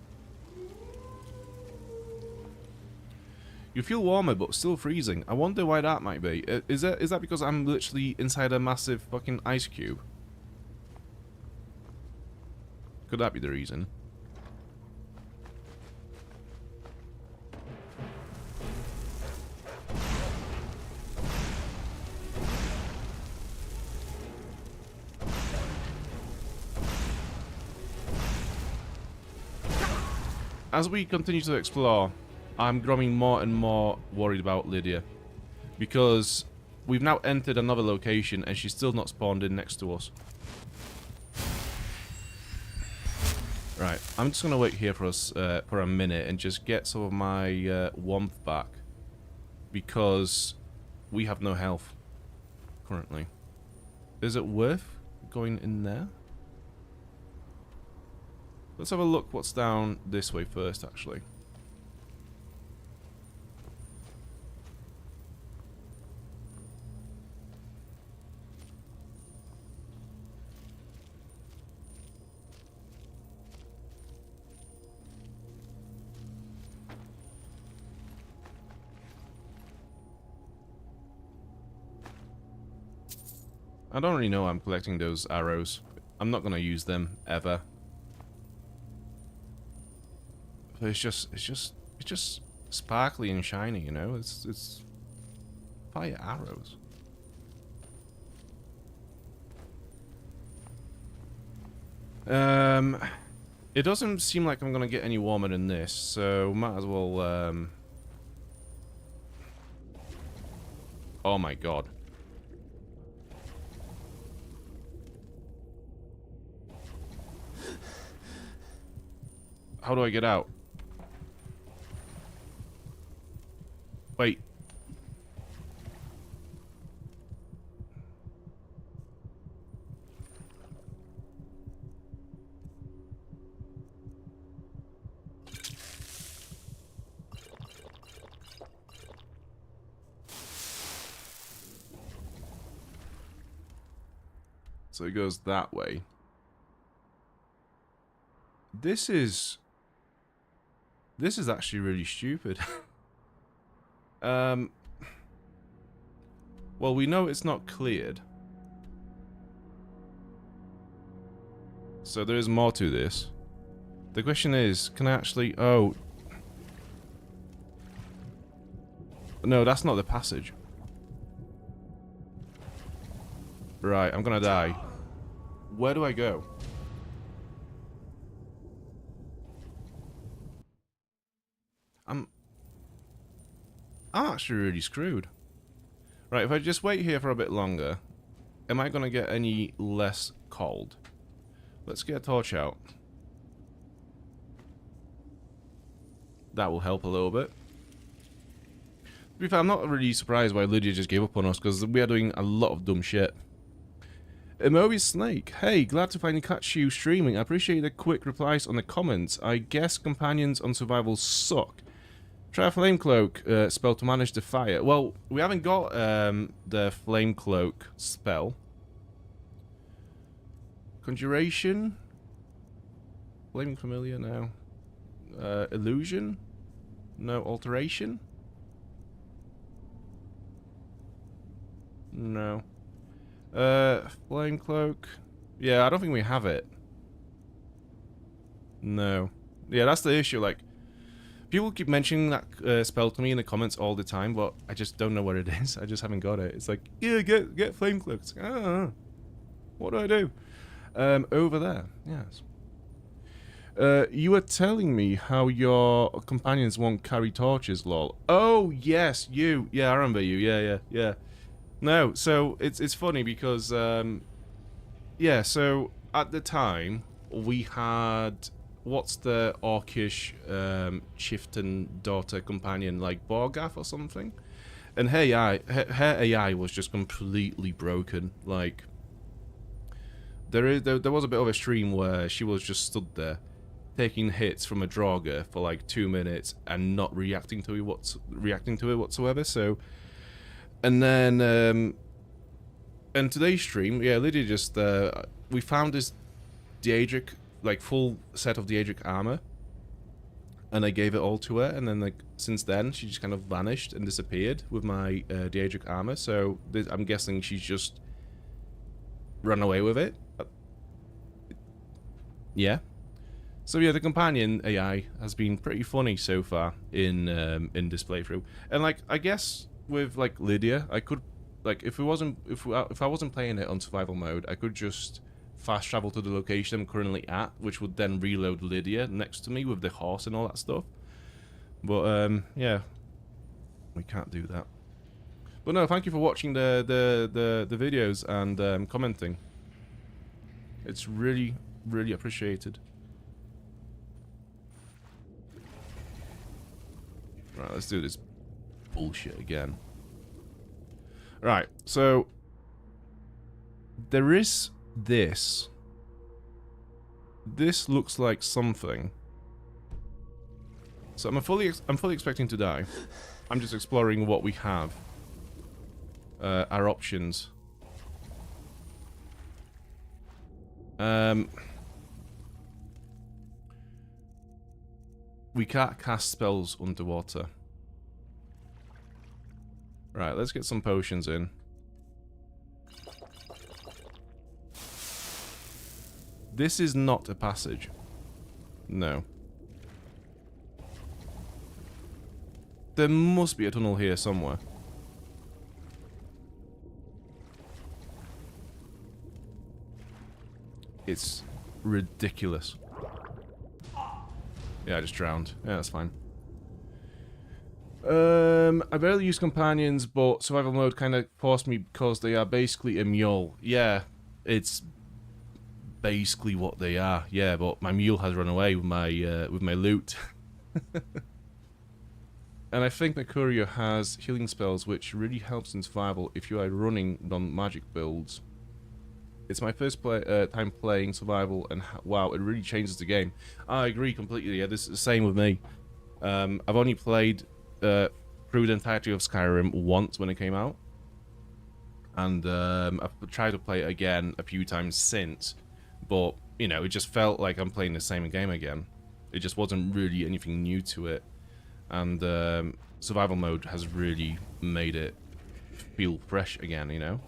You feel warmer, but still freezing. I wonder why that might be. Is that because I'm literally inside a massive fucking ice cube? Could that be the reason? as we continue to explore, I'm growing more and more worried about Lydia. Because we've now entered another location and she's still not spawned in next to us. Right, I'm just going to wait here for us for a minute and just get some of my warmth back. Because we have no health currently. Is it worth going in there? Let's have a look what's down this way first, actually. I don't really know why I'm collecting those arrows. I'm not going to use them ever. But it's just sparkly and shiny, you know? It's fire arrows. It doesn't seem like I'm going to get any warmer than this, so might as well oh my god. How do I get out? Wait. So it goes that way. This is actually really stupid. Well, we know it's not cleared. So there is more to this. The question is, can I actually... Oh. No, that's not the passage. Right, I'm gonna die. Where do I go? I'm actually really screwed. Right, if I just wait here for a bit longer, am I going to get any less cold? Let's get a torch out. That will help a little bit. To be fair, I'm not really surprised why Lydia just gave up on us, because we are doing a lot of dumb shit. Emobi Snake, hey, glad to finally catch you streaming. I appreciate the quick replies on the comments. I guess companions on survival suck. Try a flame cloak spell to manage the fire. Well, we haven't got the flame cloak spell. Conjuration? Flaming familiar? No. Illusion? No. Alteration? No. Flame cloak? Yeah, I don't think we have it. No. Yeah, that's the issue, like... People keep mentioning that spell to me in the comments all the time, but I just don't know what it is. I just haven't got it. It's like, yeah, get flame cloak. It's like, what do I do? Over there, yes. You were telling me how your companions won't carry torches, lol. Oh, yes, you. Yeah, I remember you. Yeah. No, so it's funny because, yeah, so at the time, we had... What's the orcish chieftain daughter companion, like Borgath or something? And her AI was just completely broken. Like, there was a bit of a stream where she was just stood there, taking hits from a Draugr for like 2 minutes and not reacting to it whatsoever. So, and then and today's stream, yeah, Lydia just we found this Daedric, like full set of Daedric armor, and I gave it all to her, and then like since then she just kind of vanished and disappeared with my Daedric armor. So I'm guessing she's just run away with it. Yeah. So yeah, the companion AI has been pretty funny so far in this playthrough, and like I guess with like Lydia, I could like if I wasn't playing it on survival mode, I could just fast travel to the location I'm currently at, which would then reload Lydia next to me with the horse and all that stuff. But yeah, we can't do that. But no, thank you for watching the videos and commenting. It's really, really appreciated. Right, let's do this bullshit again. Right, so there is this. This looks like something. So I'm fully expecting to die. I'm just exploring what we have. Our options. We can't cast spells underwater. Right, let's get some potions in. This is not a passage. No. There must be a tunnel here somewhere. It's ridiculous. Yeah, I just drowned. Yeah, that's fine. I barely use companions, but survival mode kind of forced me because they are basically a mule. Yeah, it's basically what they are. Yeah, but my mule has run away with my loot. And I think the courier has healing spells, which really helps in survival if you are running non-magic builds. It's my first time playing survival, and wow, it really changes the game. I agree completely. Yeah, this is the same with me. I've only played through the entirety of Skyrim once when it came out, and I've tried to play it again a few times since, but you know, it just felt like I'm playing the same game again. It just wasn't really anything new to it, and survival mode has really made it feel fresh again. You know,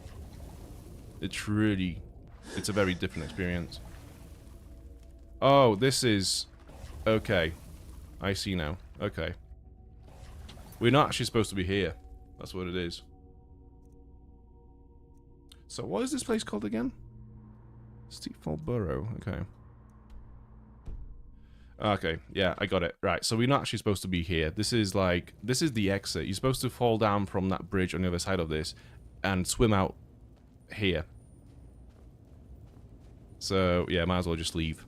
it's a very different experience. Oh, this is okay. I see now. Okay. We're not actually supposed to be here. That's what it is. So what is this place called again? Steepfall Burrow. Okay. Okay, yeah, I got it. Right, so we're not actually supposed to be here. This is the exit. You're supposed to fall down from that bridge on the other side of this and swim out here. So, yeah, might as well just leave.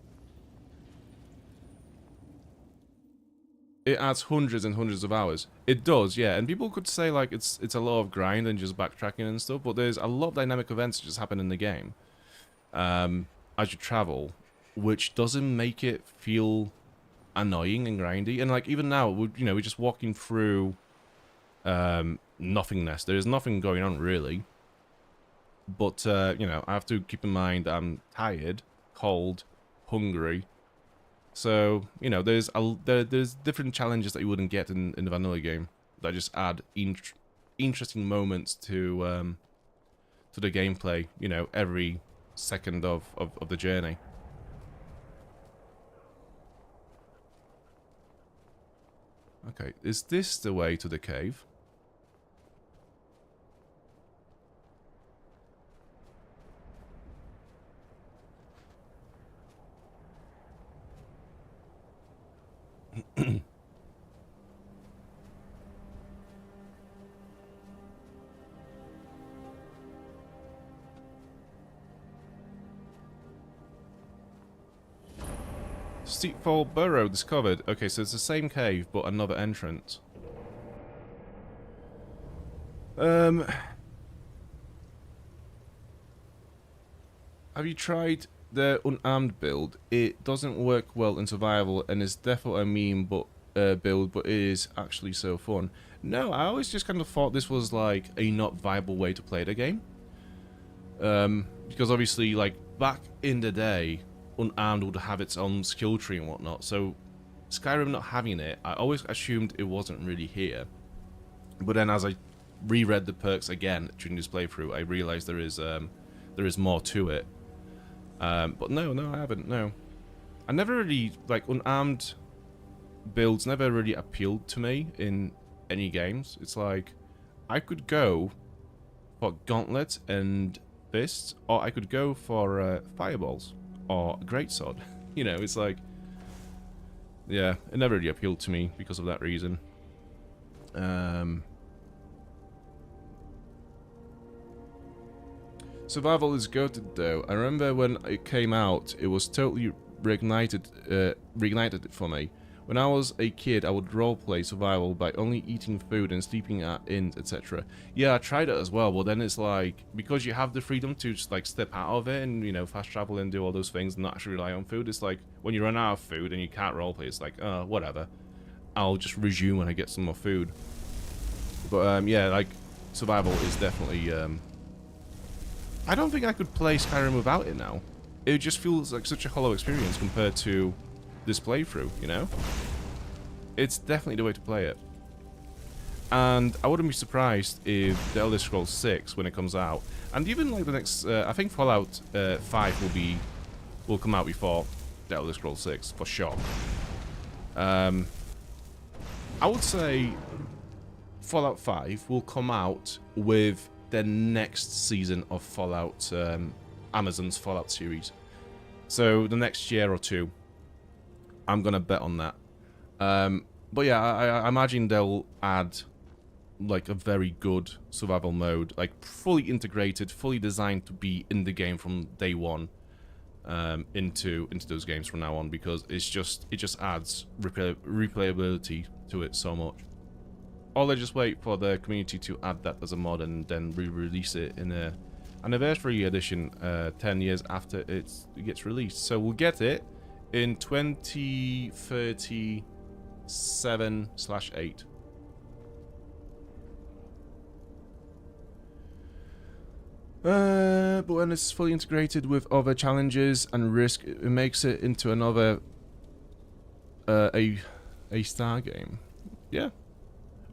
It adds hundreds and hundreds of hours. It does, yeah. And people could say like it's a lot of grind and just backtracking and stuff, but there's a lot of dynamic events that just happen in the game as you travel, which doesn't make it feel annoying and grindy. And like even now, we're just walking through nothingness. There is nothing going on really. But you know, I have to keep in mind I'm tired, cold, hungry. So, you know, there's different challenges that you wouldn't get in the vanilla game that just add interesting moments to the gameplay, you know, every second of the journey. Okay, is this the way to the cave? Steepfall Burrow discovered. Okay, so it's the same cave, but another entrance. Have you tried the unarmed build? It doesn't work well in survival, and is definitely a meme build, but it is actually so fun. No, I always just kind of thought this was like a not viable way to play the game. Because obviously, like, back in the day, unarmed would have its own skill tree and whatnot, so Skyrim not having it, I always assumed it wasn't really here. But then as I reread the perks again during this playthrough, I realized there is more to it. But no, I haven't, no. I never really, like, unarmed builds never really appealed to me in any games. It's like, I could go for Gauntlet and fists, or I could go for fireballs or a greatsword. You know, it's like, yeah, it never really appealed to me because of that reason. Survival is goated though. I remember when it came out, it was totally reignited it for me. When I was a kid, I would roleplay survival by only eating food and sleeping at inns, etc. Yeah, I tried it as well, but then it's like, because you have the freedom to just like step out of it and, you know, fast travel and do all those things and not actually rely on food, it's like, when you run out of food and you can't roleplay, it's like, whatever. I'll just resume when I get some more food. But, yeah, like, survival is definitely, I don't think I could play Skyrim without it now. It just feels like such a hollow experience compared to this playthrough, you know? It's definitely the way to play it. And I wouldn't be surprised if The Elder Scrolls 6, when it comes out, and even like the next, I think Fallout 5 will come out before The Elder Scrolls 6, for sure. I would say Fallout 5 will come out with the next season of Fallout, Amazon's Fallout series. So the next year or two, I'm gonna bet on that. But yeah, I imagine they'll add like a very good survival mode, like fully integrated, fully designed to be in the game from day one, into those games from now on, because it just adds replayability to it so much. Or they just wait for the community to add that as a mod and then re-release it in a anniversary edition 10 years after it gets released. So we'll get it in 2037/8. But when it's fully integrated with other challenges and risk, it makes it into another a star game. Yeah.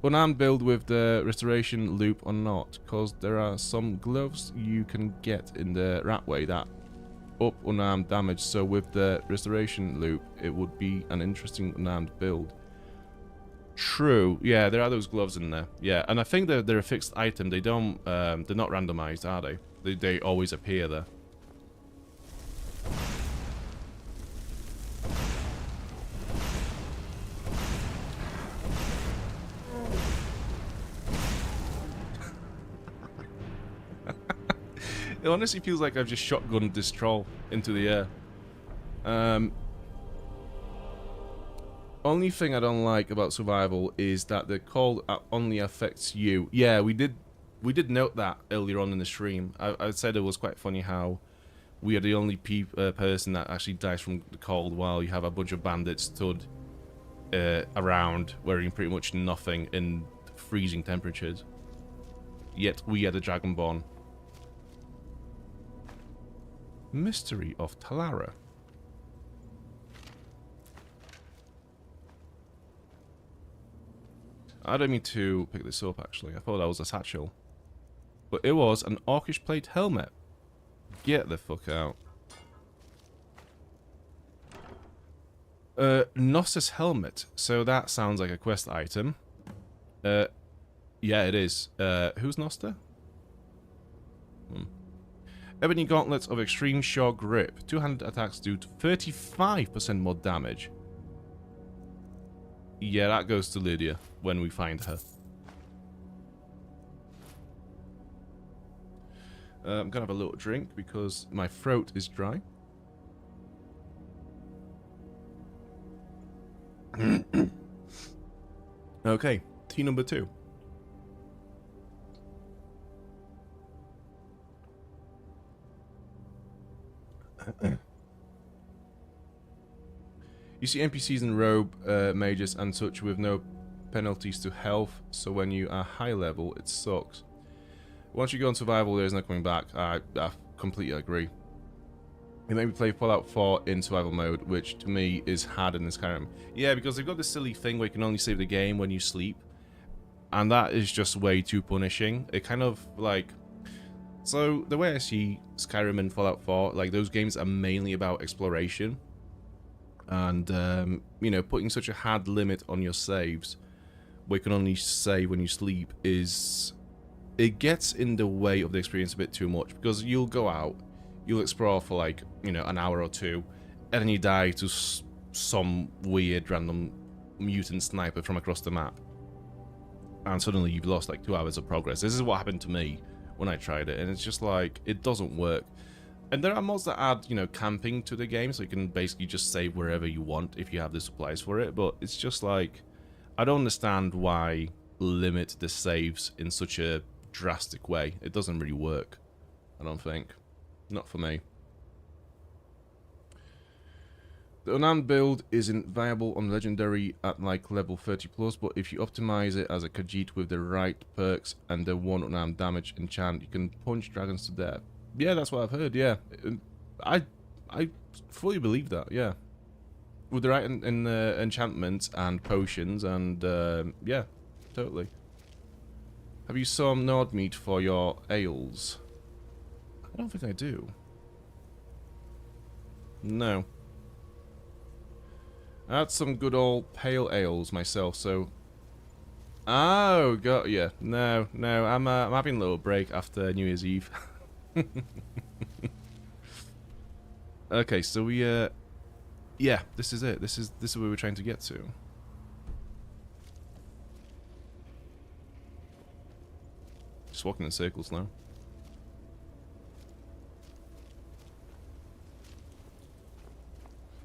Unarmed build with the restoration loop or not, cause there are some gloves you can get in the Ratway that up unarmed damage, so with the restoration loop it would be an interesting unarmed build. True, yeah, there are those gloves in there. Yeah, and I think they're a fixed item. They don't they're not randomized, are they? They always appear there. It honestly feels like I've just shotgunned this troll into the air. Only thing I don't like about survival is that the cold only affects you. Yeah, we did note that earlier on in the stream. I said it was quite funny how we are the only person that actually dies from the cold, while you have a bunch of bandits stood around wearing pretty much nothing in freezing temperatures. Yet we are the Dragonborn. Mystery of Talara. I don't mean to pick this up, actually. I thought that was a satchel. But it was an orcish plate helmet. Get the fuck out. Gnosis helmet. So that sounds like a quest item. Yeah, it is. Who's Noster? Ebony gauntlets of extreme sure grip. Two-handed attacks do 35% more damage. Yeah, that goes to Lydia when we find her. I'm gonna have a little drink because my throat is dry. Okay, tea number 2. You see NPCs in robe, mages and such with no penalties to health, so when you are high level, it sucks. Once you go on survival, there's no coming back. I completely agree. It made me play Fallout 4 in survival mode, which to me is harder than Skyrim. Yeah, because they've got this silly thing where you can only save the game when you sleep, and that is just way too punishing. It kind of like... So, the way I see Skyrim and Fallout 4, like, those games are mainly about exploration. And, you know, putting such a hard limit on your saves, where you can only save when you sleep, is it gets in the way of the experience a bit too much, because you'll go out, you'll explore for like, you know, an hour or two, and then you die to some weird random mutant sniper from across the map, and suddenly you've lost like 2 hours of progress. This is what happened to me when I tried it, and it's just like, it doesn't work. And there are mods that add, you know, camping to the game, so you can basically just save wherever you want if you have the supplies for it, but it's just like, I don't understand why limit the saves in such a drastic way. It doesn't really work, I don't think. Not for me. The unarmed build isn't viable on legendary at like level 30 plus, but if you optimize it as a Khajiit with the right perks and the 1 unarmed damage enchant, you can punch dragons to death. Yeah, that's what I've heard, yeah. I fully believe that, yeah. With the right enchantments and potions and, yeah, totally. Have you some Nord meat for your ales? I don't think I do. No. I had some good old pale ales myself, so... Oh, got ya. No, I'm having a little break after New Year's Eve. Okay, so we, yeah, this is it. This is where we're trying to get to. Just walking in circles now.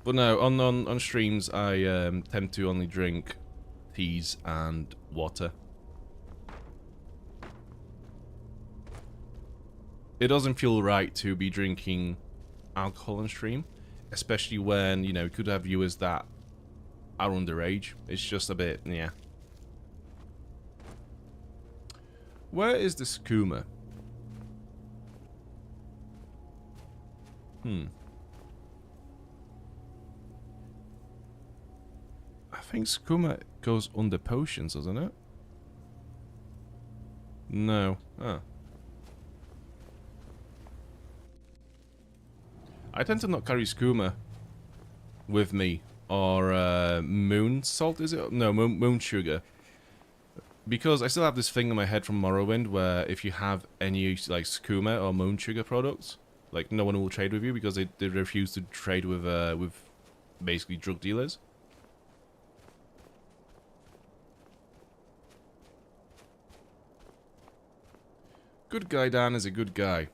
But no, on streams, I tend to only drink teas and water. It doesn't feel right to be drinking alcohol on stream, especially when, you know, you could have viewers that are underage. It's just a bit, yeah. Where is the skooma? I think skooma goes under potions, doesn't it? No. Oh. I tend to not carry skooma with me, or moon salt, is it? No, moon sugar. Because I still have this thing in my head from Morrowind where if you have any like skooma or moon sugar products, like no one will trade with you because they refuse to trade with basically drug dealers. Good guy Dan is a good guy.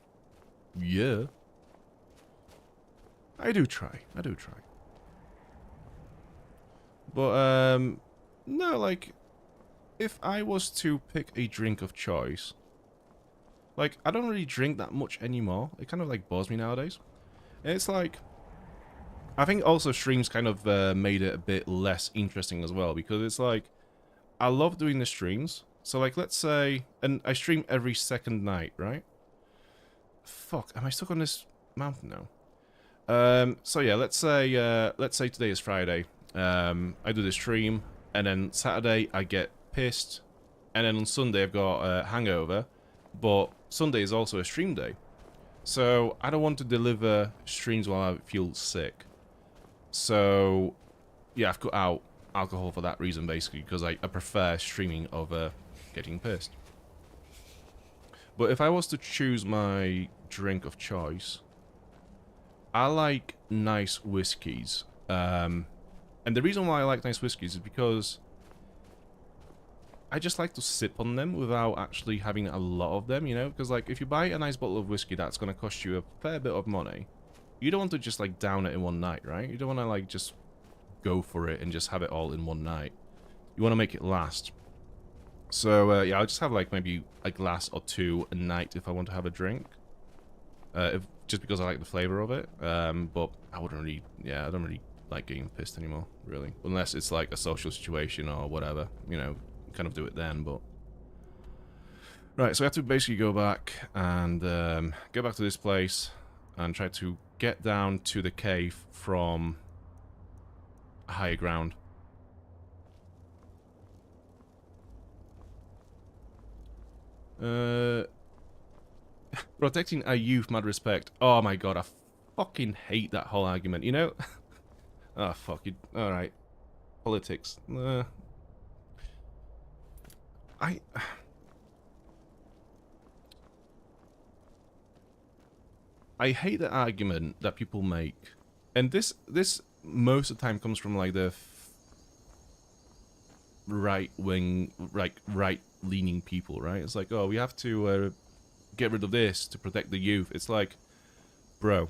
Yeah. I do try. But, no, like, if I was to pick a drink of choice, like, I don't really drink that much anymore. It kind of, like, bores me nowadays. And it's like, I think also streams kind of made it a bit less interesting as well, because it's like, I love doing the streams. So, like, let's say, and I stream every second night, right? Fuck, am I stuck on this mountain now? So yeah, let's say today is Friday. I do the stream, and then Saturday I get pissed, and then on Sunday I've got a hangover, but Sunday is also a stream day. So I don't want to deliver streams while I feel sick. So yeah, I've cut out alcohol for that reason, basically, because I prefer streaming over getting pissed. But if I was to choose my drink of choice, I like nice whiskies. And the reason why I like nice whiskies is because I just like to sip on them without actually having a lot of them, you know? Because, like, if you buy a nice bottle of whiskey that's going to cost you a fair bit of money, you don't want to just, like, down it in one night, right? You don't want to, like, just go for it and just have it all in one night. You want to make it last. So, yeah, I'll just have, like, maybe a glass or two a night if I want to have a drink. Just because I like the flavor of it. But I wouldn't really, yeah, I don't really like getting pissed anymore, really. Unless it's, like, a social situation or whatever, you know, kind of do it then, but... Right, so we have to basically go back and go back to this place and try to get down to the cave from higher ground. Protecting our youth, mad respect. Oh my god, I fucking hate that whole argument, you know? Oh, fuck it. Alright. Politics. I hate the argument that people make, and this most of the time comes from like the right-wing, right-leaning people, right? It's like, oh, we have to get rid of this to protect the youth. It's like, bro,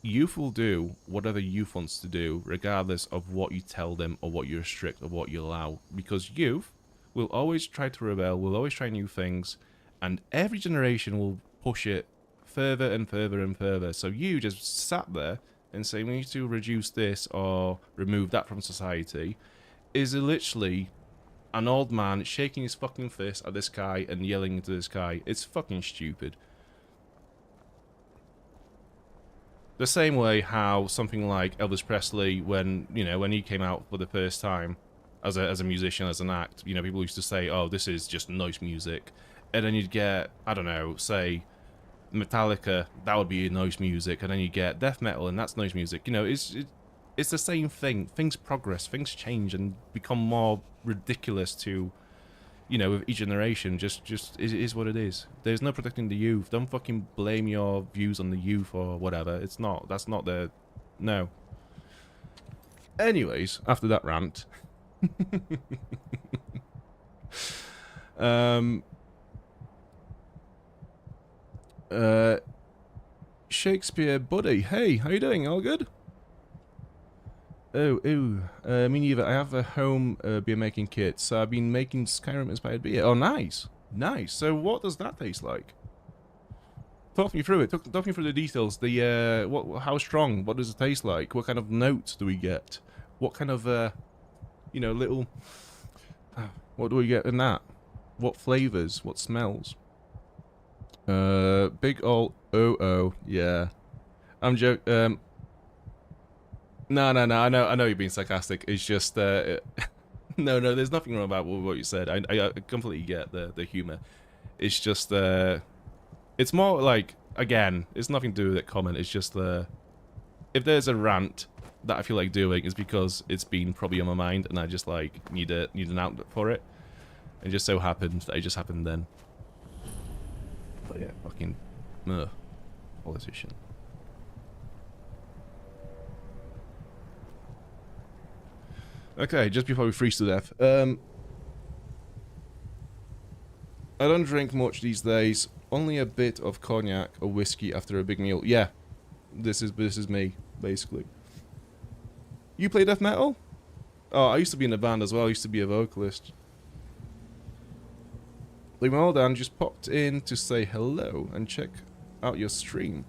youth will do whatever youth wants to do, regardless of what you tell them or what you restrict or what you allow, because youth will always try to rebel, will always try new things, and every generation will push it further and further and further. So you just sat there and say we need to reduce this or remove that from society is literally an old man shaking his fucking fist at the sky and yelling into the sky. It's fucking stupid. The same way how something like Elvis Presley, when he came out for the first time as a musician, as an act, people used to say, oh, this is just noise music. And then you'd get, I don't know, say Metallica, that would be noise music, and then you get death metal, and that's noise music. It's the same thing. Things progress, things change, and become more ridiculous to, with each generation. Just it is what it is. There's no protecting the youth. Don't fucking blame your views on the youth or whatever. It's not. That's not the. No. Anyways, after that rant. Shakespeare buddy, hey, how you doing? All good? Me neither. I have a home beer making kit, so I've been making Skyrim inspired beer. Oh, nice, nice. So what does that taste like? Talk me through it. Talk me through the details. How strong? What does it taste like? What kind of notes do we get? What kind of little. What do we get in that? What flavors? What smells? Big ol' yeah. I'm joking. No, I know you're being sarcastic. It's just, no, there's nothing wrong about what you said. I completely get the humor. It's just, it's more like, again, it's nothing to do with that comment. It's just, if there's a rant that I feel like doing, it's because it's been probably on my mind, and I just, like, need an outlet for it. It just so happened that it just happened then. But yeah, fucking politician. Okay, just before we freeze to death. I don't drink much these days. Only a bit of cognac or whiskey after a big meal. Yeah, this is me basically. You play death metal? Oh, I used to be in a band as well. I used to be a vocalist. Leave all down, just popped in to say hello and check out your stream.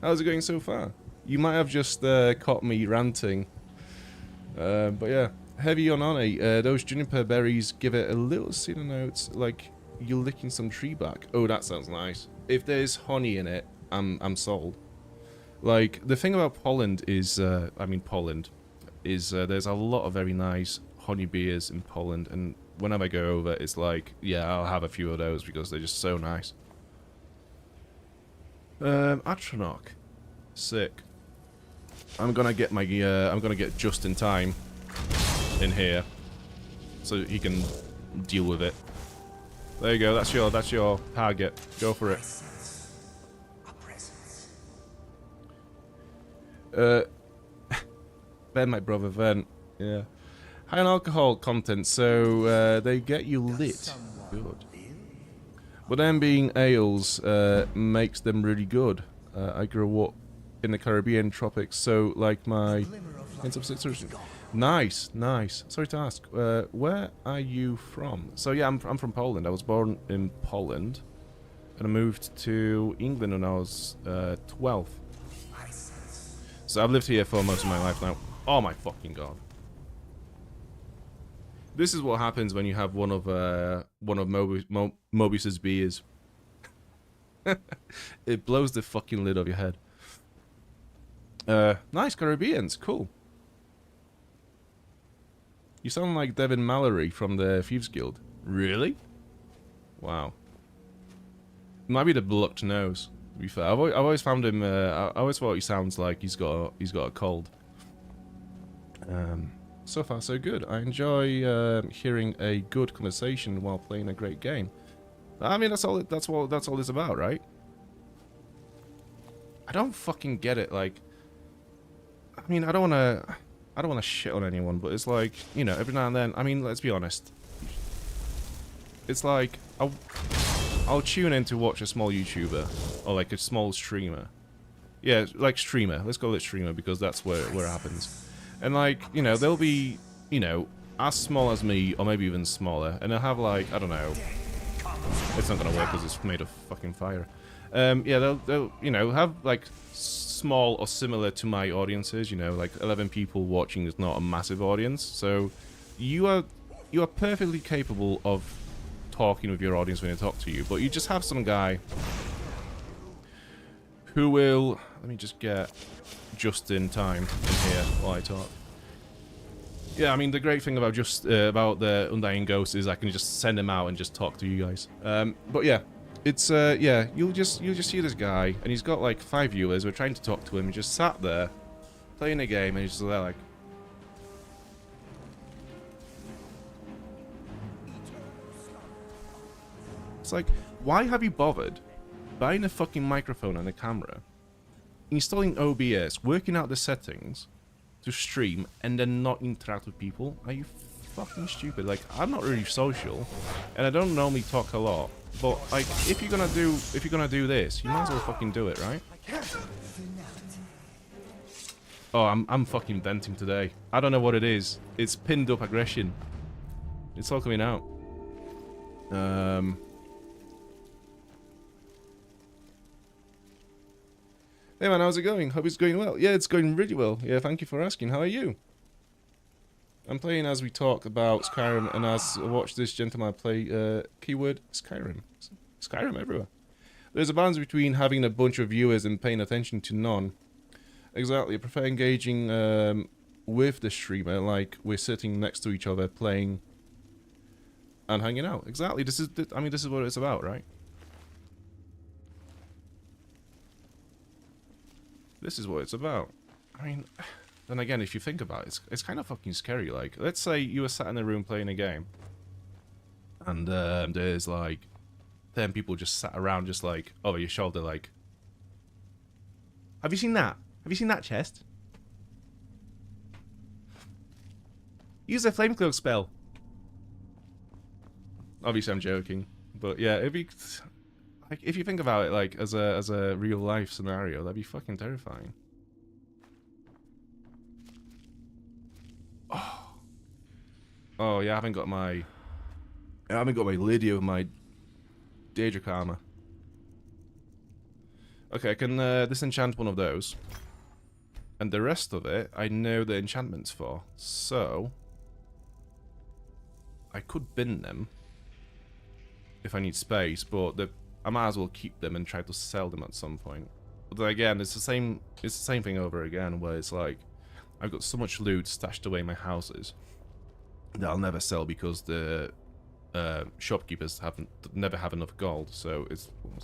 How's it going so far? You might have just caught me ranting. But yeah, heavy on honey. Those juniper berries give it a little cedar notes, like you're licking some tree bark. Oh, that sounds nice. If there's honey in it, I'm sold. Like, the thing about Poland is, there's a lot of very nice honey beers in Poland, and whenever I go over, it's like, yeah, I'll have a few of those because they're just so nice. Atronach. Sick. I'm gonna get my, I'm gonna get just in time in here so he can deal with it. There you go, that's your target. Go for it. Ben, my brother, Ben. Yeah. High on alcohol content, so they get you lit. Good. But them being ales makes them really good. I grew up in the Caribbean tropics, so like my... Nice, nice. Sorry to ask, where are you from? So yeah, I'm from Poland. I was born in Poland, and I moved to England when I was 12. So I've lived here for most of my life now. Oh my fucking god. This is what happens when you have one of Mobius's beers. It blows the fucking lid off your head. Nice Caribbeans, cool. You sound like Devin Mallory from the Thieves Guild. Really? Wow. Might be the blocked nose. To be fair, I've always found him. I always thought he sounds like he's got a cold. So far so good. I enjoy hearing a good conversation while playing a great game. I mean, that's all it's about, right? I don't fucking get it. Like, I mean, I don't wanna shit on anyone, but it's like, you know, every now and then. I mean, let's be honest. It's like I'll tune in to watch a small YouTuber or like a small streamer. Yeah, like streamer. Let's call it streamer because that's where it happens. And like, you know, they'll be, you know, as small as me or maybe even smaller, and they'll have like, I don't know. It's not gonna work because it's made of fucking fire. Yeah, they'll you know, have like small or similar to my audiences. You know, like 11 people watching is not a massive audience, so you are perfectly capable of talking with your audience when they talk to you. But you just have some guy who will, let me just get just in time in here while I talk. Yeah, I mean, the great thing about about the Undying Ghost is I can just send him out and just talk to you guys. But yeah, it's yeah, you'll just see this guy, and he's got like 5 viewers. We're trying to talk to him. He just sat there playing a game, and he's just there like. It's like, why have you bothered buying a fucking microphone and a camera, installing OBS, working out the settings to stream, and then not interact with people? Are you fucking stupid? Like, I'm not really social, and I don't normally talk a lot, but like, if you're gonna do this, you might as well fucking do it, right? Oh, I'm fucking venting today. I don't know what it is. It's pinned up aggression. It's all coming out. Hey man, how's it going? Hope it's going well. Yeah, it's going really well. Yeah, thank you for asking. How are you? I'm playing as we talk about Skyrim, and as I watch this gentleman play, keyword Skyrim. Skyrim everywhere. There's a balance between having a bunch of viewers and paying attention to none. Exactly, I prefer engaging with the streamer, like we're sitting next to each other playing and hanging out. Exactly, this is what it's about, right? This is what it's about. I mean, then again, if you think about it, it's kind of fucking scary. Like, let's say you were sat in a room playing a game, and there's like 10 people just sat around just like over your shoulder like, have you seen that? Have you seen that chest? Use a flame cloak spell. Obviously I'm joking, but yeah, it'd be... Like, if you think about it, like, as a real-life scenario, that'd be fucking terrifying. Oh, yeah, I haven't got my lady of my Daedric armor. Okay, I can disenchant one of those. And the rest of it, I know the enchantments for. So... I could bin them. If I need space, but I might as well keep them and try to sell them at some point. But then again, it's the same thing over again, where it's like, I've got so much loot stashed away in my houses that I'll never sell because the shopkeepers never have enough gold. So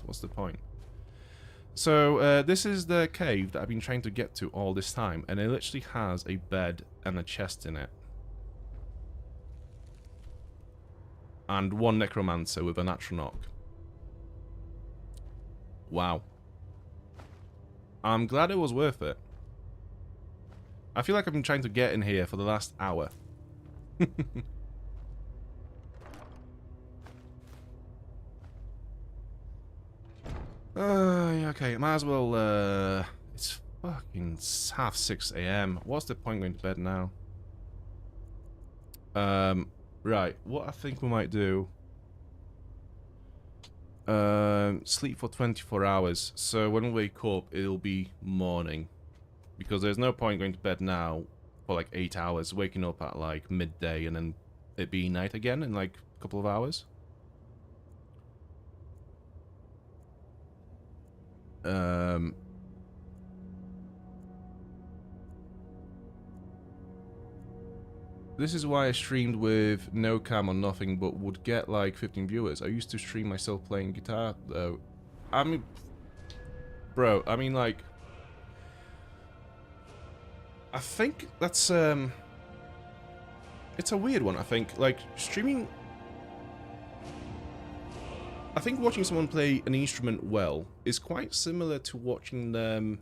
what's the point? So this is the cave that I've been trying to get to all this time, and it literally has a bed and a chest in it. And one necromancer with a natural knock. Wow. I'm glad it was worth it. I feel like I've been trying to get in here for the last hour. Okay, might as well, it's fucking 6:30 AM. What's the point going to bed now? Right, what I think we might do... sleep for 24 hours, so when we wake up, it'll be morning. Because there's no point going to bed now for like 8 hours, waking up at like midday, and then it being night again in like a couple of hours. This is why I streamed with no cam or nothing, but would get like 15 viewers. I used to stream myself playing guitar, though. I mean, bro, I mean, like, I think that's, it's a weird one, I think. Like, streaming, I think watching someone play an instrument well is quite similar to watching them.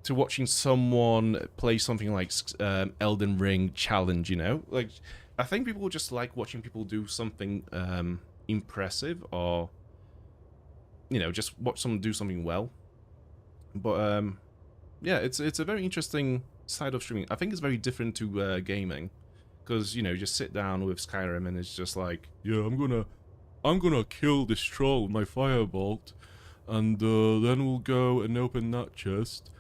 To watching someone play something like Elden Ring Challenge, you know? Like, I think people just like watching people do something impressive, or, you know, just watch someone do something well. But, yeah, it's a very interesting side of streaming. I think it's very different to gaming. Because, you know, you just sit down with Skyrim and it's just like, yeah, I'm gonna kill this troll with my firebolt, and then we'll go and open that chest.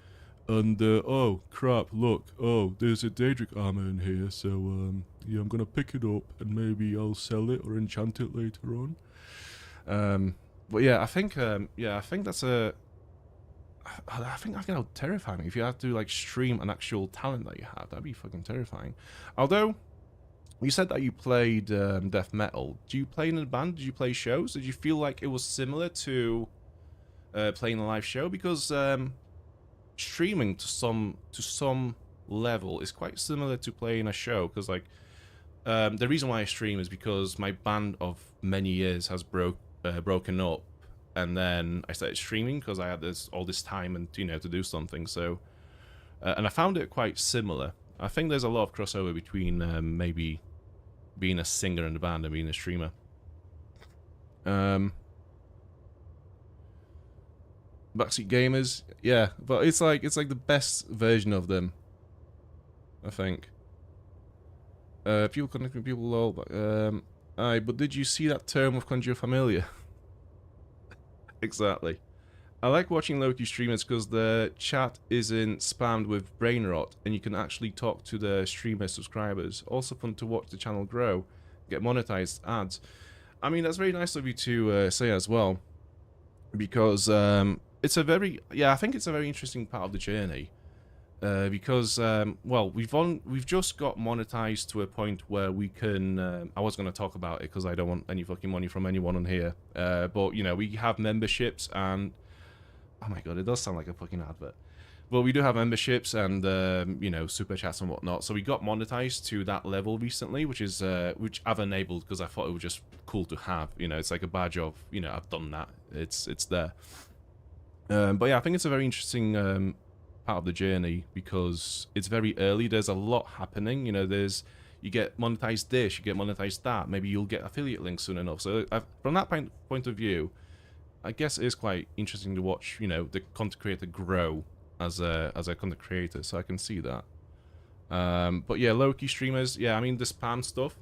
And, oh, crap, look, oh, there's a Daedric armor in here, so, yeah, I'm gonna pick it up, and maybe I'll sell it or enchant it later on. But yeah, I think that's a... I think that would terrify me. If you had to, like, stream an actual talent that you have, that'd be fucking terrifying. Although, you said that you played death metal. Do you play in a band? Did you play shows? Did you feel like it was similar to playing a live show? Because... streaming to some level is quite similar to playing a show, because like the reason why I stream is because my band of many years has broken up, and then I started streaming because I had all this time and, you know, to do something. So and I found it quite similar. I think there's a lot of crossover between maybe being a singer in a band and being a streamer. Backseat Gamers, yeah, but it's like the best version of them, I think. People connecting people lol, but aye, but did you see that term of Conjure Familiar? Exactly. I like watching Loki streamers because the chat isn't spammed with brain rot, and you can actually talk to the streamer subscribers. Also fun to watch the channel grow, get monetized ads. I mean, that's very nice of you to say as well, because it's a very, I think it's a very interesting part of the journey, because well, we've just got monetized to a point where we can. I was going to talk about it because I don't want any fucking money from anyone on here, but you know, we have memberships, and oh my god, it does sound like a fucking advert. But we do have memberships and you know, super chats and whatnot. So we got monetized to that level recently, which is which I've enabled because I thought it was just cool to have. You know, it's like a badge of, you know, I've done that. It's there. But yeah, I think it's a very interesting part of the journey because it's very early. There's a lot happening. You know, you get monetized this, you get monetized that. Maybe you'll get affiliate links soon enough. So from that point of view, I guess it is quite interesting to watch, you know, the content creator grow as a content creator. So I can see that. But yeah, low-key streamers. Yeah, I mean the spam stuff.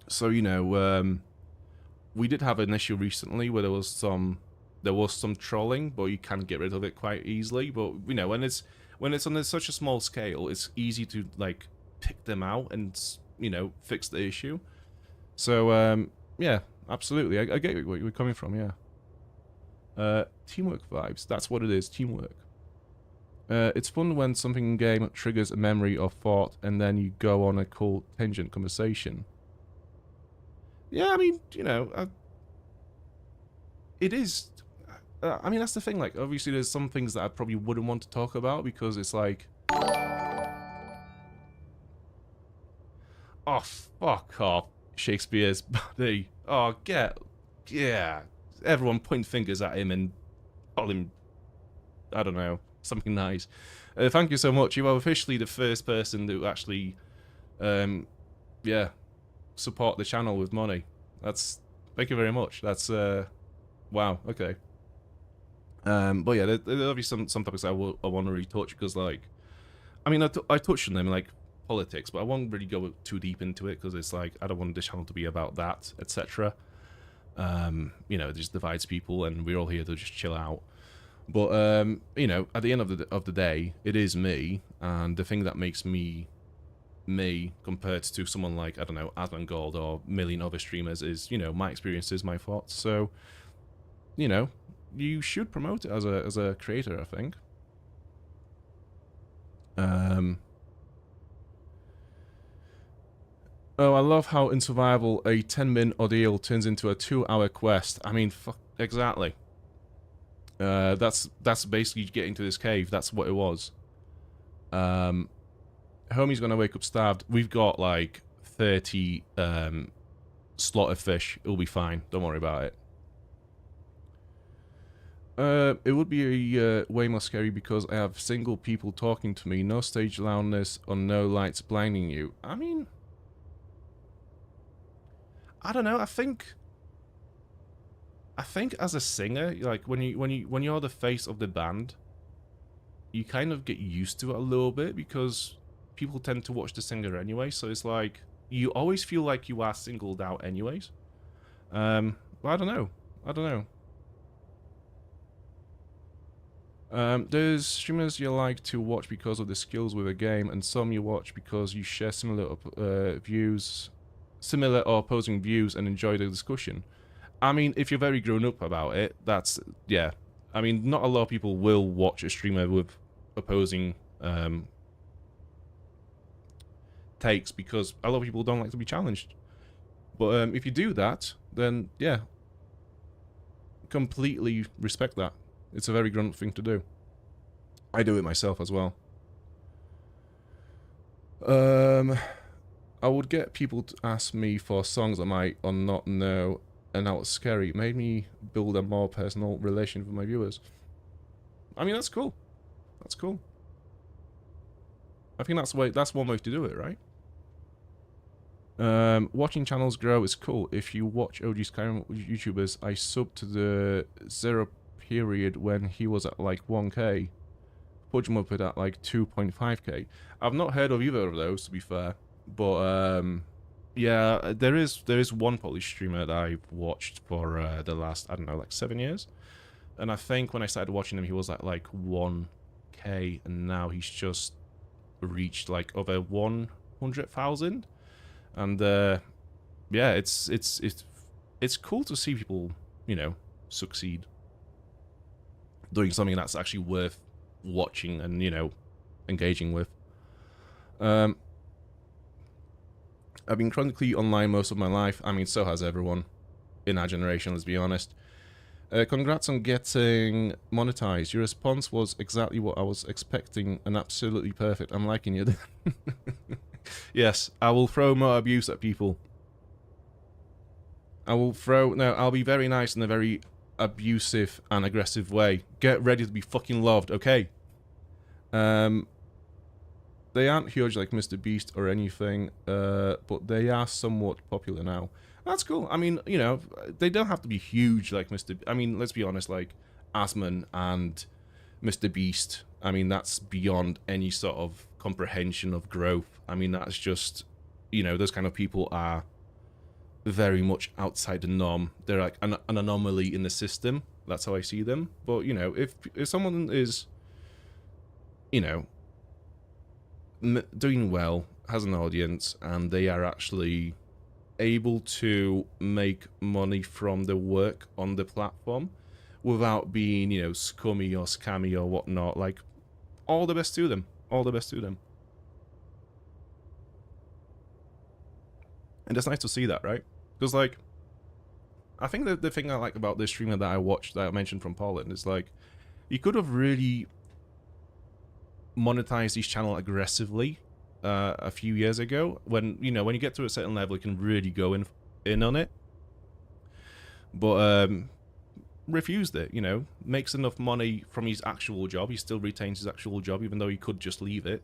So you know, we did have an issue recently where there was some trolling, but you can get rid of it quite easily. But you know, when it's on such a small scale, it's easy to like pick them out and, you know, fix the issue. So yeah, absolutely, I get where you're coming from. Yeah, teamwork vibes. That's what it is, teamwork. It's fun when something in game triggers a memory or thought, and then you go on a cool tangent conversation. Yeah, I mean, you know, it is. I mean, that's the thing. Like, obviously, there's some things that I probably wouldn't want to talk about because it's like, oh, fuck off, Shakespeare's body. Oh, yeah. Everyone point fingers at him and call him, I don't know, something nice. Thank you so much. You are officially the first person to actually, yeah, support the channel with money. Thank you very much. That's, wow, okay. But yeah, there'll be some topics I want to really touch because, like, I mean, I touched on them, like politics, but I won't really go too deep into it because it's like I don't want this channel to be about that, etc. You know, it just divides people, and we're all here to just chill out. But you know, at the end of the day, it is me, and the thing that makes me compared to someone like, I don't know, Asmongold or a million other streamers is, you know, my experiences, my thoughts. So, you know, you should promote it as a creator, I think. Oh, I love how in survival a 10-minute ordeal turns into a 2-hour quest. I mean, fuck, exactly. That's basically getting to this cave. That's what it was. Homie's gonna wake up starved. We've got like 30 slaughter fish. It'll be fine. Don't worry about it. It would be way more scary because I have single people talking to me, no stage loudness or no lights blinding you. I mean, I don't know. I think as a singer, like when you're the face of the band, you kind of get used to it a little bit because people tend to watch the singer anyway. So it's like you always feel like you are singled out anyways. But I don't know. There's streamers you like to watch because of the skills with a game, and some you watch because you share similar or opposing views and enjoy the discussion. I mean, if you're very grown up about it, that's, yeah. I mean, not a lot of people will watch a streamer with opposing takes because a lot of people don't like to be challenged. But if you do that, then yeah, completely respect that. It's a very grown-up thing to do. I do it myself as well. I would get people to ask me for songs I might or not know, and that was scary. It made me build a more personal relation with my viewers. I mean, that's cool. That's cool. I think that's one way to do it, right? Watching channels grow is cool. If you watch OG Skyrim YouTubers, I subbed to the Zero period when he was at like 1k. Pudge Muppet at like 2.5k. I've not heard of either of those, to be fair. But yeah, there is one Polish streamer that I've watched for the last, I don't know, like 7 years. And I think when I started watching him, he was at like 1k, and now he's just reached like over 100,000. And yeah, it's cool to see people, you know, succeed, doing something that's actually worth watching and, you know, engaging with. I've been chronically online most of my life. I mean, so has everyone in our generation, let's be honest. Congrats on getting monetized. Your response was exactly what I was expecting and absolutely perfect. I'm liking it. Yes, I will throw more abuse at people. I'll be very nice in a very abusive and aggressive way. Get ready to be fucking loved, okay? They aren't huge like Mr. Beast or anything, but they are somewhat popular now. That's cool. I mean, you know, they don't have to be huge like I mean, let's be honest, like Asman and Mr. Beast, I mean, that's beyond any sort of comprehension of growth. I mean, that's just, you know, those kind of people are very much outside the norm. They're like an anomaly in the system. That's how I see them. But, you know, if someone is, you know, doing well, has an audience, and they are actually able to make money from the work on the platform without being, you know, scummy or scammy or whatnot, like, all the best to them. All the best to them. And it's nice to see that, right? Because, like, I think that the thing I like about this streamer that I watched, that I mentioned from Poland, is, like, you could have really monetized his channel aggressively a few years ago. When, you know, when you get to a certain level, you can really go in on it. But, refused it, you know. Makes enough money from his actual job. He still retains his actual job, even though he could just leave it.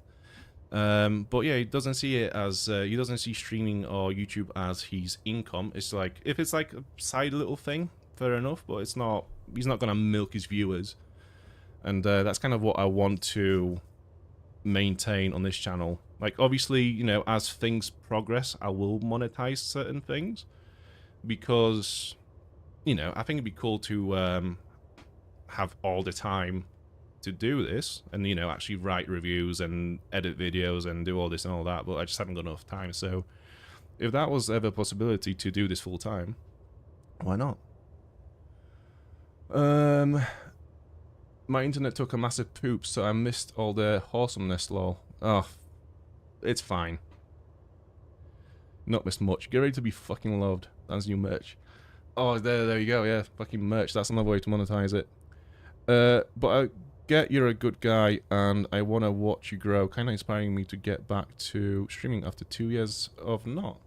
But yeah, he doesn't see it as he doesn't see streaming or YouTube as his income. It's like, if it's like a side little thing, fair enough, but it's not, he's not gonna milk his viewers. And that's kind of what I want to maintain on this channel. Like, obviously, you know, as things progress, I will monetize certain things, because, you know, I think it'd be cool to have all the time to do this and, you know, actually write reviews and edit videos and do all this and all that, but I just haven't got enough time. So if that was ever a possibility to do this full time, why not? My internet took a massive poop, so I missed all the wholesomeness, lol. Oh, it's fine. Not missed much. Get ready to be fucking loved. That's new merch. Oh, there you go, yeah. Fucking merch. That's another way to monetize it. But I get you're a good guy, and I want to watch you grow. Kind of inspiring me to get back to streaming after 2 years of not.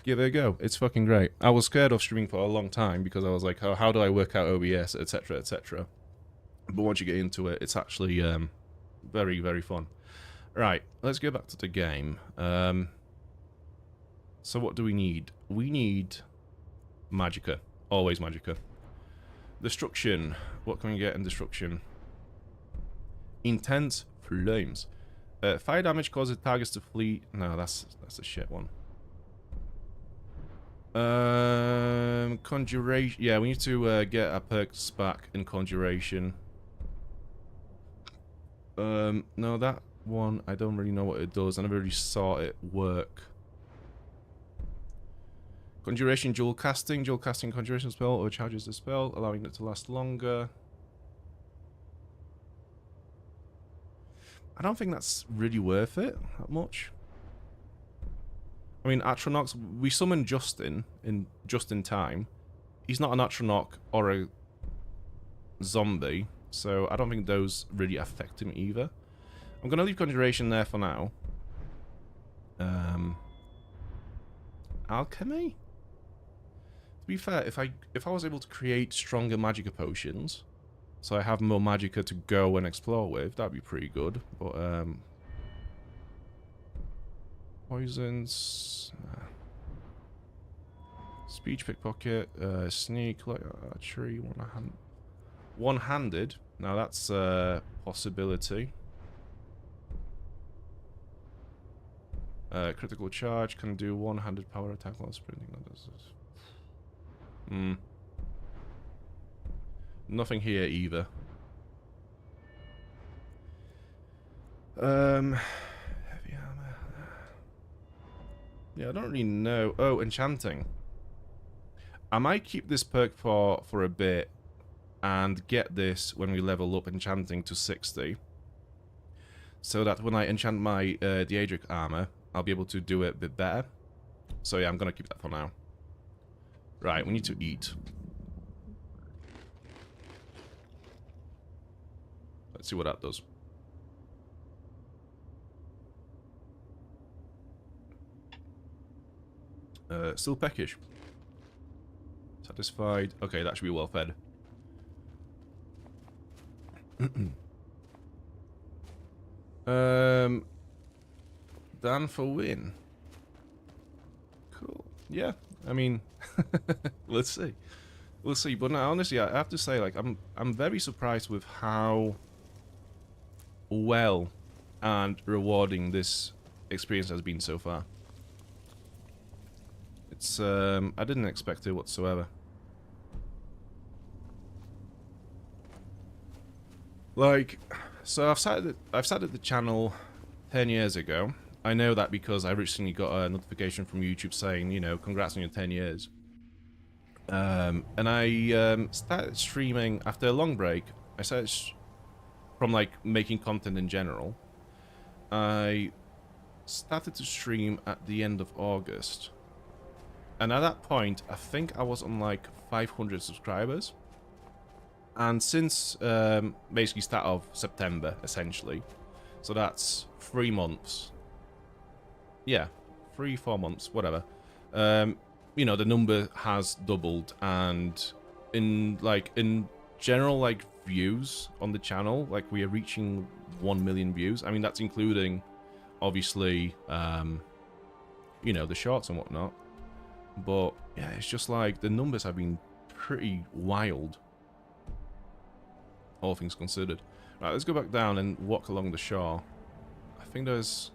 give it a go. It's fucking great. I was scared of streaming for a long time because I was like, oh, how do I work out OBS, etc, etc. But once you get into it, it's actually very, very fun. Right, let's go back to the game. So what do we need? We need Magicka. Always Magicka. Destruction. What can we get in Destruction? Intense Flames. Fire damage causes targets to flee. No, that's a shit one. Conjuration. Yeah, we need to get our perks back in Conjuration. No, that one, I don't really know what it does. I never really saw it work. Conjuration, dual casting. Dual casting conjuration spell overcharges the spell, allowing it to last longer. I don't think that's really worth it that much. I mean, Atronach, we summoned Justin just in time. He's not an Atronach or a zombie, so I don't think those really affect him either. I'm gonna leave Conjuration there for now. Alchemy? To be fair, if I was able to create stronger Magicka potions, so I have more Magicka to go and explore with, that'd be pretty good. But poisons, speech, pickpocket, sneak, like archery, one-handed. Now that's a possibility. Critical charge can do one-handed power attack while sprinting. That does this. Nothing here either. Heavy armor. Yeah, I don't really know. Oh, enchanting. I might keep this perk for a bit and get this when we level up enchanting to 60. So that when I enchant my Daedric armor, I'll be able to do it a bit better. So yeah, I'm gonna keep that for now. Right, we need to eat. Let's see what that does. Still peckish. Satisfied. Okay, that should be well fed. Dan for win. Cool. Yeah, I mean, let's see. We'll see. But no, honestly, I have to say, like, I'm very surprised with how well and rewarding this experience has been so far. It's I didn't expect it whatsoever. Like, so I've started the channel 10 years ago. I know that because I recently got a notification from YouTube saying, you know, congrats on your 10 years. And I started streaming after a long break. I started from like making content in general. I started to stream at the end of August. And at that point, I think I was on like 500 subscribers. And since basically start of September, essentially. So that's 3 months. Yeah, 3-4 months, whatever. You know, the number has doubled, and in general, like, views on the channel, like, we are reaching 1 million views. I mean, that's including, obviously, you know, the shorts and whatnot. But yeah, it's just like the numbers have been pretty wild, all things considered. Right, let's go back down and walk along the shore. I think there was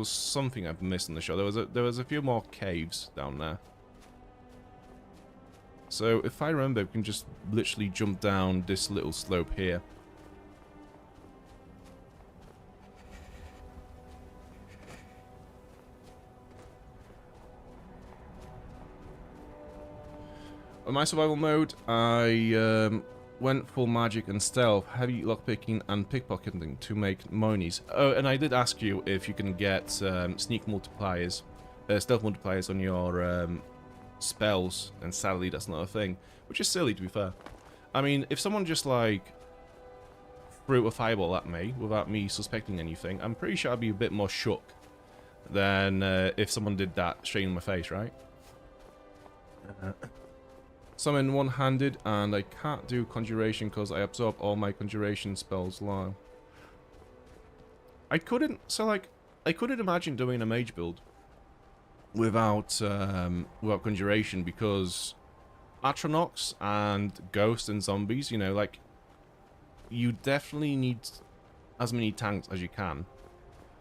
something I've missed on the shore. There was a few more caves down there. So if I remember, we can just literally jump down this little slope here. On my survival mode, I went full magic and stealth, heavy lockpicking and pickpocketing to make monies. Oh, and I did ask you if you can get sneak multipliers, stealth multipliers on your spells, and sadly that's not a thing, which is silly to be fair. I mean, if someone just like threw a fireball at me without me suspecting anything, I'm pretty sure I'd be a bit more shook than if someone did that straight in my face, right? So I'm in one-handed, and I can't do conjuration because I absorb all my conjuration spells long. I couldn't imagine doing a mage build without conjuration, because Atronox and ghosts and zombies, you know, like, you definitely need as many tanks as you can.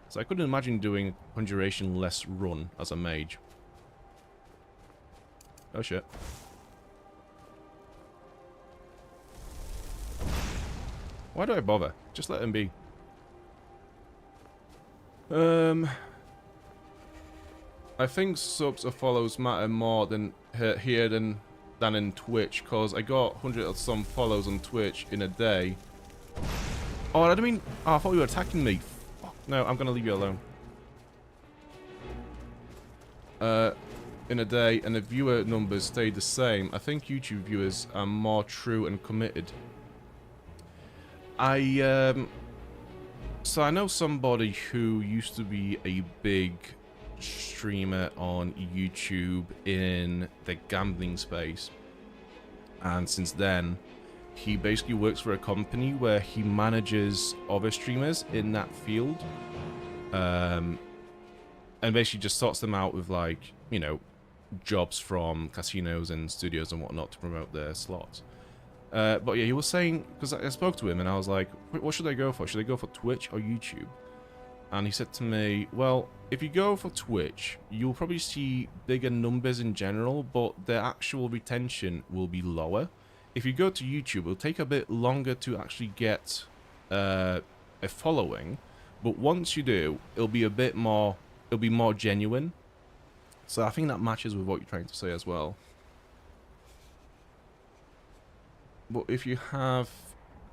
So I couldn't imagine doing conjuration less run as a mage. Oh shit. Why do I bother? Just let him be. I think subs or follows matter more than here than in Twitch, cause I got 100 or some follows on Twitch in a day. Oh, I didn't mean. Oh, I thought you were attacking me. Fuck. No, I'm gonna leave you alone. In a day, and the viewer numbers stayed the same. I think YouTube viewers are more true and committed. So I know somebody who used to be a big streamer on YouTube in the gambling space, and since then he basically works for a company where he manages other streamers in that field, and basically just sorts them out with, like, you know, jobs from casinos and studios and whatnot to promote their slots. But yeah, he was saying, because I spoke to him and I was like, what should I go for? Should I go for Twitch or YouTube? And he said to me, well, if you go for Twitch, you'll probably see bigger numbers in general, but the actual retention will be lower. If you go to YouTube, it'll take a bit longer to actually get a following, but once you do, it'll be a bit more, it'll be more genuine. So I think that matches with what you're trying to say as well. But if you have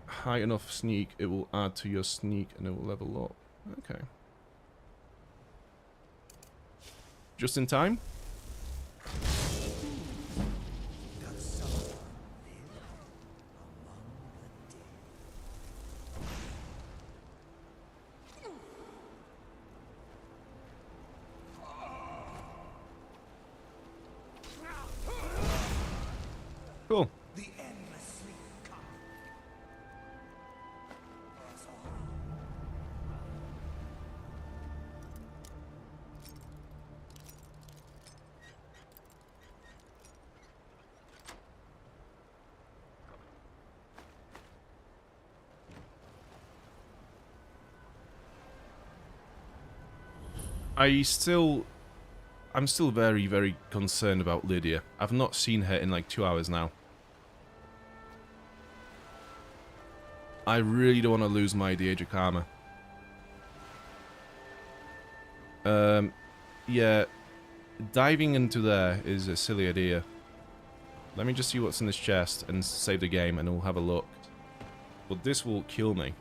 high enough sneak, it will add to your sneak and it will level up. Okay. Just in time? Cool. I'm still very, very concerned about Lydia. I've not seen her in like 2 hours now. I really don't want to lose my Daedric armor. Yeah, diving into there is a silly idea. Let me just see what's in this chest and save the game and we'll have a look. But this will kill me.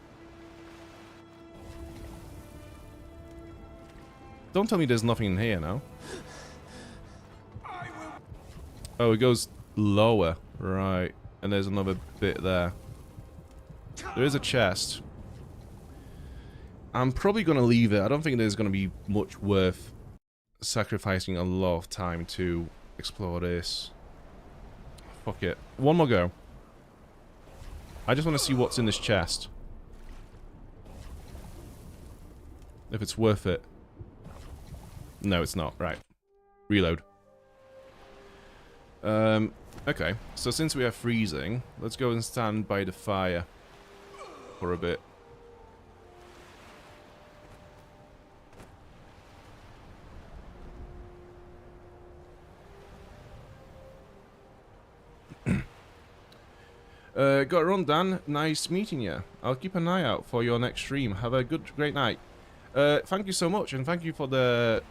Don't tell me there's nothing in here now. Oh, it goes lower. Right. And there's another bit there. There is a chest. I'm probably going to leave it. I don't think there's going to be much worth sacrificing a lot of time to explore this. Fuck it. One more go. I just want to see what's in this chest. If it's worth it. No, it's not. Right. Reload. Okay. So since we are freezing, let's go and stand by the fire for a bit. Got it on, Dan. Nice meeting you. I'll keep an eye out for your next stream. Have a great night. Thank you so much, and thank you for the...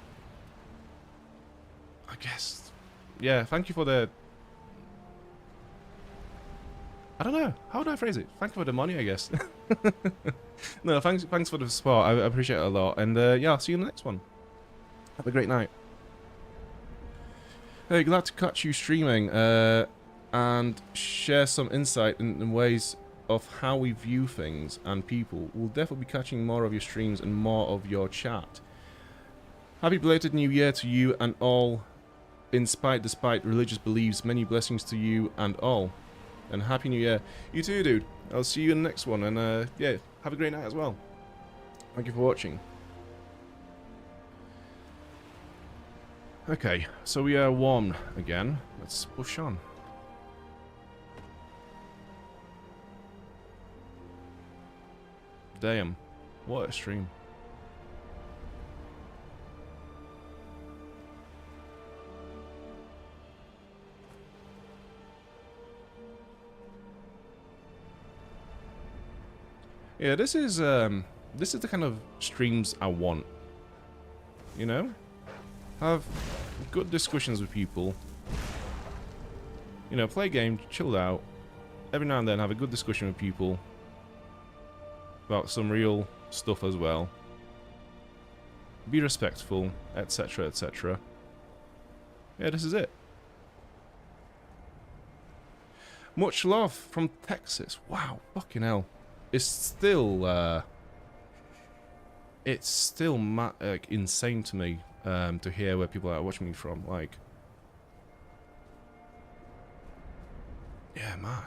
I guess... Yeah, thank you for the... I don't know. How would I phrase it? Thank you for the money, I guess. No, thanks for the support. I appreciate it a lot. And yeah, I'll see you in the next one. Have a great night. Hey, glad to catch you streaming. And share some insight in ways of how we view things and people. We'll definitely be catching more of your streams and more of your chat. Happy belated New Year to you and all. Despite religious beliefs, many blessings to you and all. And Happy New Year. You too, dude. I'll see you in the next one. And yeah, have a great night as well. Thank you for watching. Okay, so we are warm again. Let's push on. Damn, what a stream. Yeah, this is the kind of streams I want. You know? Have good discussions with people. You know, play a game, chill out. Every now and then have a good discussion with people about some real stuff as well. Be respectful, etc, etc. Yeah, this is it. Much love from Texas. Wow, fucking hell. It's still insane to me to hear where people are watching me from. Like, yeah, mad.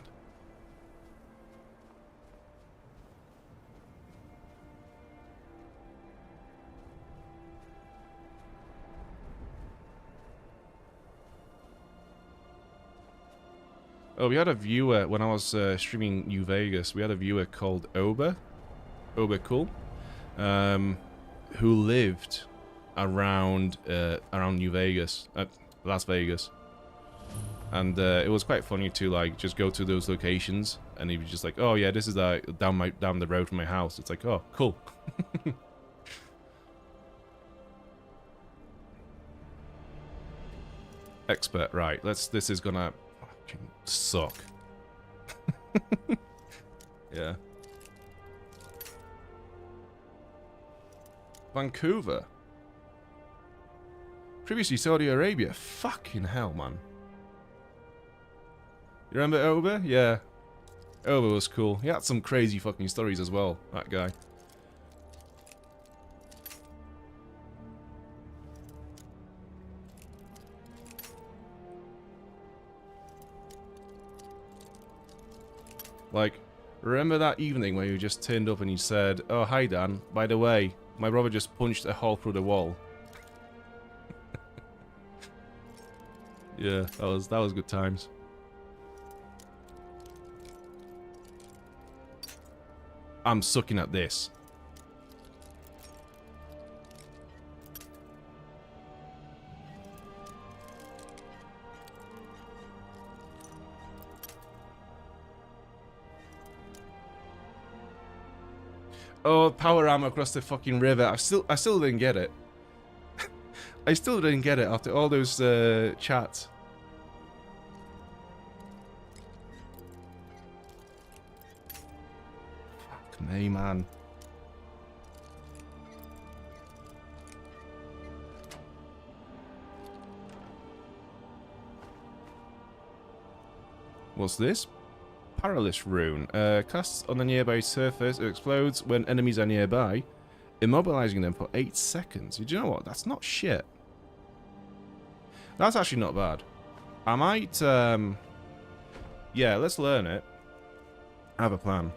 Oh, we had a viewer when I was streaming New Vegas. We had a viewer called Ober Cool, who lived around New Vegas, Las Vegas, and it was quite funny to like just go to those locations, and he was just like, "Oh yeah, this is down the road from my house." It's like, "Oh, cool." Expert, right? This is gonna fucking suck. Yeah. Vancouver. Previously Saudi Arabia. Fucking hell, man. You remember Ober? Yeah. Ober was cool. He had some crazy fucking stories as well, that guy. Like, remember that evening where you just turned up and you said, "Oh, hi Dan, by the way, my brother just punched a hole through the wall." Yeah, that was good times. I'm sucking at this. Oh, power armor across the fucking river. I still didn't get it. I still didn't get it after all those chats. Fuck me, man. What's this? Paralysis rune. Casts on a nearby surface. It explodes when enemies are nearby, immobilizing them for 8 seconds. Do you know what? That's not shit. That's actually not bad. I might, yeah, let's learn it. I have a plan.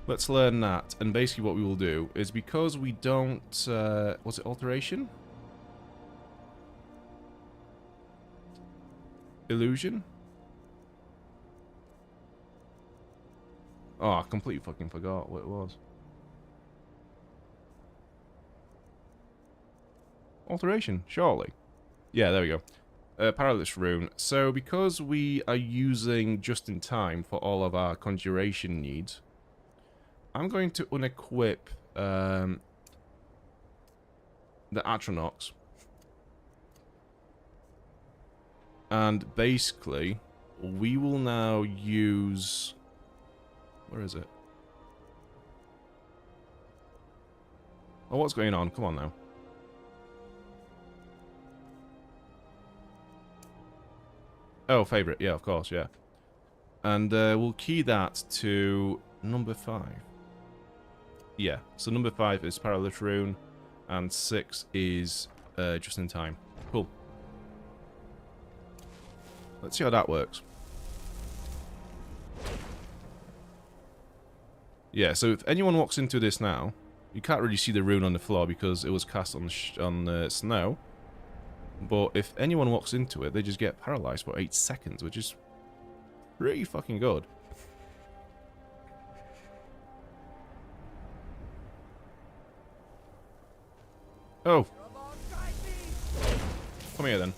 Let's learn that, and basically what we will do is, because we don't, was it alteration? Illusion? Oh, I completely fucking forgot what it was. Alteration, surely. Yeah, there we go. Paralysis rune. So, because we are using just in time for all of our conjuration needs, I'm going to unequip the Atronachs. And basically, we will now use... Where is it? Oh, what's going on? Come on now. Oh, favorite. Yeah, of course, yeah. And we'll key that to number 5. Yeah, so number 5 is Paralysis Rune. And 6 is just in time. Cool. Let's see how that works. Yeah, so if anyone walks into this now, you can't really see the rune on the floor because it was cast on the snow. But if anyone walks into it, they just get paralyzed for 8 seconds, which is pretty fucking good. Oh. Come here then.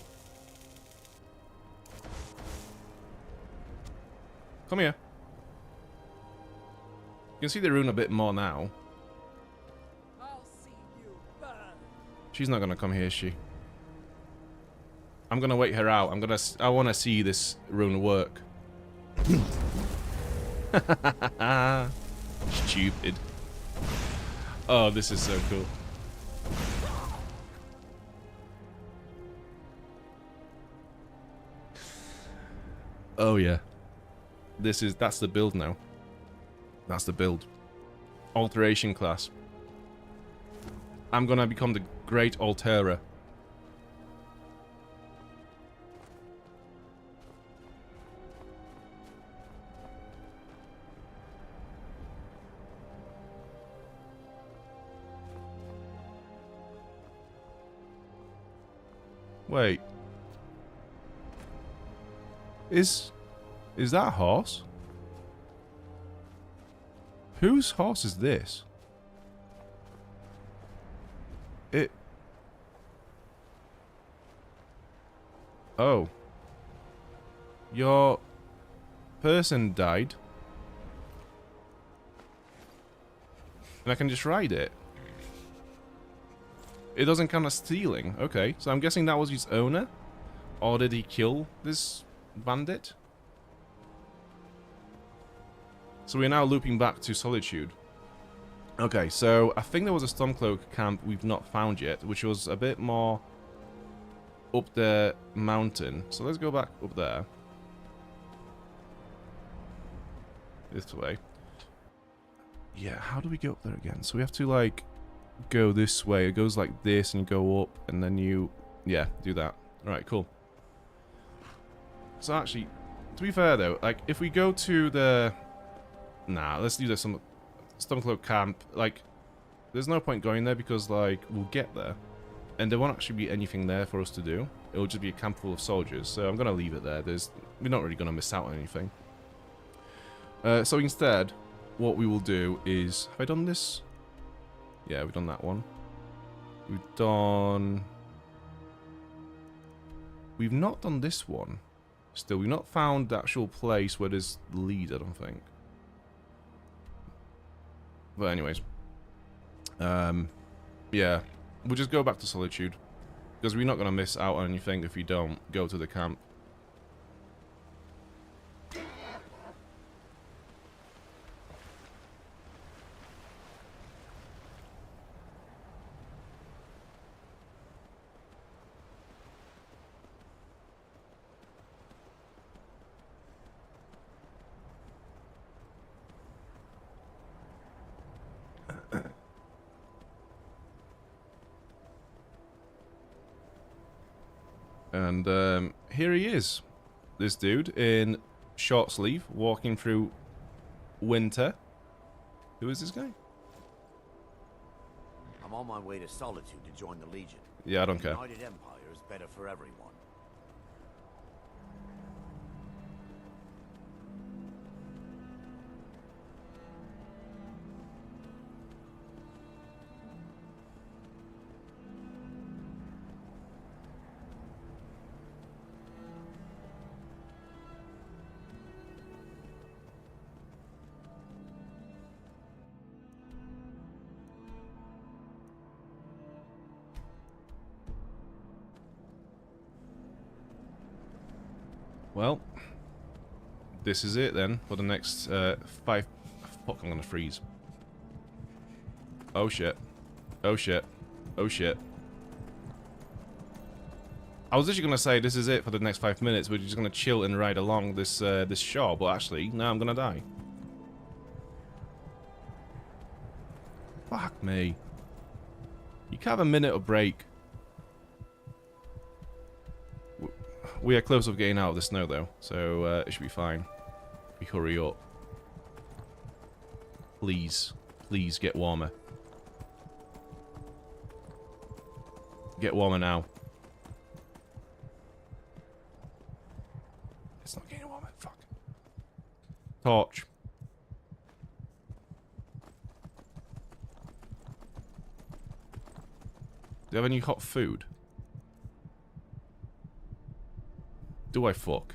Come here. You can see the rune a bit more now. She's not gonna come here, is she? I'm gonna wait her out. I wanna see this rune work. Stupid. Oh, this is so cool. Oh yeah. That's the build now. That's the build. Alteration class. I'm gonna become the Great Alterer. Wait. Is that a horse? Whose horse is this? Oh. Your person died. And I can just ride it. It doesn't count as stealing. Okay, so I'm guessing that was his owner? Or did he kill this bandit? So we're now looping back to Solitude. Okay, so I think there was a Stormcloak camp we've not found yet, which was a bit more up the mountain. So let's go back up there. This way. Yeah, how do we go up there again? So we have to, like, go this way. It goes like this and you go up and then you... Yeah, do that. Alright, cool. So actually, to be fair though, like, if we go to the... Nah, let's do this some Stormcloak camp. Like, there's no point going there because, like, we'll get there. And there won't actually be anything there for us to do. It'll just be a camp full of soldiers. So I'm going to leave it there. We're not really going to miss out on anything. So instead, what we will do is... Have I done this? Yeah, we've done that one. We've not done this one. Still, we've not found the actual place where there's lead, I don't think. But anyways. Yeah. We'll just go back to Solitude. Because we're not going to miss out on anything if we don't go to the camp. And here he is, this dude in short sleeve, walking through winter. Who is this guy? I'm on my way to Solitude to join the Legion. Yeah, I don't care. The United Empire is better for everyone. Well, this is it then for the next 5... Fuck, I'm gonna freeze. Oh shit. Oh shit. Oh shit. I was literally gonna say this is it for the next 5 minutes. We're just gonna chill and ride along this this shore, but actually, now I'm gonna die. Fuck me. You can have a minute of break. We are close of getting out of the snow though, so it should be fine. We hurry up. Please, please get warmer. Get warmer now. It's not getting warmer, fuck. Torch. Do you have any hot food? Do I fuck?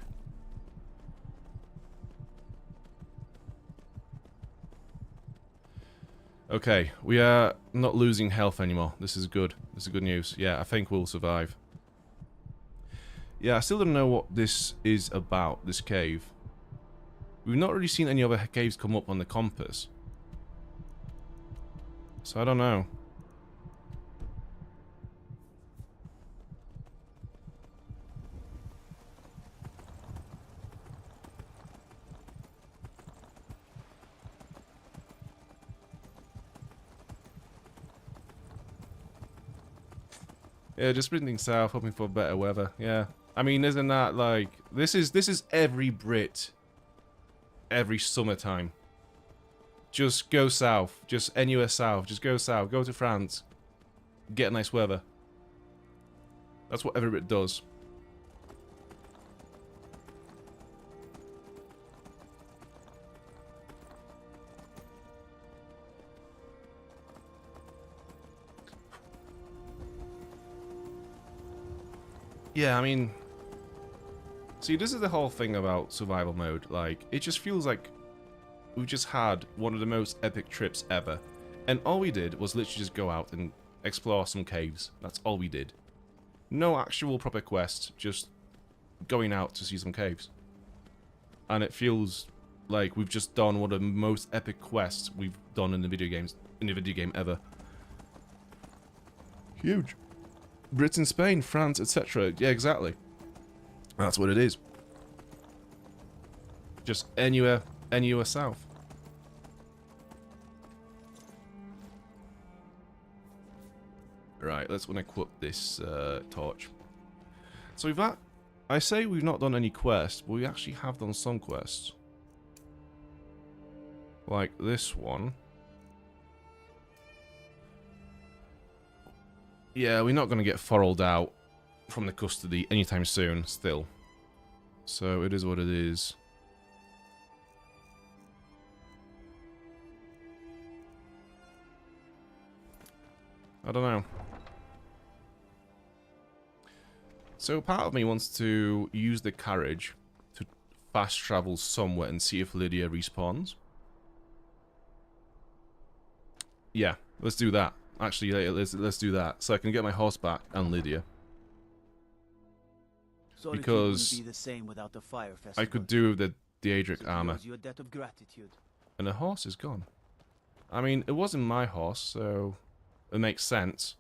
Okay, we are not losing health anymore. This is good. This is good news. Yeah, I think we'll survive. Yeah, I still don't know what this is about, this cave. We've not really seen any other caves come up on the compass. So I don't know. Yeah, just sprinting south, hoping for better weather. Yeah, I mean, isn't that like this is every Brit, every summertime. Just go south, just anywhere south, just go south, go to France, get nice weather. That's what every Brit does. Yeah, I mean, see, this is the whole thing about survival mode. Like, it just feels like we've just had one of the most epic trips ever. And all we did was literally just go out and explore some caves. That's all we did. No actual proper quest, just going out to see some caves. And it feels like we've just done one of the most epic quests we've done in the video game ever. Huge. Britain, Spain, France, etc. Yeah, exactly. That's what it is. Just anywhere south. Right, let's unequip this torch. So with that, I say we've not done any quests, but we actually have done some quests. Like this one. Yeah, we're not going to get followed out from the custody anytime soon, still. So it is what it is. I don't know. So part of me wants to use the carriage to fast travel somewhere and see if Lydia respawns. Yeah, let's do that. Actually, let's do that, so I can get my horse back and Lydia. Because be the same without the fire I could do the Daedric armor. You a debt of gratitude. And the horse is gone. I mean, it wasn't my horse, so it makes sense.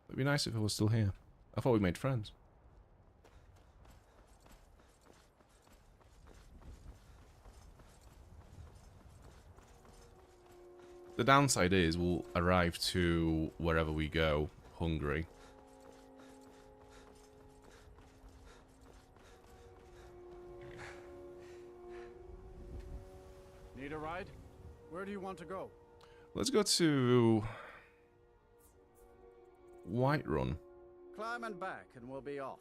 It'd be nice if it was still here. I thought we made friends. The downside is we'll arrive to wherever we go hungry. Need a ride? Where do you want to go? Let's go to Whiterun. Climb and back and we'll be off.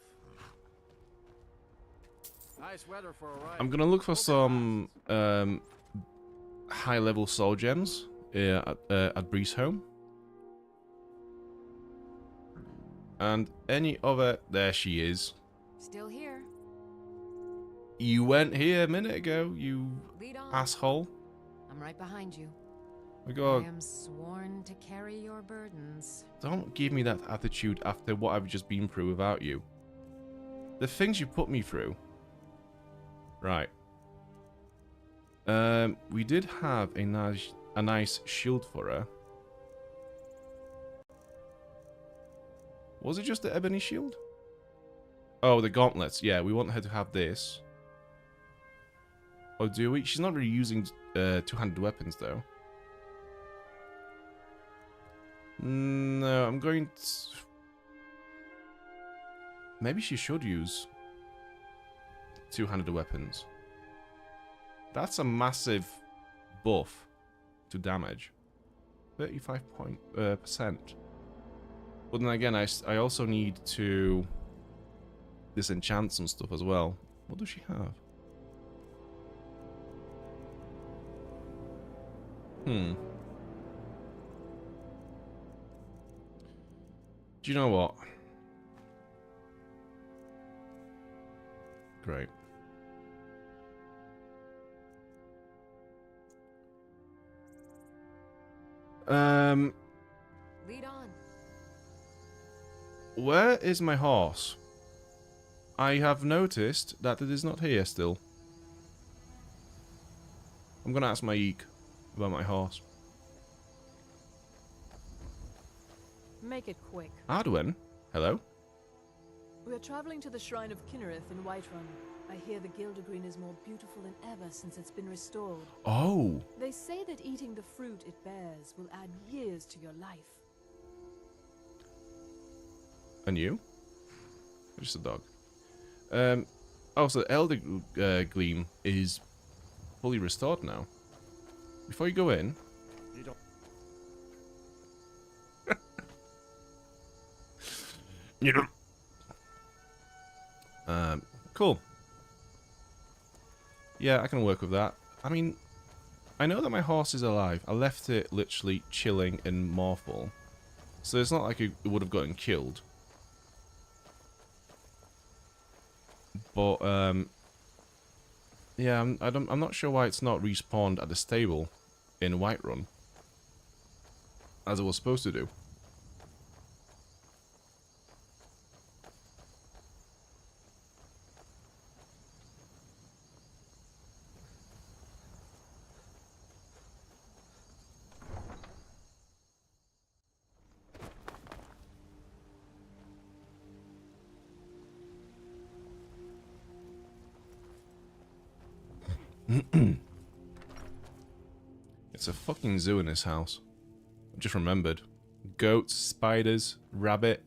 Nice weather for a ride. I'm gonna look for some high-level soul gems at Bree's home. And any other... There she is. Still here. You went here a minute ago, you asshole. I'm right behind you. My God. I am sworn to carry your burdens. Don't give me that attitude after what I've just been through without you. The things you put me through. Right. We did have a nice shield for her. Was it just the ebony shield? Oh, the gauntlets. Yeah, we want her to have this. Oh, do we? She's not really using two-handed weapons, though. No, I'm going to... Maybe she should use two-handed weapons. That's a massive buff to damage. 35%. But then again, I also need to disenchant some stuff as well. What does she have? Do you know what? Great. Lead on. Where is my horse? I have noticed that it is not here still. I'm gonna ask my Eek about my horse. Make it quick. Arduin? Hello? We are traveling to the Shrine of Kinnereth in Whiterun. I hear the Gildergreen is more beautiful than ever since it's been restored. Oh! They say that eating the fruit it bears will add years to your life. And you? Just a dog. Oh, so Elder Gleam is fully restored now. Before you go in... You don't... You don't... Cool. Yeah, I can work with that. I mean, I know that my horse is alive. I left it literally chilling in Morphal. So it's not like it would have gotten killed. But, yeah, I'm not sure why it's not respawned at the stable in Whiterun, as it was supposed to do. It's a fucking zoo in this house. I just remembered. Goats, spiders, rabbit.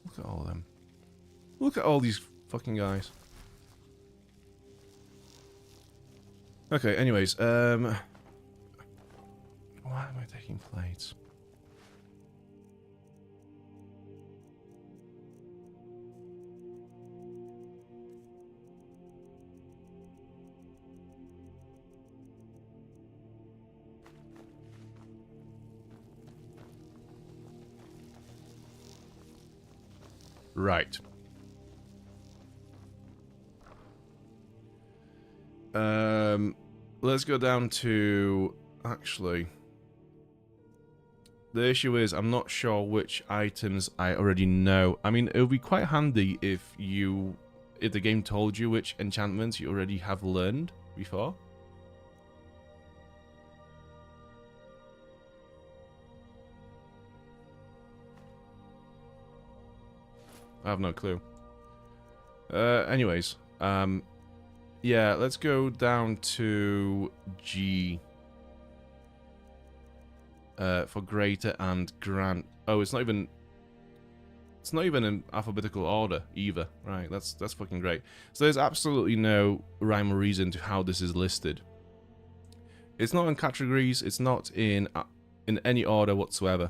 Look at all of them. Look at all these fucking guys. Okay, anyways, why am I taking plates? Right. Let's go down to... Actually... The issue is, I'm not sure which items I already know. I mean, it would be quite handy if the game told you which enchantments you already have learned before. I have no clue. Anyways, yeah, let's go down to G. For greater and grand. Oh, it's not even in alphabetical order either. Right, that's fucking great. So there's absolutely no rhyme or reason to how this is listed. It's not in categories. It's not in any order whatsoever.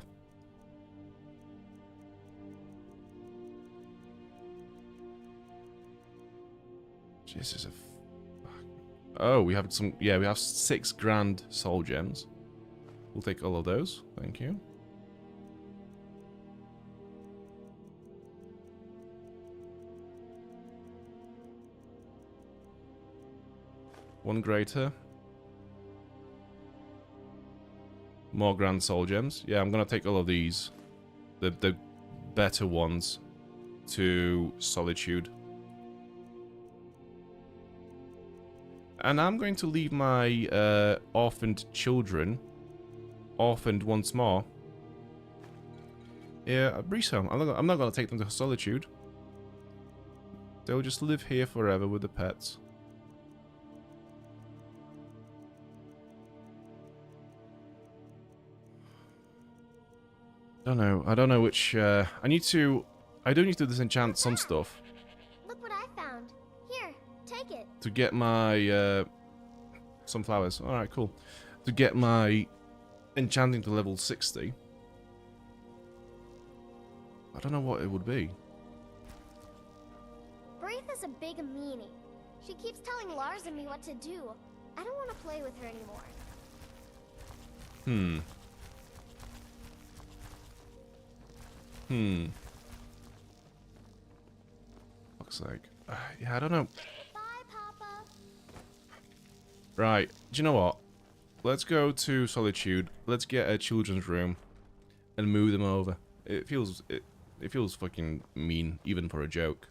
Jesus. Oh, we have some. Yeah, we have 6 grand soul gems. We'll take all of those. Thank you. One greater. More grand soul gems. Yeah, I'm gonna take all of these. The better ones to Solitude. And I'm going to leave my orphaned children orphaned once more. Yeah, Briso. I'm not going to take them to Solitude. They'll just live here forever with the pets. I don't know which, I do need to disenchant some stuff. Look what I found. Here, take it. To get my, some flowers. Alright, cool. To get my enchanting to level 60. I don't know what it would be. Braitha's a big meanie. She keeps telling Lars and me what to do. I don't want to play with her anymore. Fuck's sake. Yeah, I don't know. Bye, Papa. Right, do you know what? Let's go to Solitude. Let's get a children's room and move them over. It feels fucking mean, even for a joke.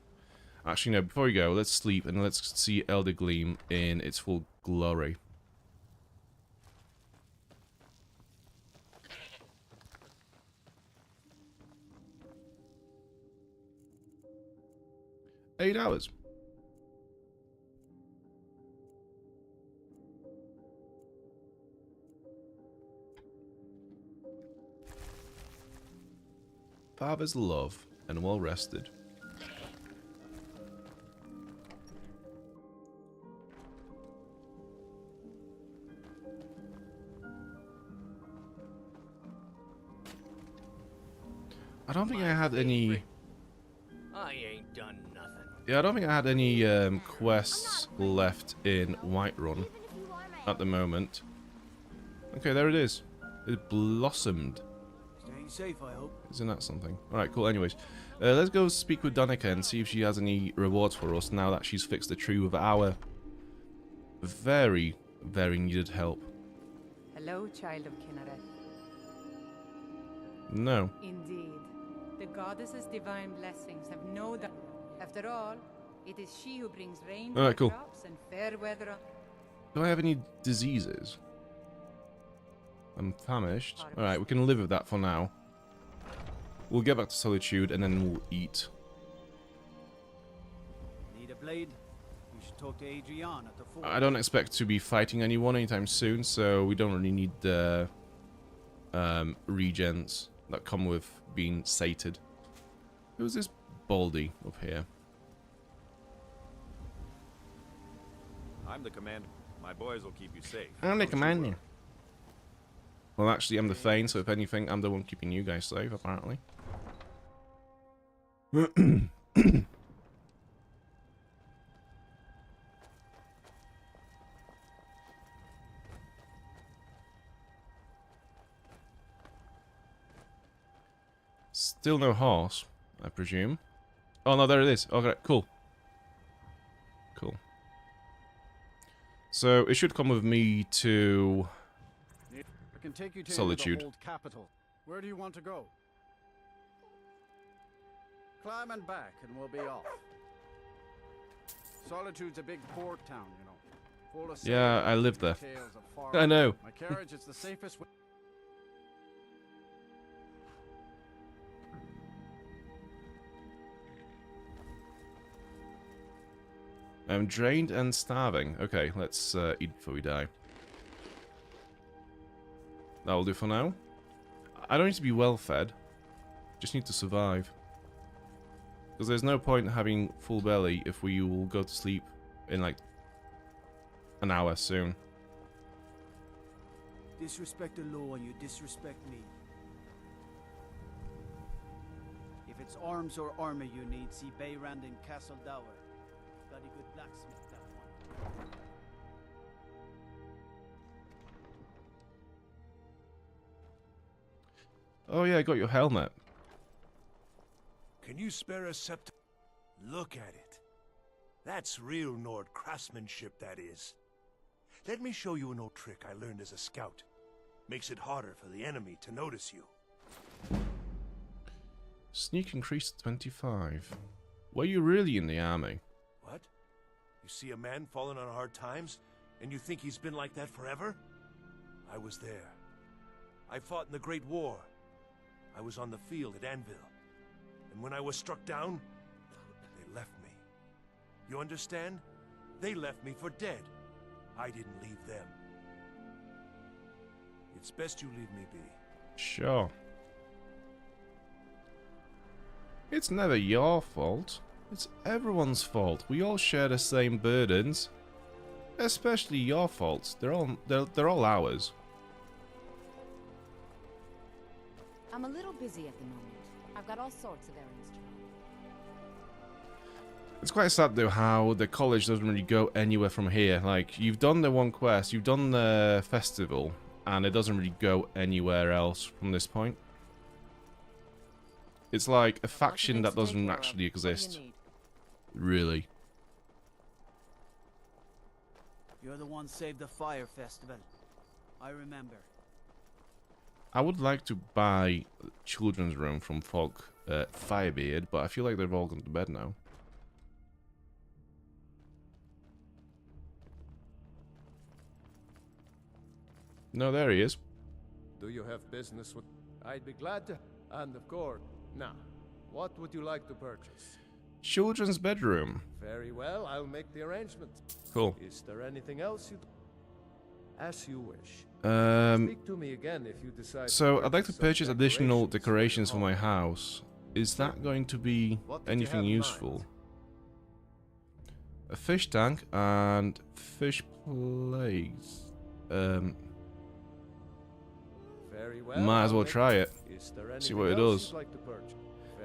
Actually, no, before we go, let's sleep and let's see Elder Gleam in its full glory. Eight hours. Father's love and well rested. I don't think I had any. I ain't done nothing. Yeah, I don't think I had any quests left in Whiterun at the moment. Okay, there it is. It blossomed. Staying safe, I hope. Isn't that something? Alright, cool. Anyways, let's go speak with Danica and see if she has any rewards for us now that she's fixed the tree with our very, very needed help. Hello, child of Kinnereth. No. Indeed. The goddess's divine blessings have no doubt. After all, it is she who brings rain Alright, cool. crops and fair weather. Do I have any diseases? I'm famished. Alright, we can live with that for now. We'll get back to Solitude and then we'll eat. Need a blade? You should talk to Adrian at the fort. I don't expect to be fighting anyone anytime soon, so we don't really need the regens that come with being sated. Who's this Baldy up here? I'm the commander. My boys will keep you safe. I'm the commander. Well, actually, I'm the Thane, so if anything, I'm the one keeping you guys safe, apparently. Still no horse, I presume. Oh, no, there it is. Okay, cool. Cool. So, it should come with me to I can take you to Solitude. the old capital. Where do you want to go? Climb and back and we'll be off. Solitude's a big port town, you know. Full of Yeah, I live there. tales of far I know. My carriage is the safest way. I'm drained and starving. Okay, let's eat before we die. That'll do for now. I don't need to be well fed. Just need to survive. Because there's no point having full belly if we will go to sleep in like an hour soon. Disrespect the law and you disrespect me. If it's arms or armor you need, see Bayrand in Castle Dower. Got a good blacksmith, that one. Oh yeah, I got your helmet. Can you spare a scepter? Look at it. That's real Nord craftsmanship, that is. Let me show you an old trick I learned as a scout. Makes it harder for the enemy to notice you. Sneak increased to 25. Were you really in the army? What? You see a man falling on hard times, and you think he's been like that forever? I was there. I fought in the Great War. I was on the field at Anvil. And when I was struck down, they left me. You understand? They left me for dead. I didn't leave them. It's best you leave me be. Sure. It's never your fault. It's everyone's fault. We all share the same burdens. Especially your faults. They're all ours. I'm a little busy at the moment. I've got all sorts of errands to run. It's quite sad though how the college doesn't really go anywhere from here. Like, you've done the one quest, you've done the festival, and it doesn't really go anywhere else from this point. It's like a faction that doesn't actually exist. Really. You're the one saved the fire festival. I remember. I would like to buy children's room from Firebeard, but I feel like they've all gone to bed now. No, there he is. Do you have business with... I'd be glad to... And of course... Now, what would you like to purchase? Children's bedroom. Very well, I'll make the arrangements. Cool. Is there anything else you... As you wish. Speak to me again if you decide. So, I'd like to purchase additional decorations for my house. Is that going to be anything useful? A fish tank and fish plates. Very well, Might as well try it. See what it does.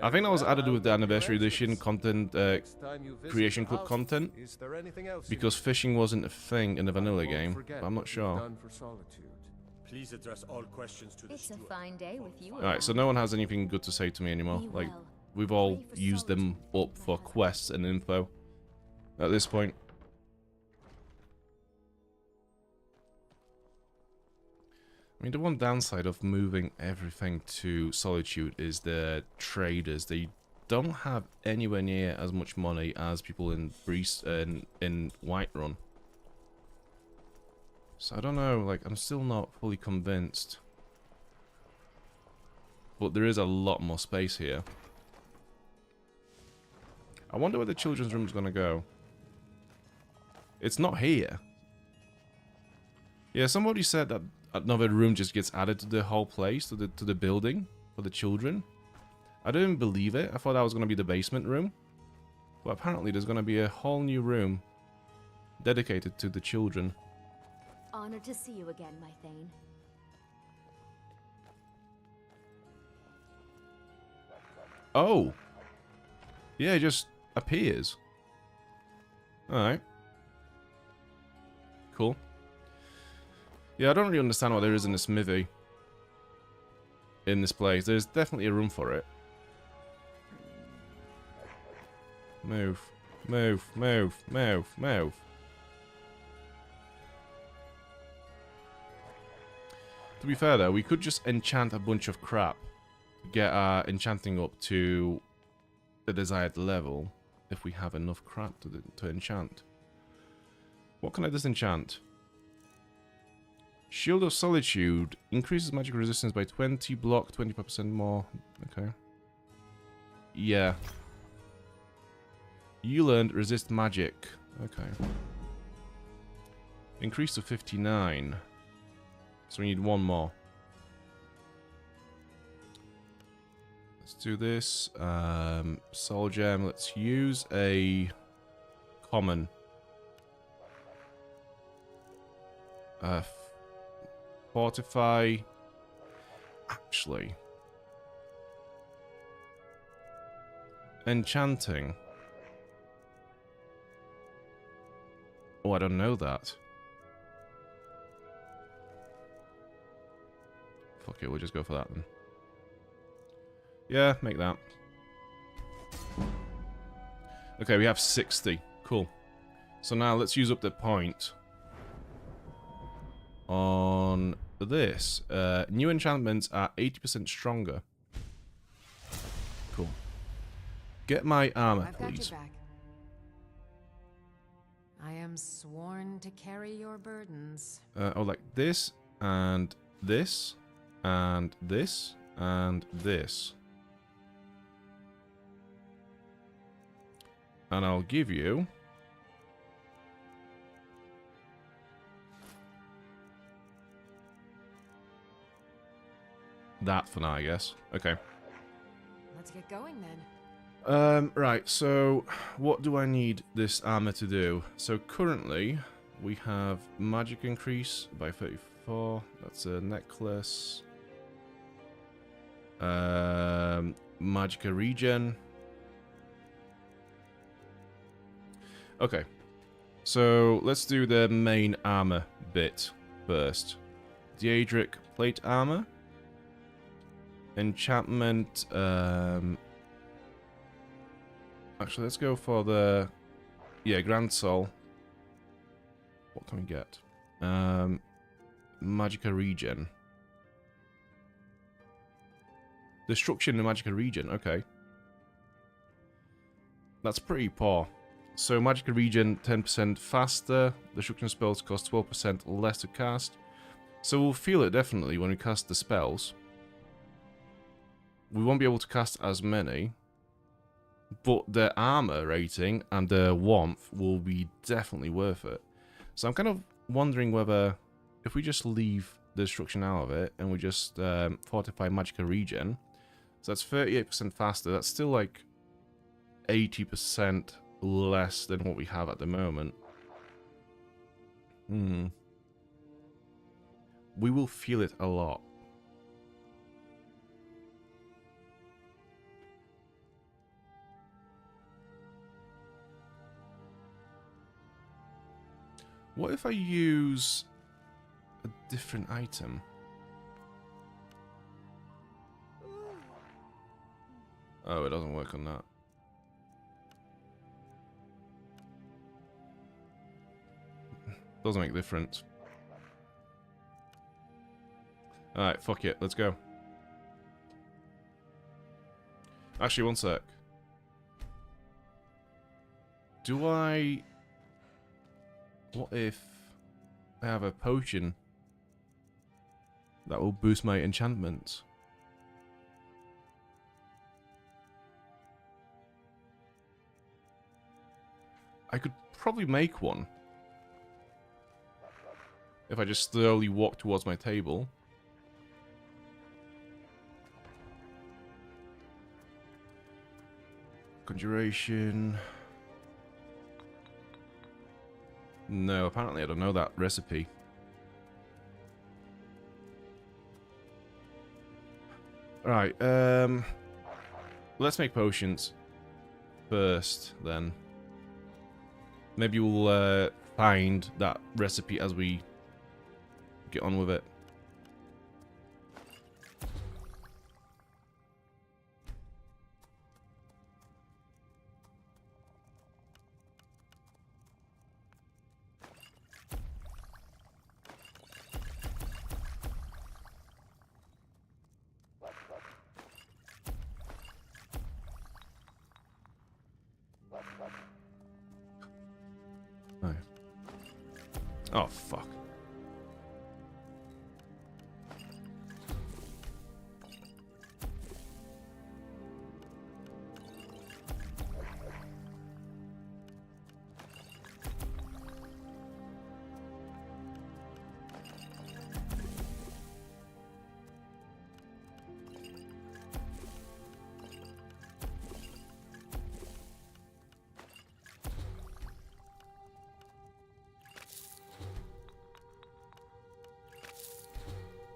I think that was added with the anniversary edition content, creation club content, because fishing wasn't a thing in the vanilla game. But I'm not sure. Please address all questions to the It's a fine day with you. Alright, so no one has anything good to say to me anymore. Like, we've all used them up for quests and info at this point. I mean, the one downside of moving everything to Solitude is the traders. They don't have anywhere near as much money as people in in Whiterun. So I don't know, like, I'm still not fully convinced. But there is a lot more space here. I wonder where the children's room is going to go. It's not here. Yeah, somebody said that another room just gets added to the whole place, to the building for the children. I didn't believe it. I thought that was going to be the basement room. But apparently there's going to be a whole new room dedicated to the children. Honored to see you again, my Thane. Oh! Yeah, it just appears. Alright. Cool. Yeah, I don't really understand what there is in the smithy. In this place. There's definitely a room for it. Move. Move. Move. Move. Move. To be fair though, we could just enchant a bunch of crap. Get our enchanting up to the desired level. If we have enough crap to enchant. What can I disenchant? Shield of Solitude increases magic resistance by 20, block 25% more. Okay. Yeah. You learned resist magic. Okay. Increase to 59. So we need one more. Let's do this. Soul Gem. Let's use a common. Fortify. Actually. Enchanting. Oh, I don't know that. Fuck it, we'll just go for that then. Yeah, make that. Okay, we have 60. Cool. So now let's use up the point on this. New enchantments are 80% stronger. Cool. Get my armor, I've got please. your back. I am sworn to carry your burdens. Oh, like this, and this, and this, and this. And I'll give you... that for now, I guess. Okay. Let's get going then. Right, so what do I need this armor to do? So currently, we have magic increase by 34. That's a necklace. Magicka regen. Okay, so let's do the main armor bit first. Daedric plate armor. Enchantment. Actually, let's go for the Grand Soul. What can we get? Magicka regen. Destruction and Magicka regen. Okay, that's pretty poor. So Magicka regen 10% faster. Destruction spells cost 12% less to cast. So we'll feel it definitely when we cast the spells. We won't be able to cast as many, but the armor rating and the warmth will be definitely worth it. So I'm kind of wondering whether if we just leave the destruction out of it and we just fortify Magicka regen, so that's 38% faster. That's still like 80% less than what we have at the moment. We will feel it a lot. What if I use a different item? Oh, it doesn't work on that. Doesn't make a difference. Alright, fuck it, let's go. Actually, one sec. What if I have a potion that will boost my enchantments? I could probably make one. If I just slowly walk towards my table. Conjuration. No, apparently I don't know that recipe. Right, let's make potions first, then. Maybe we'll find that recipe as we get on with it. Oh, fuck.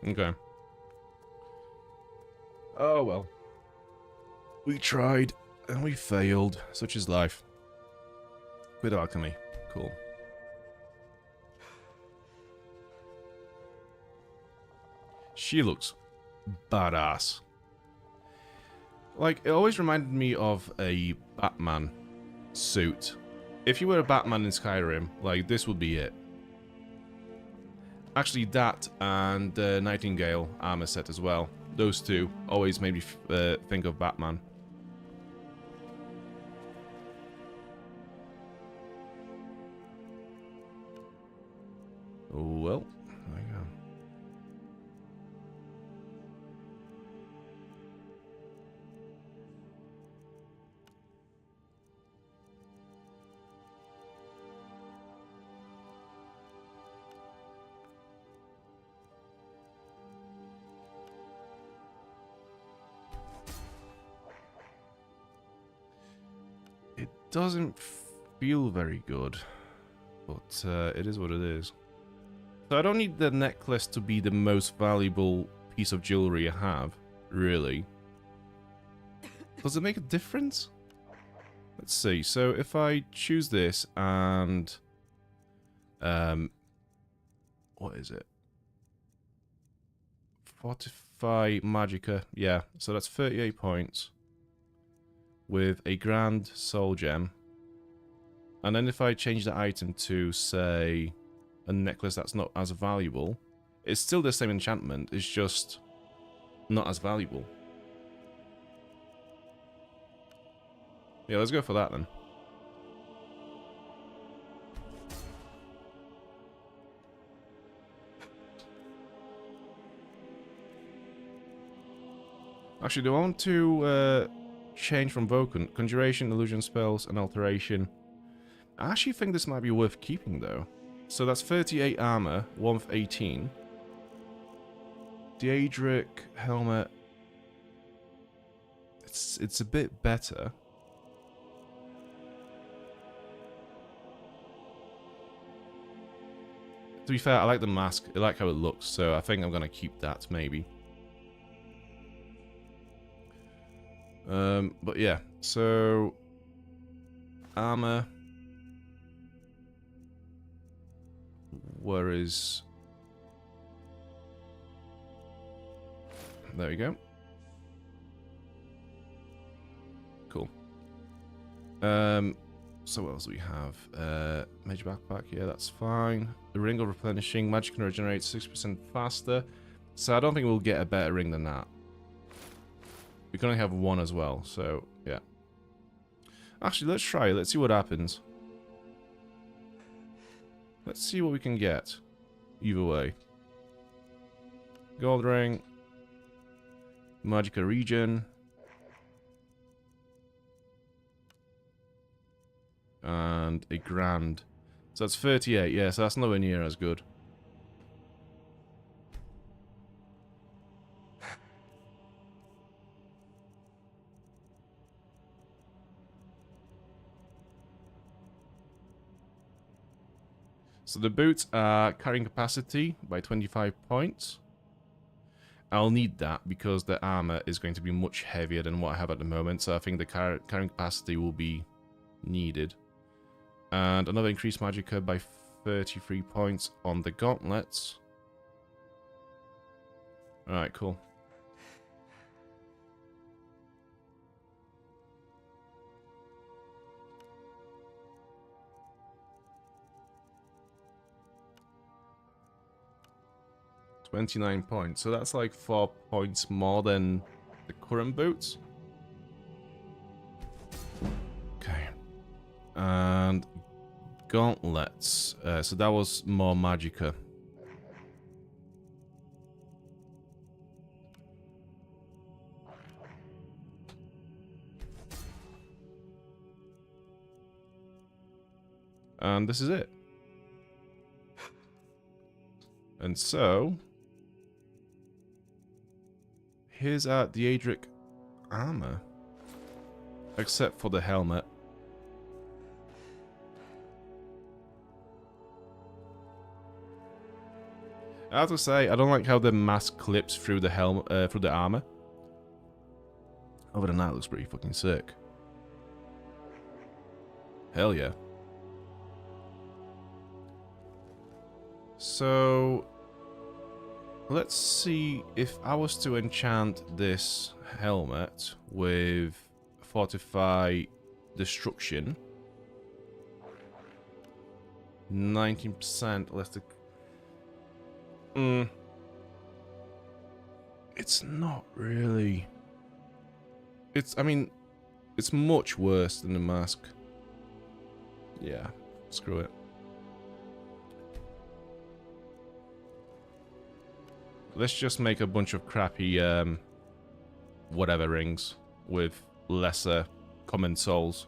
Okay. Oh well. We tried, and we failed. Such is life. Quit alchemy. Cool. She looks badass. Like, it always reminded me of a Batman suit. If you were a Batman in Skyrim, like, this would be it. Actually, that and the Nightingale armor set as well. Those two always made me think of Batman. Well, there you go. doesn't feel very good, but it is what it is. So I don't need the necklace to be the most valuable piece of jewelry I have, really. Does it make a difference? Let's see. So if I choose this and what is it? Fortify Magicka. Yeah, so that's 38 points with a Grand Soul Gem. And then if I change the item to, say, a necklace that's not as valuable, it's still the same enchantment, it's just not as valuable. Yeah, let's go for that then. Actually, do I want to change from Voken? Conjuration, illusion spells, and alteration. I actually think this might be worth keeping though. So that's 38 armor, warmth 18. Daedric helmet. It's a bit better. To be fair, I like the mask. I like how it looks, so I think I'm gonna keep that maybe. But yeah, so armor. Where is... There we go. Cool. So what else do we have? Mage backpack, yeah, that's fine. The ring of replenishing, magic can regenerate 6% faster. So I don't think we'll get a better ring than that. We can only have one as well, so yeah. Actually, let's try it. Let's see what happens. Let's see what we can get. Either way. Gold ring. Magicka region. And a grand. So that's 38, yeah, so that's nowhere near as good. So the boots are carrying capacity by 25 points. I'll need that because the armor is going to be much heavier than what I have at the moment, so I think the carrying capacity will be needed. And another increased magicka by 33 points on the gauntlets. Alright, cool. $29 points, so that's like 4 points more than the current boots. Okay. And gauntlets. So that was more magicka. And this is it. And so here's our Daedric armor. Except for the helmet. I have to say, I don't like how the mask clips through the helmet, through the armor. Other than that, it looks pretty fucking sick. Hell yeah. So let's see if I was to enchant this helmet with Fortify Destruction. 19% less the... It's not really... I mean, it's much worse than the mask. Yeah, screw it. Let's just make a bunch of crappy, whatever rings with lesser common souls.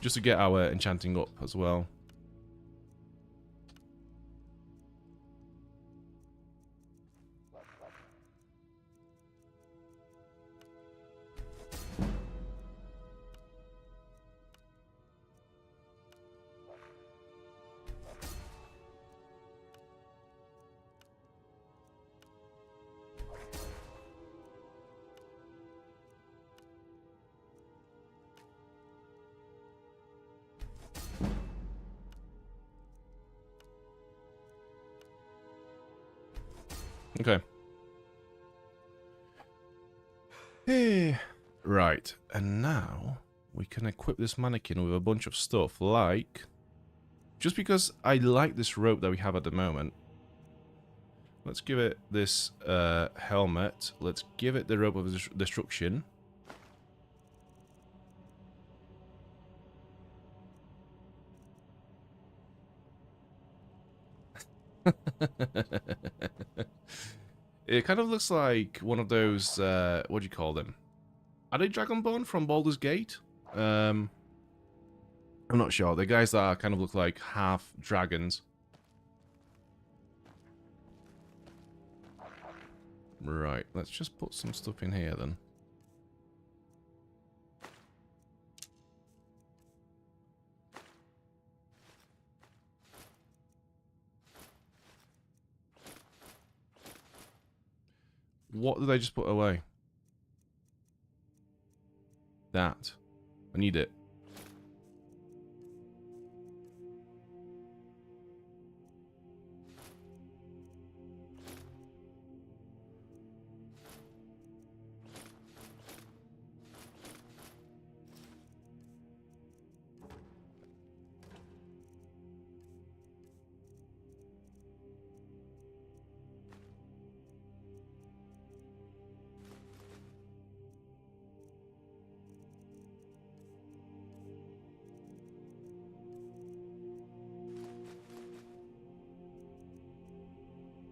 Just to get our enchanting up as well. Okay. Hey. Right, and now we can equip this mannequin with a bunch of stuff, like... Just because I like this rope that we have at the moment, let's give it this helmet. Let's give it the rope of destruction. It kind of looks like one of those, what do you call them? Are they Dragonborn from Baldur's Gate? I'm not sure. The guys that kind of look like half dragons. Right, let's just put some stuff in here then. What did I just put away? That. I need it.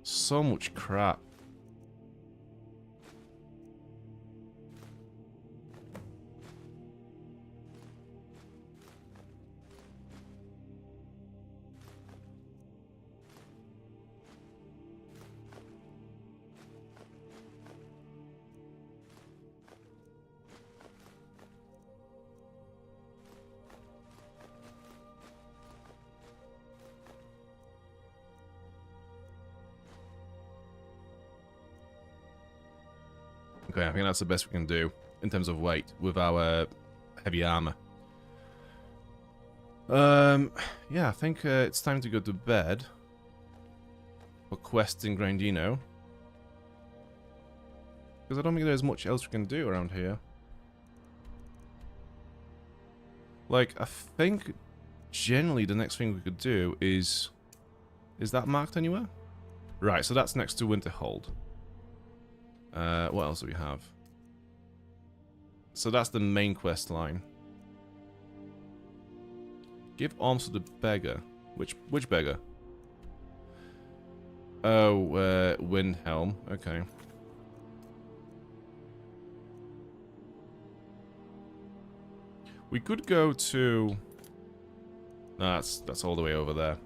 So much crap. Okay, I think that's the best we can do in terms of weight with our heavy armor. Yeah, I think it's time to go to bed for quests in Grindino. Because I don't think there's much else we can do around here. Like, I think generally the next thing we could do is... Is that marked anywhere? Right, so that's next to Winterhold. What else do we have? So that's the main quest line. Give arms to the beggar. Which beggar? Oh, Windhelm. Okay. We could go to... No, that's all the way over there.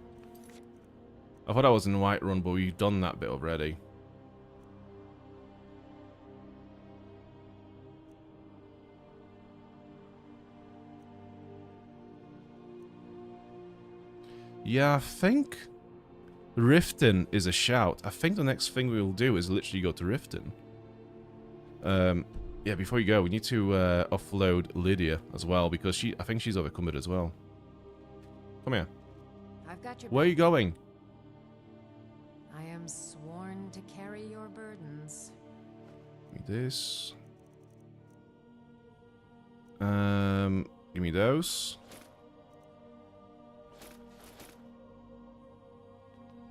I thought I was in Whiterun, but we've done that bit already. Yeah, I think Riften is a shout. I think the next thing we will do is literally go to Riften. Yeah, before you go, we need to offload Lydia as well, because I think she's overcommitted as well. Come here. I've got your Where are you going? I am sworn to carry your burdens. Give me this. Give me those.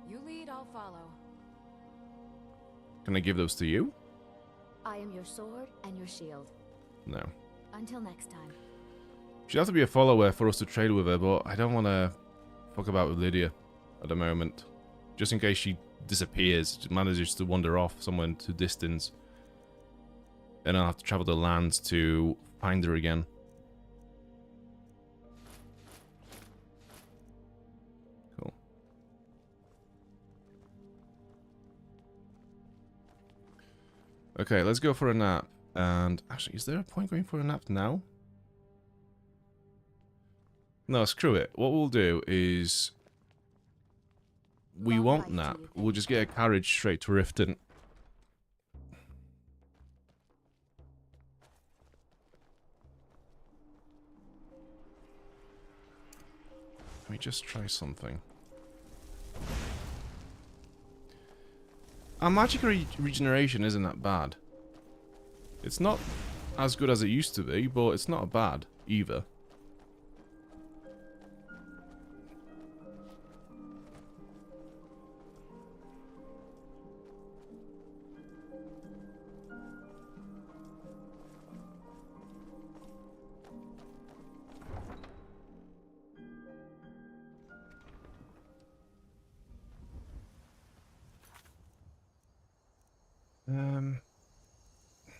You lead, I'll follow. Can I give those to you? I am your sword and your shield. No. Until next time. She'd have to be a follower for us to trade with her, but I don't want to fuck about with Lydia at the moment. Just in case she disappears, manages to wander off somewhere into distance. And I'll have to travel the lands to find her again. Cool. Okay, let's go for a nap. And actually, is there a point going for a nap now? No, screw it. What we'll do is... We won't nap. We'll just get a carriage straight to Riften. Let me just try something. our magic regeneration isn't that bad. It's not as good as it used to be, but it's not bad either.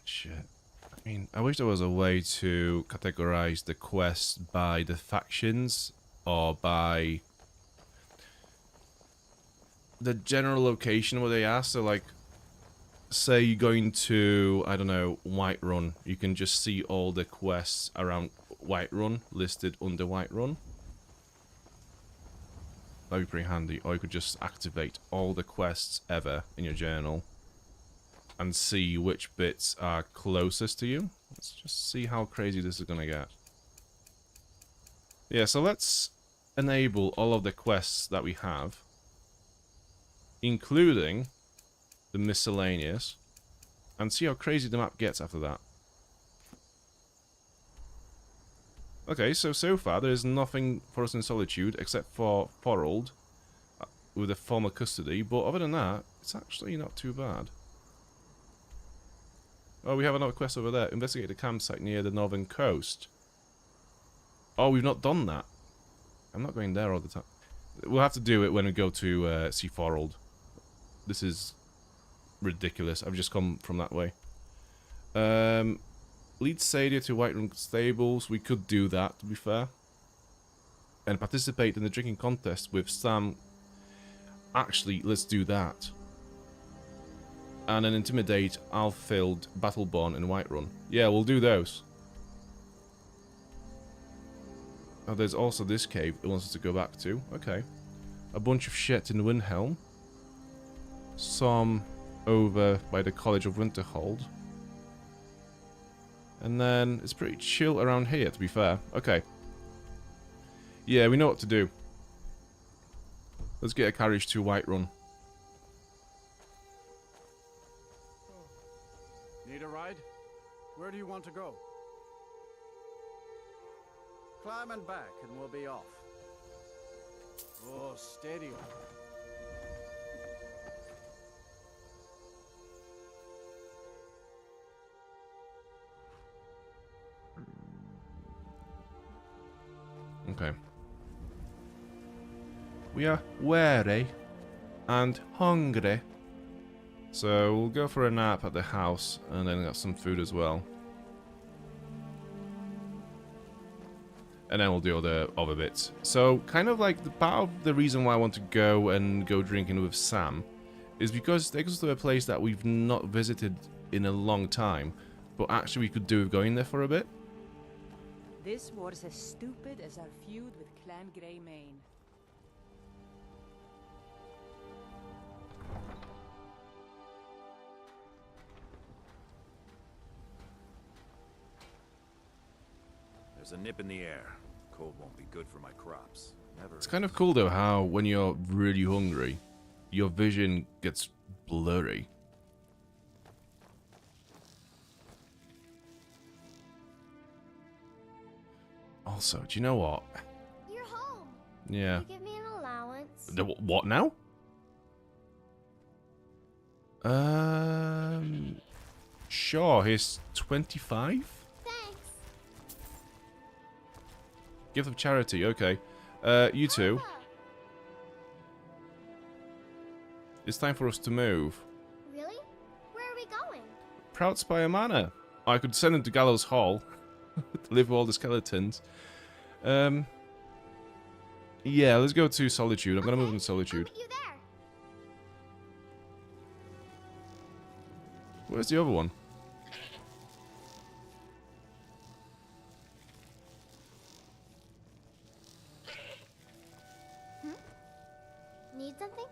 Shit. I mean, I wish there was a way to categorize the quests by the factions or by the general location where they are. So, like, say you're going to, I don't know, Whiterun. You can just see all the quests around Whiterun listed under Whiterun. That'd be pretty handy. Or you could just activate all the quests ever in your journal and see which bits are closest to you. Let's just see how crazy this is gonna get. Yeah, so let's enable all of the quests that we have, including the miscellaneous, and see how crazy the map gets after that. Okay, so far there's nothing for us in Solitude except for Thorold with the former custody, but other than that, it's actually not too bad. Oh, we have another quest over there. Investigate the campsite near the northern coast. Oh, we've not done that. I'm not going there all the time. We'll have to do it when we go to see Thorold. This is ridiculous. I've just come from that way. Lead Sadia to Whiterun Stables. We could do that, to be fair. And participate in the drinking contest with Sam. Actually, let's do that. And then intimidate Alfhild, Battleborn, and Whiterun. Yeah, we'll do those. Oh, there's also this cave it wants us to go back to. Okay. A bunch of shit in Windhelm. Some over by the College of Winterhold. And then it's pretty chill around here, to be fair. Okay. Yeah, we know what to do. Let's get a carriage to Whiterun. Need a ride? Where do you want to go? Climb and back and we'll be off. Oh, steady on. Okay. We are weary and hungry. So we'll go for a nap at the house and then got some food as well. And then we'll do all the other bits. So kind of like the part of the reason why I want to go drinking with Sam is because it takes us to a place that we've not visited in a long time, but actually we could do with going there for a bit. This war's as stupid as our feud with Clan Greymane. There's a nip in the air. Cold won't be good for my crops. Never. It's kind of cool though how when you're really hungry, your vision gets blurry. Also, do you know what? You're home. Yeah. You give me an allowance. What now? Sure, he's 25? Thanks. Gift of charity, okay. You two. It's time for us to move. Really? Where are we going? Proudspire Manor. I could send him to Gallows Hall to live with all the skeletons. Yeah, let's go to Solitude. I'm gonna move into Solitude. You there? Where's the other one? Need something?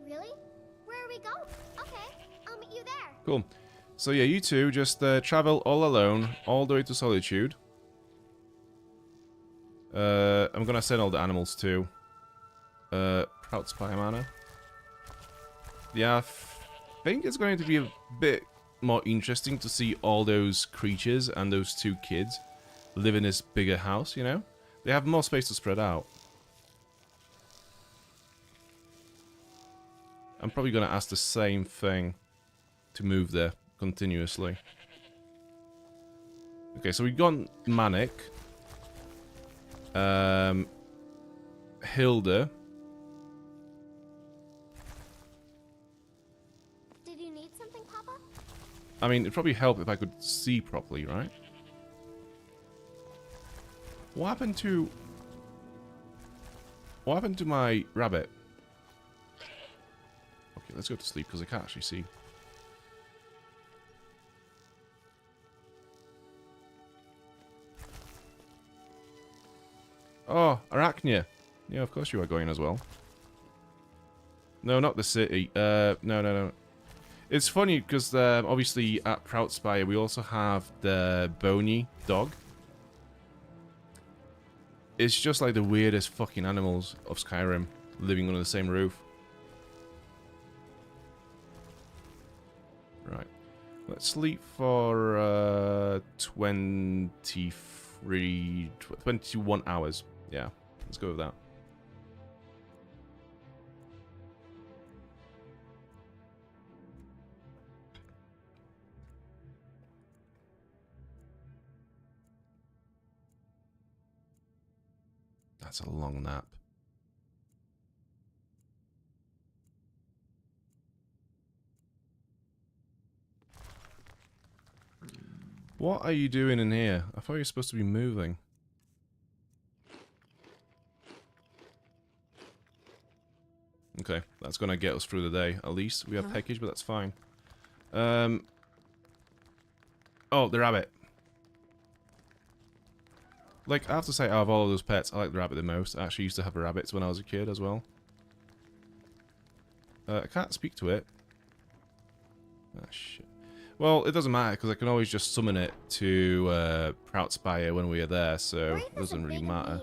Really? Where are we going? Okay, I'll meet you there. Cool. So yeah, you two just travel all alone, all the way to Solitude. I'm gonna send all the animals to Proudspire Manor. Yeah, I think it's going to be a bit more interesting to see all those creatures and those two kids live in this bigger house, you know? They have more space to spread out. I'm probably going to ask the same thing to move there continuously. Okay, so we've got Manic. Hilda. Did you need something, Papa? I mean, it'd probably help if I could see properly, right? What happened to my rabbit? Okay, let's go to sleep because I can't actually see. Oh, Arachnia. Yeah, of course you are going as well. No, not the city. No. It's funny because obviously at Proudspire we also have the bony dog. It's just like the weirdest fucking animals of Skyrim living under the same roof. Right. Let's sleep for 21 hours. Yeah, let's go with that. That's a long nap. What are you doing in here? I thought you were supposed to be moving. Okay, that's gonna get us through the day, at least. We have package, but that's fine. Oh, the rabbit. Like, I have to say, out of all of those pets, I like the rabbit the most. I actually used to have rabbits when I was a kid as well. I can't speak to it. Ah, shit. Well, it doesn't matter, because I can always just summon it to Proudspire when we are there, so it doesn't really matter.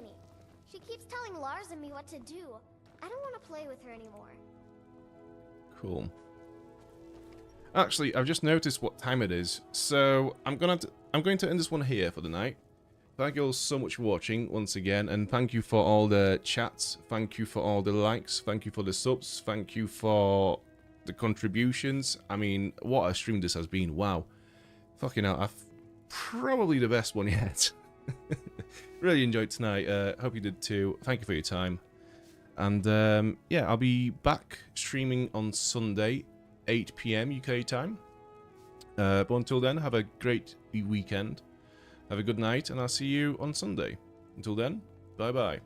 She keeps telling Lars and me what to do. I don't want to play with her anymore. Cool. Actually, I've just noticed what time it is, so I'm going to end this one here for the night. Thank you all so much for watching once again, and thank you for all the chats, thank you for all the likes, thank you for the subs, thank you for the contributions. I mean, what a stream this has been, wow. Fucking hell, probably the best one yet. Really enjoyed tonight, hope you did too. Thank you for your time. And yeah, I'll be back streaming on Sunday, 8 PM UK time. But until then, have a great weekend. Have a good night, and I'll see you on Sunday. Until then, bye-bye.